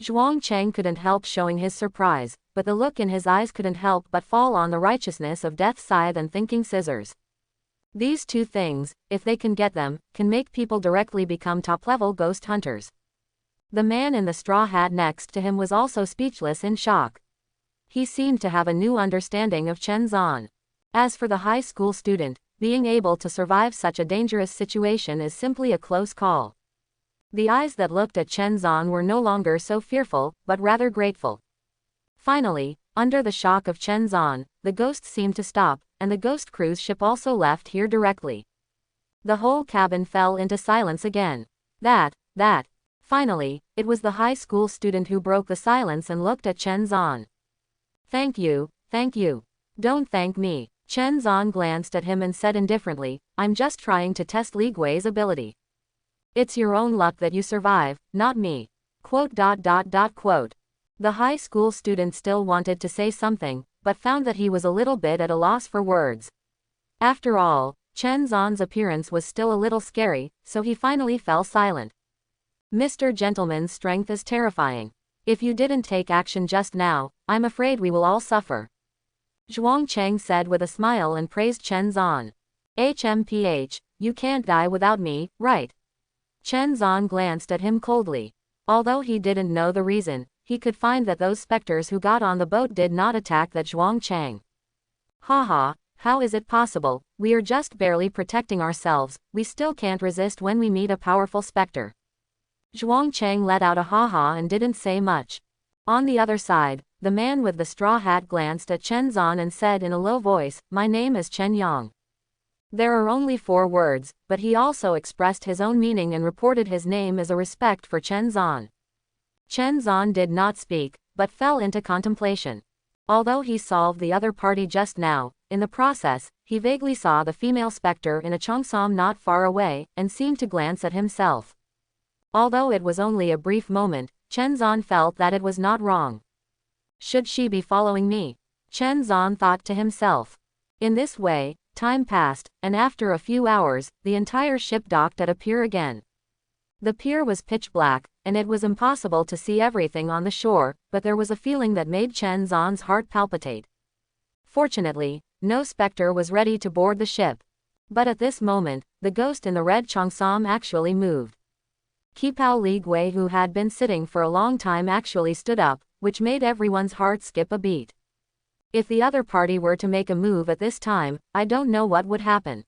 Zhuang Cheng couldn't help showing his surprise, but the look in his eyes couldn't help but fall on the righteousness of Death Scythe and Thinking Scissors. These two things, if they can get them, can make people directly become top-level ghost hunters. The man in the straw hat next to him was also speechless in shock. He seemed to have a new understanding of Chen Zan. As for the high school student, being able to survive such a dangerous situation is simply a close call. The eyes that looked at Chen Zan were no longer so fearful, but rather grateful. Finally, under the shock of Chen Zan, the ghosts seemed to stop, and the ghost cruise ship also left here directly. The whole cabin fell into silence again. That. Finally, it was the high school student who broke the silence and looked at Chen Zan. Thank you. Don't thank me. Chen Zan glanced at him and said indifferently, I'm just trying to test Li Gui's ability. It's your own luck that you survive, not me. Quote. The high school student still wanted to say something, but found that he was a little bit at a loss for words. After all, Chen Zan's appearance was still a little scary, so he finally fell silent. Mr. Gentleman's strength is terrifying. If you didn't take action just now, I'm afraid we will all suffer. Zhuang Cheng said with a smile and praised Chen Zan. HMPH, you can't die without me, right? Chen Zan glanced at him coldly. Although he didn't know the reason, he could find that those specters who got on the boat did not attack that Zhuang Cheng. Haha, how is it possible? We are just barely protecting ourselves, we still can't resist when we meet a powerful specter. Zhuang Cheng let out a ha-ha and didn't say much. On the other side, the man with the straw hat glanced at Chen Zan and said in a low voice, my name is Chen Yang. There are only 4 words, but he also expressed his own meaning and reported his name as a respect for Chen Zan. Chen Zan did not speak, but fell into contemplation. Although he solved the other party just now, in the process, he vaguely saw the female specter in a cheongsam not far away, and seemed to glance at himself. Although it was only a brief moment, Chen Zan felt that it was not wrong. Should she be following me? Chen Zan thought to himself. In this way, time passed, and after a few hours, the entire ship docked at a pier again. The pier was pitch black, and it was impossible to see everything on the shore, but there was a feeling that made Chen Zan's heart palpitate. Fortunately, no specter was ready to board the ship. But at this moment, the ghost in the red cheongsam actually moved. Qipao Li Gui, who had been sitting for a long time, actually stood up, which made everyone's heart skip a beat. If the other party were to make a move at this time, I don't know what would happen.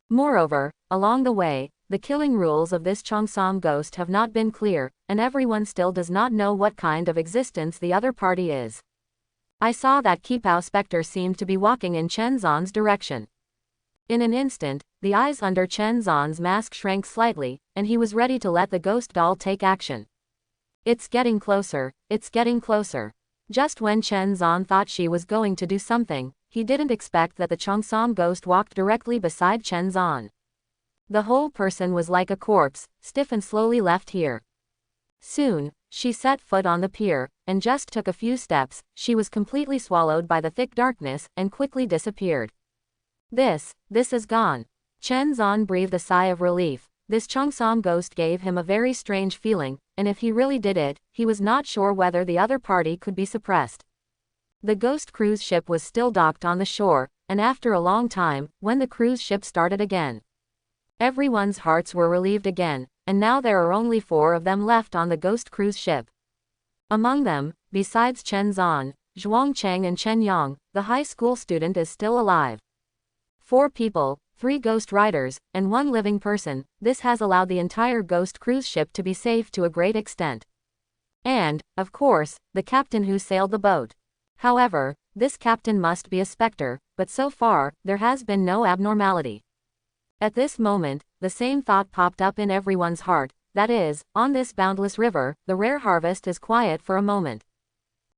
Moreover, along the way, the killing rules of this cheongsam ghost have not been clear, and everyone still does not know what kind of existence the other party is. I saw that Qipao specter seemed to be walking in Chen Zan's direction. In an instant, the eyes under Chen Zhan's mask shrank slightly, and he was ready to let the ghost doll take action. It's getting closer, it's getting closer. Just when Chen Zhan thought she was going to do something, he didn't expect that the Cheongsam ghost walked directly beside Chen Zhan. The whole person was like a corpse, stiff and slowly left here. Soon, she set foot on the pier, and just took a few steps, she was completely swallowed by the thick darkness, and quickly disappeared. This is gone. Chen Zhan breathed a sigh of relief. This Cheongsam ghost gave him a very strange feeling, and if he really did it, he was not sure whether the other party could be suppressed. The ghost cruise ship was still docked on the shore, and after a long time, when the cruise ship started again, everyone's hearts were relieved again, and now there are only 4 of them left on the ghost cruise ship. Among them, besides Chen Zhan, Zhuang Cheng and Chen Yang, the high school student is still alive. 4 people, 3 ghost riders, and 1 living person. This has allowed the entire ghost cruise ship to be safe to a great extent. And, of course, the captain who sailed the boat. However, this captain must be a specter, but so far, there has been no abnormality. At this moment, the same thought popped up in everyone's heart, that is, on this boundless river, the rare harvest is quiet for a moment.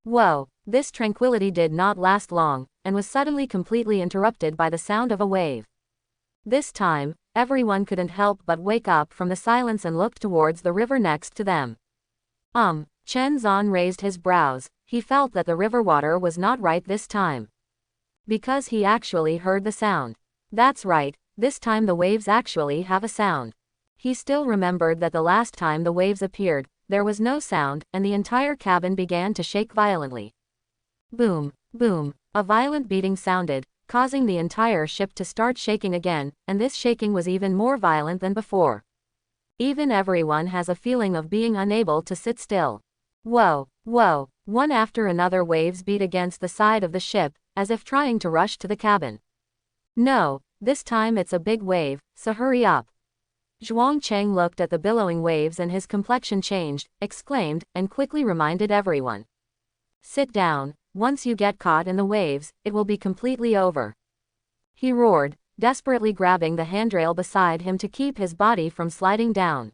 Whoa, this tranquility did not last long, and was suddenly completely interrupted by the sound of a wave. This time, everyone couldn't help but wake up from the silence and look towards the river next to them. Chen Zhan raised his brows. He felt that the river water was not right this time. Because he actually heard the sound. That's right, this time the waves actually have a sound. He still remembered that the last time the waves appeared, there was no sound, and the entire cabin began to shake violently. Boom, boom, a violent beating sounded, causing the entire ship to start shaking again, and this shaking was even more violent than before. Even everyone has a feeling of being unable to sit still. Whoa, whoa, one after another waves beat against the side of the ship, as if trying to rush to the cabin. No, this time it's a big wave, so hurry up. Zhuang Cheng looked at the billowing waves and his complexion changed, exclaimed, and quickly reminded everyone. Sit down, once you get caught in the waves, it will be completely over. He roared, desperately grabbing the handrail beside him to keep his body from sliding down.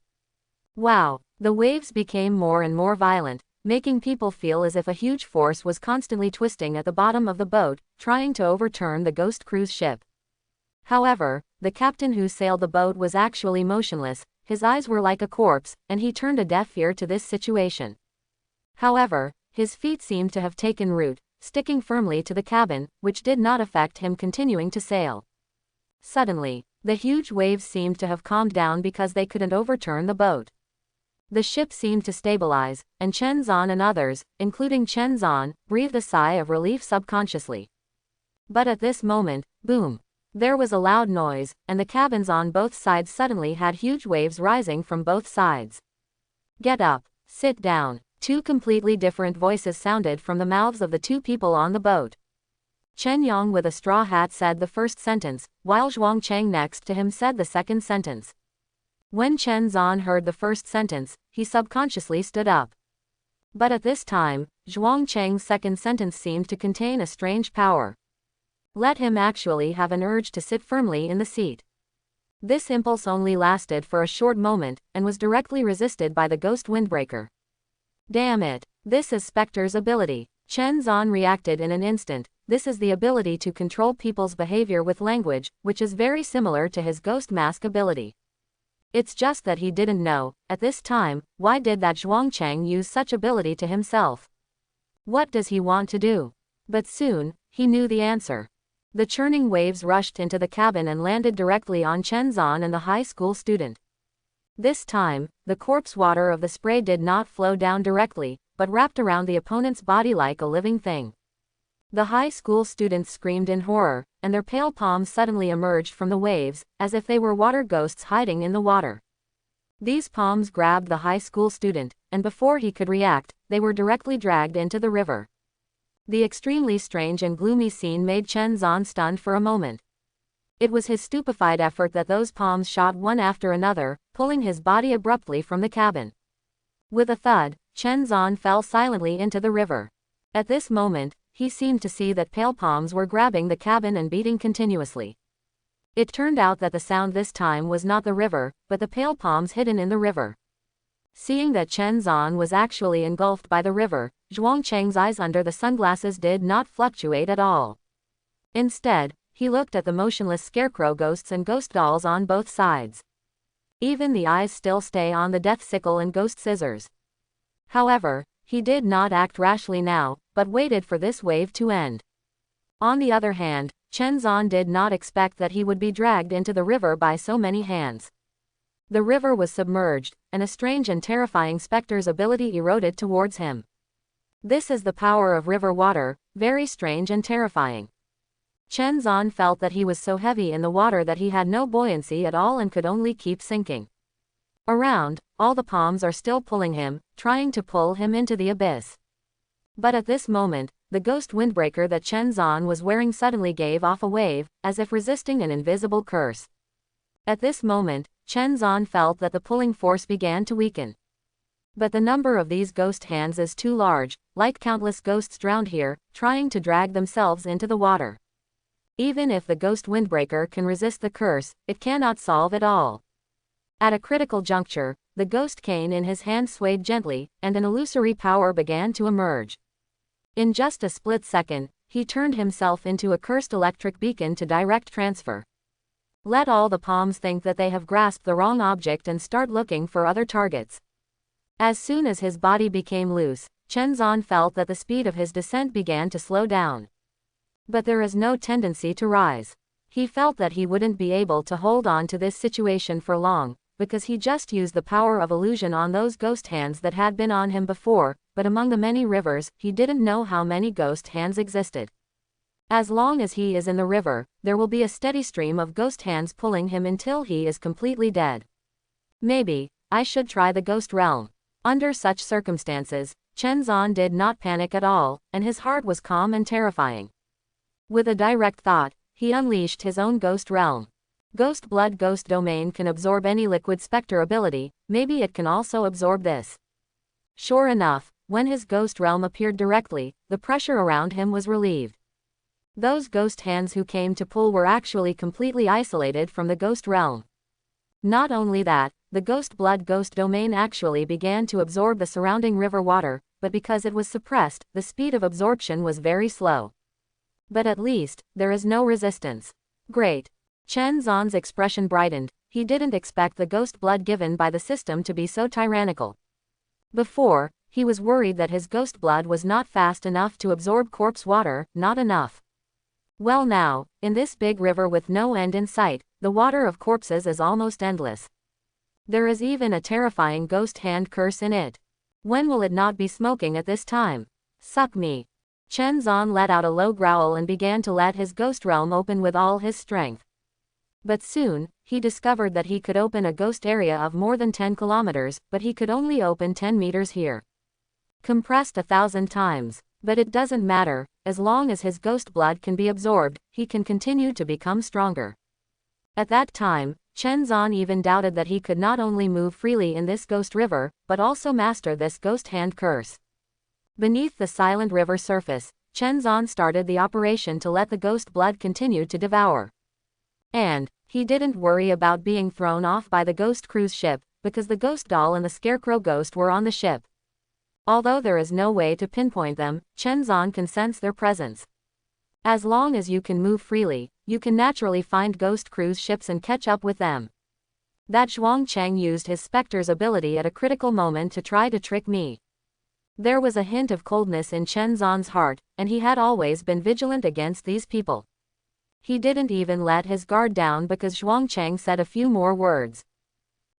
Wow, the waves became more and more violent, making people feel as if a huge force was constantly twisting at the bottom of the boat, trying to overturn the ghost cruise ship. However, the captain who sailed the boat was actually motionless, his eyes were like a corpse, and he turned a deaf ear to this situation. However, his feet seemed to have taken root, sticking firmly to the cabin, which did not affect him continuing to sail. Suddenly, the huge waves seemed to have calmed down because they couldn't overturn the boat. The ship seemed to stabilize, and Chen Zhan and others, including Chen Zhan, breathed a sigh of relief subconsciously. But at this moment, boom! There was a loud noise, and the cabins on both sides suddenly had huge waves rising from both sides. Get up, sit down. 2 completely different voices sounded from the mouths of the 2 people on the boat. Chen Yang with a straw hat said the first sentence, while Zhuang Cheng next to him said the second sentence. When Chen Zhan heard the first sentence, he subconsciously stood up. But at this time, Zhuang Cheng's second sentence seemed to contain a strange power. Let him actually have an urge to sit firmly in the seat. This impulse only lasted for a short moment, and was directly resisted by the ghost windbreaker. Damn it, this is Spectre's ability. Chen Zhan reacted in an instant. This is the ability to control people's behavior with language, which is very similar to his ghost mask ability. It's just that he didn't know, at this time, why did that Zhuang Cheng use such ability to himself? What does he want to do? But soon, he knew the answer. The churning waves rushed into the cabin and landed directly on Chen Zhan and the high school student. This time, the corpse water of the spray did not flow down directly, but wrapped around the opponent's body like a living thing. The high school students screamed in horror, and their pale palms suddenly emerged from the waves, as if they were water ghosts hiding in the water. These palms grabbed the high school student, and before he could react, they were directly dragged into the river. The extremely strange and gloomy scene made Chen Zhan stunned for a moment. It was his stupefied effort that those palms shot one after another, pulling his body abruptly from the cabin. With a thud, Chen Zhan fell silently into the river. At this moment, he seemed to see that pale palms were grabbing the cabin and beating continuously. It turned out that the sound this time was not the river, but the pale palms hidden in the river. Seeing that Chen Zan was actually engulfed by the river, Zhuang Cheng's eyes under the sunglasses did not fluctuate at all. Instead, he looked at the motionless scarecrow ghosts and ghost dolls on both sides. Even the eyes still stay on the death sickle and ghost scissors. However, he did not act rashly now, but waited for this wave to end. On the other hand, Chen Zan did not expect that he would be dragged into the river by so many hands. The river was submerged, and a strange and terrifying specter's ability eroded towards him. This is the power of river water, very strange and terrifying. Chen Zan felt that he was so heavy in the water that he had no buoyancy at all and could only keep sinking. Around, all the palms are still pulling him, trying to pull him into the abyss. But at this moment, the ghost windbreaker that Chen Zan was wearing suddenly gave off a wave, as if resisting an invisible curse. At this moment, Chen Zan felt that the pulling force began to weaken. But the number of these ghost hands is too large, like countless ghosts drowned here, trying to drag themselves into the water. Even if the ghost windbreaker can resist the curse, it cannot solve it all. At a critical juncture, the ghost cane in his hand swayed gently, and an illusory power began to emerge. In just a split second, he turned himself into a cursed electric beacon to direct transfer. Let all the palms think that they have grasped the wrong object and start looking for other targets. As soon as his body became loose, Chen Zan felt that the speed of his descent began to slow down. But there is no tendency to rise. He felt that he wouldn't be able to hold on to this situation for long, because he just used the power of illusion on those ghost hands that had been on him before, but among the many rivers, he didn't know how many ghost hands existed. As long as he is in the river, there will be a steady stream of ghost hands pulling him until he is completely dead. Maybe, I should try the ghost realm. Under such circumstances, Chen Zan did not panic at all, and his heart was calm and terrifying. With a direct thought, he unleashed his own ghost realm. Ghost blood ghost domain can absorb any liquid specter ability, maybe it can also absorb this. Sure enough, when his ghost realm appeared directly, the pressure around him was relieved. Those ghost hands who came to pull were actually completely isolated from the ghost realm. Not only that, the ghost blood ghost domain actually began to absorb the surrounding river water, but because it was suppressed, the speed of absorption was very slow. But at least, there is no resistance. Great. Chen Zan's expression brightened. He didn't expect the ghost blood given by the system to be so tyrannical. Before, he was worried that his ghost blood was not fast enough to absorb corpse water, not enough. Well now, in this big river with no end in sight, the water of corpses is almost endless. There is even a terrifying ghost hand curse in it. When will it not be smoking at this time? Suck me. Chen Zan let out a low growl and began to let his ghost realm open with all his strength. But soon, he discovered that he could open a ghost area of more than 10 kilometers, but he could only open 10 meters here. Compressed 1,000 times. But it doesn't matter, as long as his ghost blood can be absorbed, he can continue to become stronger. At that time, Chen Zan even doubted that he could not only move freely in this ghost river, but also master this ghost hand curse. Beneath the silent river surface, Chen Zan started the operation to let the ghost blood continue to devour. And he didn't worry about being thrown off by the ghost cruise ship, because the ghost doll and the scarecrow ghost were on the ship. Although there is no way to pinpoint them, Chen Zan can sense their presence. As long as you can move freely, you can naturally find ghost cruise ships and catch up with them. That Zhuang Cheng used his specter's ability at a critical moment to try to trick me. There was a hint of coldness in Chen Zan's heart, and he had always been vigilant against these people. He didn't even let his guard down because Zhuang Cheng said a few more words.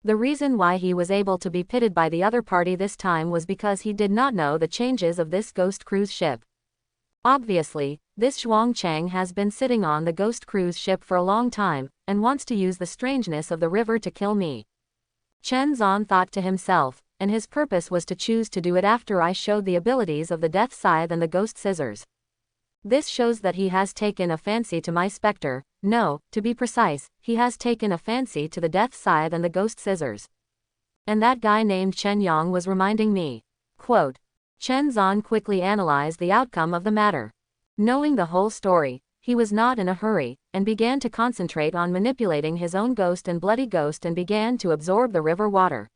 The reason why he was able to be pitted by the other party this time was because he did not know the changes of this ghost cruise ship. Obviously, this Zhuang Cheng has been sitting on the ghost cruise ship for a long time, and wants to use the strangeness of the river to kill me. Chen Zan thought to himself, and his purpose was to choose to do it after I showed the abilities of the death scythe and the ghost scissors. This shows that he has taken a fancy to my specter. No, to be precise, he has taken a fancy to the death scythe and the ghost scissors. And that guy named Chen Yang was reminding me. Quote. Chen Zan quickly analyzed the outcome of the matter. Knowing the whole story, he was not in a hurry, and began to concentrate on manipulating his own ghost and bloody ghost and began to absorb the river water.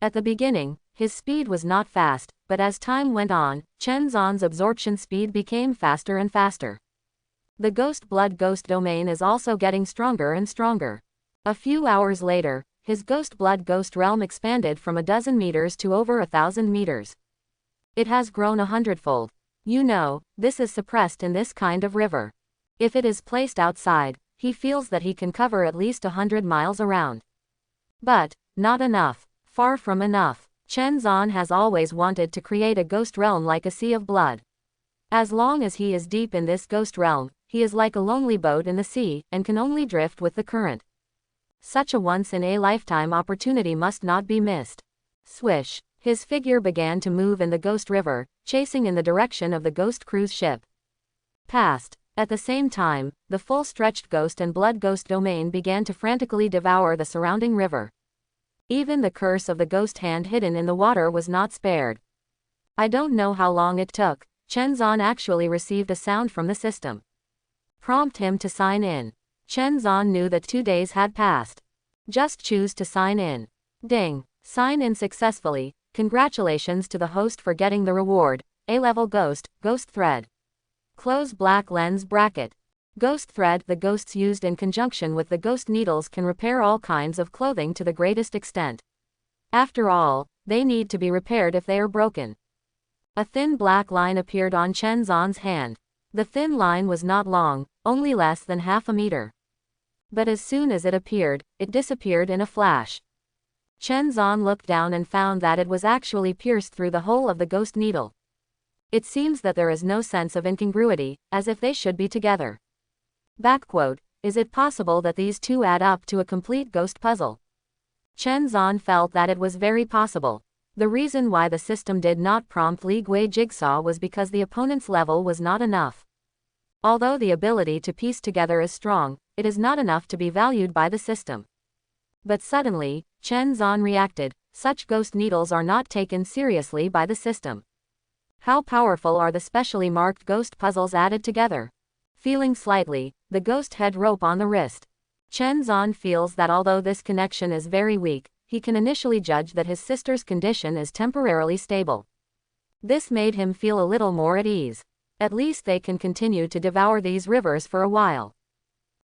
At the beginning, his speed was not fast, but as time went on, Chen Zhan's absorption speed became faster and faster. The ghost blood ghost domain is also getting stronger and stronger. A few hours later, his ghost blood ghost realm expanded from 12 meters to over 1,000 meters. It has grown 100-fold. You know, this is suppressed in this kind of river. If it is placed outside, he feels that he can cover at least 100 miles around. But, not enough. Far from enough. Chen Zhan has always wanted to create a ghost realm like a sea of blood. As long as he is deep in this ghost realm, he is like a lonely boat in the sea, and can only drift with the current. Such a once-in-a-lifetime opportunity must not be missed. Swish. His figure began to move in the ghost river, chasing in the direction of the ghost cruise ship. Past. At the same time, the full-stretched ghost and blood ghost domain began to frantically devour the surrounding river. Even the curse of the ghost hand hidden in the water was not spared. I don't know how long it took. Chen Zhan actually received a sound from the system. Prompt him to sign in. Chen Zhan knew that 2 days had passed. Just choose to sign in. Ding. Sign in successfully. Congratulations to the host for getting the reward. A-level ghost, ghost thread. Close black lens bracket. Ghost thread. The ghosts used in conjunction with the ghost needles can repair all kinds of clothing to the greatest extent. After all, they need to be repaired if they are broken. A thin black line appeared on Chen Zhan's hand. The thin line was not long, only less than half a meter. But as soon as it appeared, it disappeared in a flash. Chen Zhan looked down and found that it was actually pierced through the hole of the ghost needle. It seems that there is no sense of incongruity, as if they should be together. Backquote, is it possible that these two add up to a complete ghost puzzle? Chen Zhan felt that it was very possible. The reason why the system did not prompt Li Gui Jigsaw was because the opponent's level was not enough. Although the ability to piece together is strong, it is not enough to be valued by the system. But suddenly, Chen Zhan reacted, such ghost needles are not taken seriously by the system. How powerful are the specially marked ghost puzzles added together? Feeling slightly, the ghost head rope on the wrist. Chen Zhan feels that although this connection is very weak, he can initially judge that his sister's condition is temporarily stable. This made him feel a little more at ease. At least they can continue to devour these rivers for a while.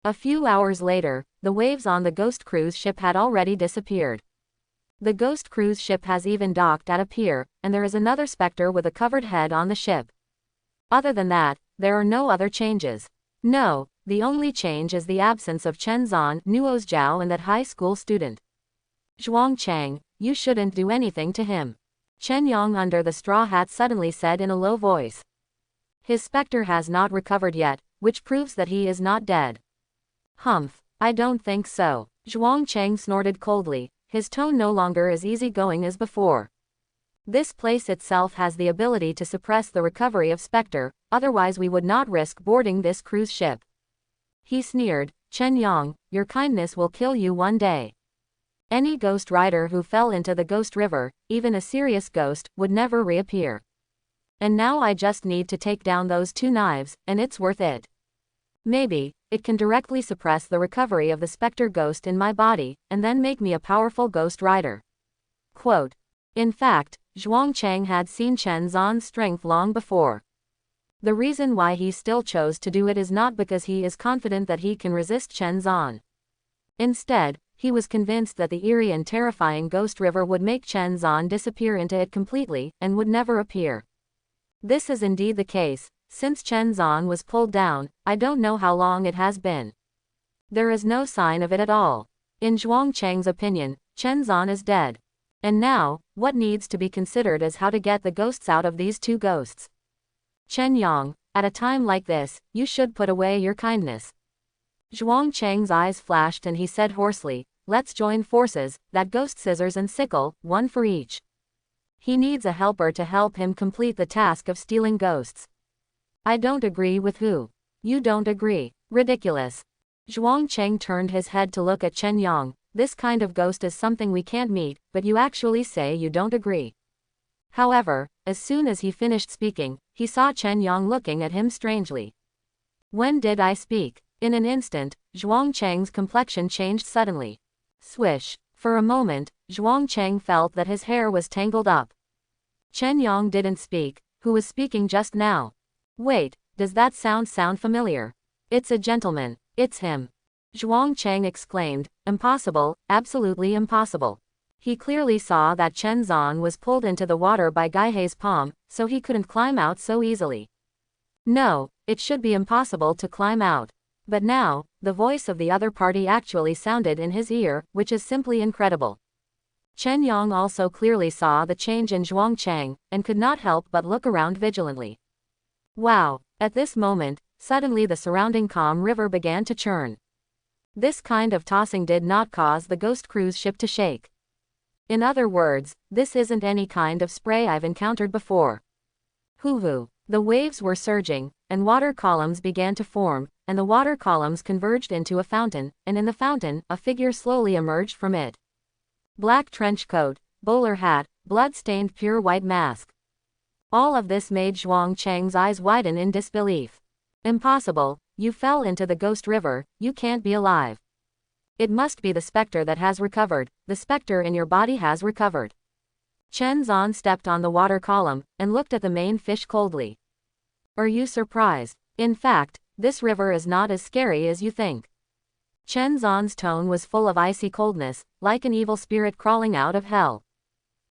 A few hours later, the waves on the ghost cruise ship had already disappeared. The ghost cruise ship has even docked at a pier, and there is another specter with a covered head on the ship. Other than that, there are no other changes. No, the only change is the absence of Chen Zhan, Nuo's Zhao and that high school student. Zhuang Chang, you shouldn't do anything to him. Chen Yang under the straw hat suddenly said in a low voice. His specter has not recovered yet, which proves that he is not dead. Humph, I don't think so. Zhuang Chang snorted coldly, his tone no longer as easygoing as before. This place itself has the ability to suppress the recovery of specter, otherwise we would not risk boarding this cruise ship. He sneered, Chen Yang, your kindness will kill you one day. Any ghost rider who fell into the ghost river, even a serious ghost, would never reappear. And now I just need to take down those 2 knives, and it's worth it. Maybe, it can directly suppress the recovery of the specter ghost in my body, and then make me a powerful ghost rider. Quote. In fact, Zhuang Chang had seen Chen Zhan's strength long before. The reason why he still chose to do it is not because he is confident that he can resist Chen Zhan. Instead, he was convinced that the eerie and terrifying ghost river would make Chen Zhan disappear into it completely, and would never appear. This is indeed the case. Since Chen Zhan was pulled down, I don't know how long it has been. There is no sign of it at all. In Zhuang Chang's opinion, Chen Zhan is dead. And now, what needs to be considered is how to get the ghosts out of these 2 ghosts. Chen Yang, at a time like this, you should put away your kindness. Zhuang Chang's eyes flashed and he said hoarsely, let's join forces, that ghost scissors and sickle, 1 for each. He needs a helper to help him complete the task of stealing ghosts. I don't agree with who. You don't agree. Ridiculous. Zhuang Chang turned his head to look at Chen Yang. This kind of ghost is something we can't meet, but you actually say you don't agree. However, as soon as he finished speaking, he saw Chen Yang looking at him strangely. When did I speak? In an instant, Zhuang Cheng's complexion changed suddenly. Swish. For a moment, Zhuang Cheng felt that his hair was tangled up. Chen Yang didn't speak. Who was speaking just now? Wait, does that sound familiar? It's a gentleman. It's him. Zhuang Cheng exclaimed, impossible, absolutely impossible. He clearly saw that Chen Zan was pulled into the water by Gaihei's palm, so he couldn't climb out so easily. No, it should be impossible to climb out. But now, the voice of the other party actually sounded in his ear, which is simply incredible. Chen Yang also clearly saw the change in Zhuang Cheng, and could not help but look around vigilantly. Wow! At this moment, suddenly the surrounding calm river began to churn. This kind of tossing did not cause the ghost cruise ship to shake. In other words, this isn't any kind of spray I've encountered before. Hoo-hoo! The waves were surging, and water columns began to form, and the water columns converged into a fountain, and in the fountain, a figure slowly emerged from it. Black trench coat, bowler hat, blood-stained pure white mask. All of this made Zhuang Cheng's eyes widen in disbelief. Impossible, you fell into the ghost river, you can't be alive. It must be the specter that has recovered, the specter in your body has recovered. Chen Zan stepped on the water column, and looked at the main fish coldly. Are you surprised? In fact, this river is not as scary as you think. Chen Zan's tone was full of icy coldness, like an evil spirit crawling out of hell.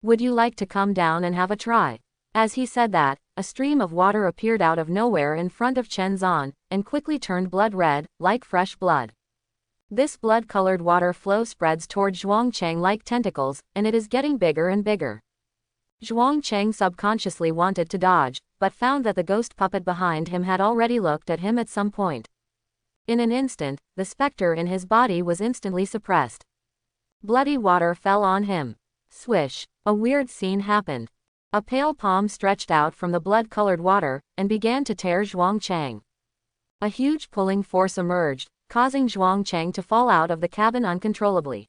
Would you like to come down and have a try? As he said that, a stream of water appeared out of nowhere in front of Chen Zan, and quickly turned blood red, like fresh blood. This blood-colored water flow spreads toward Zhuang Cheng like tentacles, and it is getting bigger and bigger. Zhuang Cheng subconsciously wanted to dodge, but found that the ghost puppet behind him had already looked at him at some point. In an instant, the specter in his body was instantly suppressed. Bloody water fell on him. Swish! A weird scene happened. A pale palm stretched out from the blood-colored water, and began to tear Zhuang Cheng. A huge pulling force emerged, causing Zhuang Cheng to fall out of the cabin uncontrollably.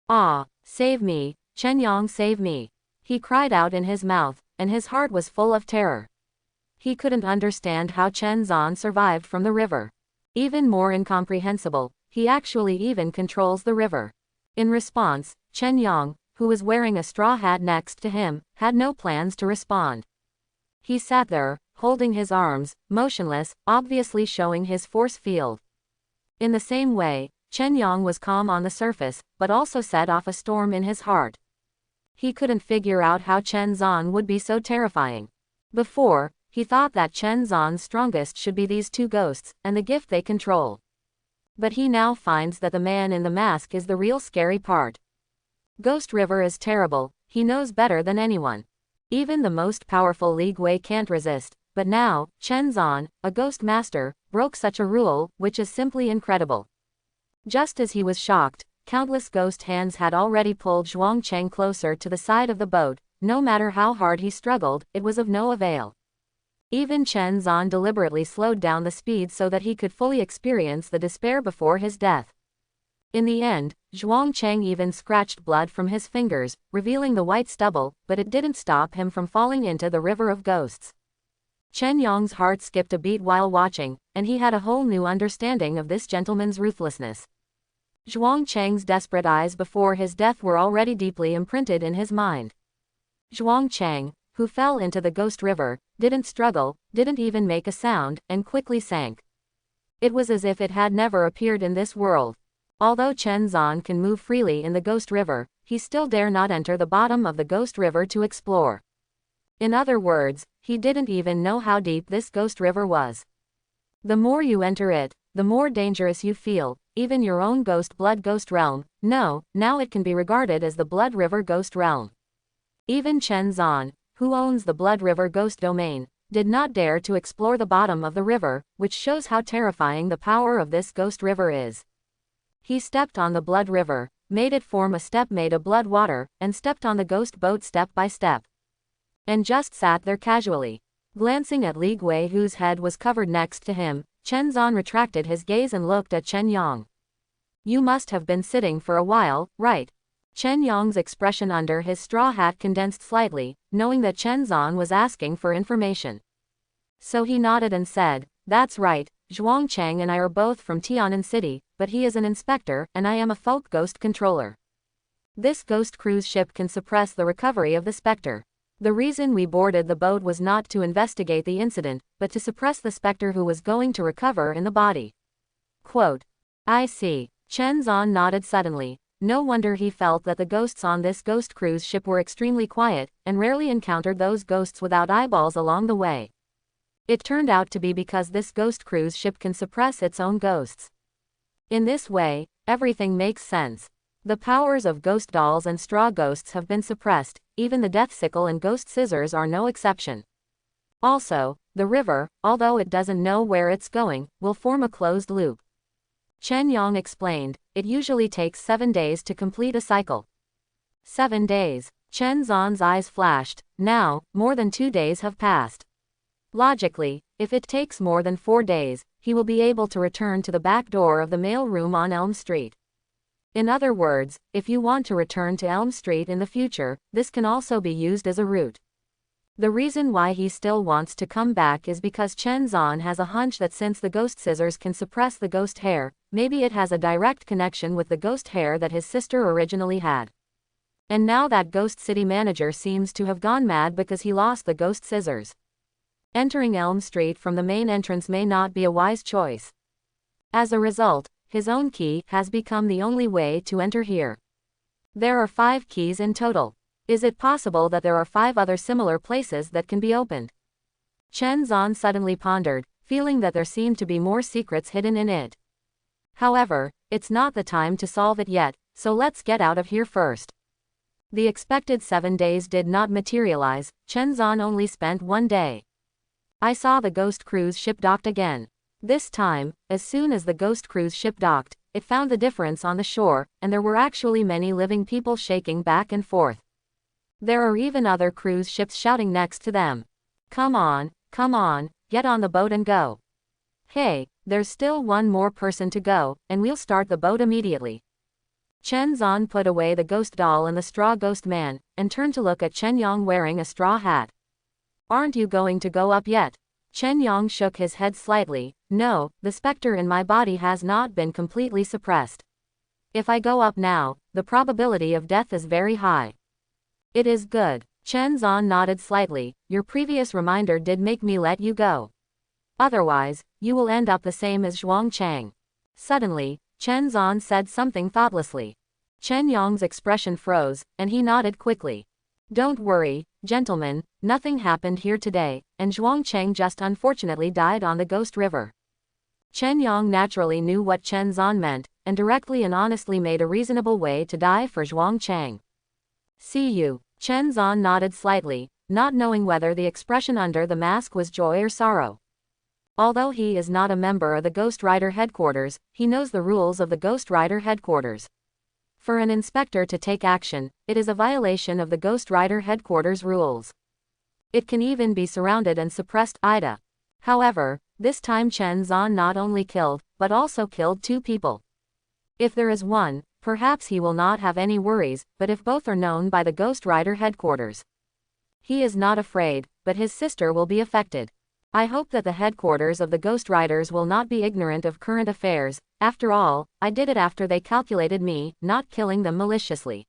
Ah! Save me, Chen Yang, save me! He cried out in his mouth, and his heart was full of terror. He couldn't understand how Chen Zan survived from the river. Even more incomprehensible, he actually even controls the river. In response, Chen Yang, who was wearing a straw hat next to him, had no plans to respond. He sat there, holding his arms, motionless, obviously showing his force field. In the same way, Chen Yang was calm on the surface, but also set off a storm in his heart. He couldn't figure out how Chen Zan would be so terrifying. Before, he thought that Chen Zan's strongest should be these two ghosts, and the gift they control. But he now finds that the man in the mask is the real scary part. Ghost River is terrible, he knows better than anyone. Even the most powerful Li Gui can't resist, but now, Chen Zan, a ghost master, broke such a rule, which is simply incredible. Just as he was shocked, countless ghost hands had already pulled Zhuang Cheng closer to the side of the boat. No matter how hard he struggled, it was of no avail. Even Chen Zan deliberately slowed down the speed so that he could fully experience the despair before his death. In the end, Zhuang Cheng even scratched blood from his fingers, revealing the white stubble, but it didn't stop him from falling into the river of ghosts. Chen Yang's heart skipped a beat while watching, and he had a whole new understanding of this gentleman's ruthlessness. Zhuang Cheng's desperate eyes before his death were already deeply imprinted in his mind. Zhuang Cheng, who fell into the ghost river, didn't struggle, didn't even make a sound, and quickly sank. It was as if it had never appeared in this world. Although Chen Zan can move freely in the ghost river, he still dare not enter the bottom of the ghost river to explore. In other words, he didn't even know how deep this ghost river was. The more you enter it, the more dangerous you feel, even your own blood ghost realm. No, now it can be regarded as the Blood River ghost realm. Even Chen Zan, who owns the Blood River ghost domain, did not dare to explore the bottom of the river, which shows how terrifying the power of this ghost river is. He stepped on the Blood River, made it form a step made of blood water, and stepped on the ghost boat step by step. And just sat there casually. Glancing at Li Gui, whose head was covered next to him, Chen Zan retracted his gaze and looked at Chen Yang. You must have been sitting for a while, right? Chen Yang's expression under his straw hat condensed slightly, knowing that Chen Zan was asking for information. So he nodded and said, that's right, Zhuang Chang and I are both from Tianan City, but he is an inspector, and I am a folk ghost controller. This ghost cruise ship can suppress the recovery of the specter. The reason we boarded the boat was not to investigate the incident, but to suppress the specter who was going to recover in the body. Quote. I see. Chen Zan nodded suddenly. No wonder he felt that the ghosts on this ghost cruise ship were extremely quiet, and rarely encountered those ghosts without eyeballs along the way. It turned out to be because this ghost cruise ship can suppress its own ghosts. In this way, everything makes sense. The powers of ghost dolls and straw ghosts have been suppressed, even the death sickle and ghost scissors are no exception. Also, the river, although it doesn't know where it's going, will form a closed loop. Chen Yang explained, it usually takes 7 days to complete a cycle. 7 days. Chen Zan's eyes flashed. Now, more than 2 days have passed. Logically, if it takes more than 4 days, he will be able to return to the back door of the mail room on Elm Street. In other words, if you want to return to Elm Street in the future, this can also be used as a route. The reason why he still wants to come back is because Chen Zan has a hunch that since the ghost scissors can suppress the ghost hair, maybe it has a direct connection with the ghost hair that his sister originally had. And now that Ghost City manager seems to have gone mad because he lost the ghost scissors. Entering Elm Street from the main entrance may not be a wise choice. As a result, his own key has become the only way to enter here. There are 5 keys in total. Is it possible that there are 5 other similar places that can be opened? Chen Zan suddenly pondered, feeling that there seemed to be more secrets hidden in it. However, it's not the time to solve it yet, so let's get out of here first. The expected 7 days did not materialize. Chen Zan only spent 1 day. I saw the ghost cruise ship docked again. This time, as soon as the ghost cruise ship docked, it found the difference on the shore, and there were actually many living people shaking back and forth. There are even other cruise ships shouting next to them. Come on, get on the boat and go. Hey, there's still one more person to go, and we'll start the boat immediately. Chen Zan put away the ghost doll and the straw ghost man, and turned to look at Chen Yang wearing a straw hat. Aren't you going to go up yet? Chen Yang shook his head slightly. No, the specter in my body has not been completely suppressed. If I go up now, the probability of death is very high. It is good. Chen Zan nodded slightly. Your previous reminder did make me let you go. Otherwise, you will end up the same as Zhuang Chang. Suddenly, Chen Zan said something thoughtlessly. Chen Yang's expression froze, and he nodded quickly. Don't worry, gentlemen, nothing happened here today, and Zhuang Chang just unfortunately died on the Ghost River. Chen Yang naturally knew what Chen Zan meant, and directly and honestly made a reasonable way to die for Zhuang Chang. See you. Chen Zan nodded slightly, not knowing whether the expression under the mask was joy or sorrow. Although he is not a member of the Ghost Rider headquarters, he knows the rules of the Ghost Rider headquarters. For an inspector to take action, it is a violation of the Ghost Rider headquarters rules. It can even be surrounded and suppressed. Ida. However, this time Chen Zan not only killed, but also killed 2 people. If there is one, perhaps he will not have any worries, but if both are known by the Ghost Rider headquarters. He is not afraid, but his sister will be affected. I hope that the headquarters of the Ghost Riders will not be ignorant of current affairs. After all, I did it after they calculated me, not killing them maliciously.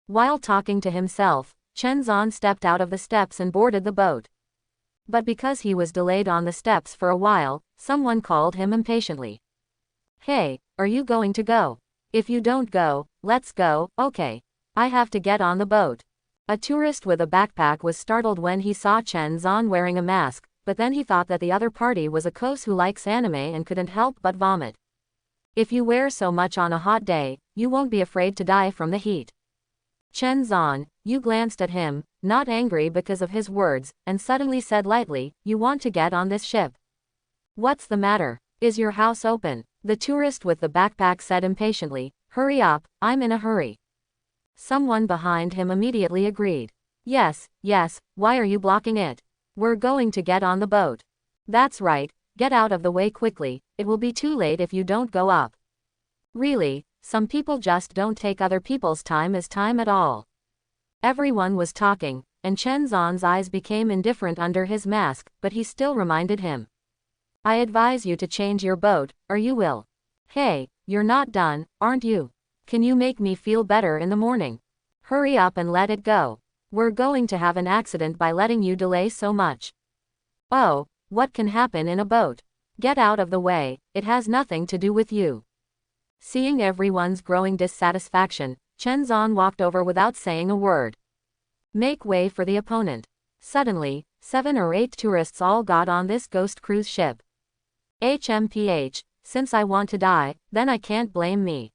While talking to himself, Chen Zan stepped out of the steps and boarded the boat. But because he was delayed on the steps for a while, someone called him impatiently. Hey, are you going to go? If you don't go, let's go. Okay. I have to get on the boat. A tourist with a backpack was startled when he saw Chen Zan wearing a mask, but then he thought that the other party was a cos who likes anime and couldn't help but vomit. If you wear so much on a hot day, you won't be afraid to die from the heat. Chen Zan, you glanced at him, not angry because of his words, and suddenly said lightly, you want to get on this ship. What's the matter? Is your house open? The tourist with the backpack said impatiently, hurry up, I'm in a hurry. Someone behind him immediately agreed. Yes, why are you blocking it? We're going to get on the boat. That's right, get out of the way quickly, it will be too late if you don't go up. Really, some people just don't take other people's time as time at all. Everyone was talking, and Chen Zan's eyes became indifferent under his mask, but he still reminded him. I advise you to change your boat, or you will. Hey, you're not done, aren't you? Can you make me feel better in the morning? Hurry up and let it go. We're going to have an accident by letting you delay so much. Oh, what can happen in a boat? Get out of the way, it has nothing to do with you. Seeing everyone's growing dissatisfaction, Chen Zan walked over without saying a word. Make way for the opponent. Suddenly, 7 or 8 tourists all got on this ghost cruise ship. HMPH, since I want to die, then I can't blame me.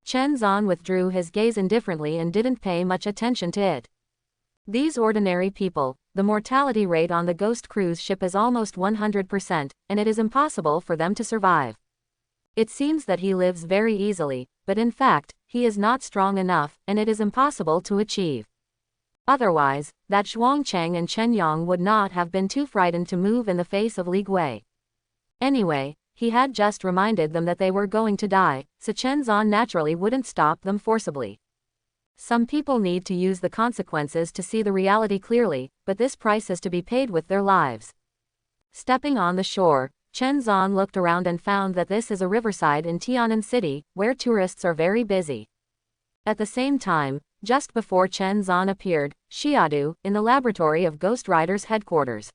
Chen Zan withdrew his gaze indifferently and didn't pay much attention to it. These ordinary people, the mortality rate on the ghost cruise ship is almost 100%, and it is impossible for them to survive. It seems that he lives very easily, but in fact, he is not strong enough, and it is impossible to achieve. Otherwise, that Zhuang Cheng and Chen Yang would not have been too frightened to move in the face of Li Gui. Anyway, he had just reminded them that they were going to die, so Chen Zan naturally wouldn't stop them forcibly. Some people need to use the consequences to see the reality clearly, but this price is to be paid with their lives. Stepping on the shore, Chen Zan looked around and found that this is a riverside in Tian'an City, where tourists are very busy. At the same time, just before Chen Zan appeared, Xiadu, in the laboratory of Ghost Rider's headquarters.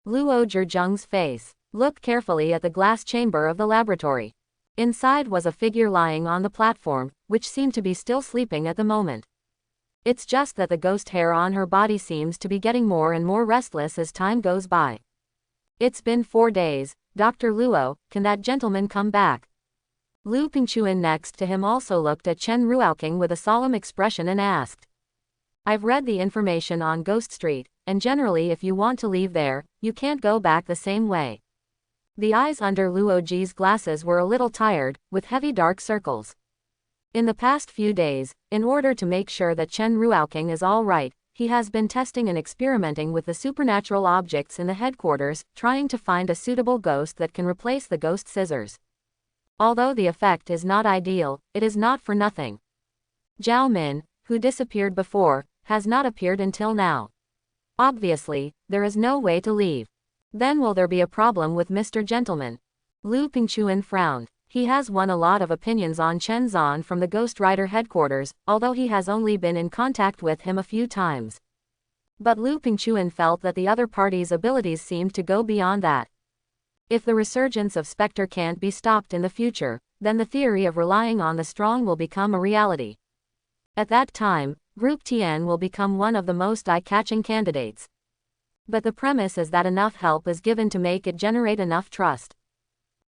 Luo Zhizheng's face. Look carefully at the glass chamber of the laboratory. Inside was a figure lying on the platform, which seemed to be still sleeping at the moment. It's just that the ghost hair on her body seems to be getting more and more restless as time goes by. It's been 4 days, Dr. Luo, can that gentleman come back? Lu Pingchuan next to him also looked at Chen Ruoqing with a solemn expression and asked. I've read the information on Ghost Street, and generally if you want to leave there, you can't go back the same way. The eyes under Luoji's glasses were a little tired, with heavy dark circles. In the past few days, in order to make sure that Chen Ruoqing is all right, he has been testing and experimenting with the supernatural objects in the headquarters, trying to find a suitable ghost that can replace the ghost scissors. Although the effect is not ideal, it is not for nothing. Zhao Min, who disappeared before, has not appeared until now. Obviously, there is no way to leave. Then will there be a problem with Mr. Gentleman? Lu Pingchuan frowned. He has won a lot of opinions on Chen Zan from the Ghost Rider headquarters, although he has only been in contact with him a few times. But Lu Pingchuan felt that the other party's abilities seemed to go beyond that. If the resurgence of Spectre can't be stopped in the future, then the theory of relying on the strong will become a reality. At that time, Group Tian will become one of the most eye-catching candidates. But the premise is that enough help is given to make it generate enough trust.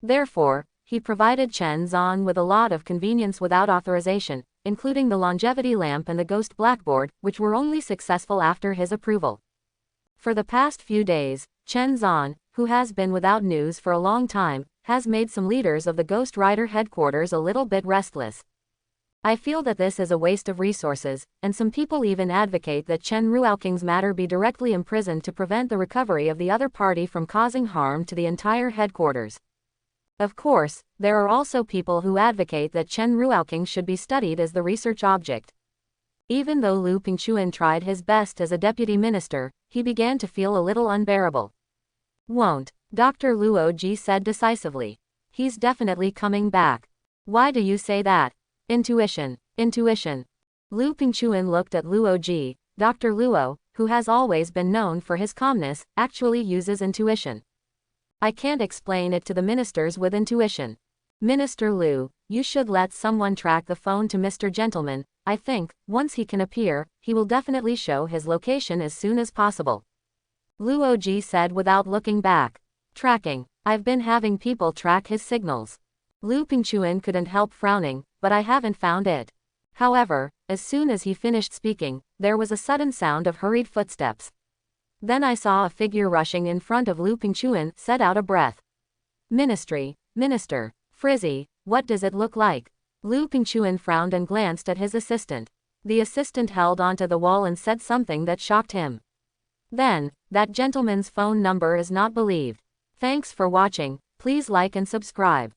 Therefore, he provided Chen Zan with a lot of convenience without authorization, including the longevity lamp and the ghost blackboard, which were only successful after his approval. For the past few days, Chen Zan, who has been without news for a long time, has made some leaders of the Ghost Rider headquarters a little bit restless. I feel that this is a waste of resources, and some people even advocate that Chen Ruoqing's matter be directly imprisoned to prevent the recovery of the other party from causing harm to the entire headquarters. Of course, there are also people who advocate that Chen Ruoqing should be studied as the research object. Even though Lu Pingchuan tried his best as a deputy minister, he began to feel a little unbearable. Won't, Dr. Luo Ji said decisively. He's definitely coming back. Why do you say that? Intuition. Intuition. Lu Pingchuan looked at Luo Ji. Dr. Luo, who has always been known for his calmness, actually uses intuition. I can't explain it to the ministers with intuition. Minister Lu, you should let someone track the phone to Mr. Gentleman. I think, once he can appear, he will definitely show his location as soon as possible. Luo Ji said without looking back. Tracking. I've been having people track his signals. Lu Pingchuan couldn't help frowning, but I haven't found it. However, as soon as he finished speaking, there was a sudden sound of hurried footsteps. Then I saw a figure rushing in front of Lu Pingchuan, set out a breath. Ministry, Minister, Frizzy, what does it look like? Lu Pingchuan frowned and glanced at his assistant. The assistant held onto the wall and said something that shocked him. Then, that gentleman's phone number is not believed. Thanks for watching, please like and subscribe.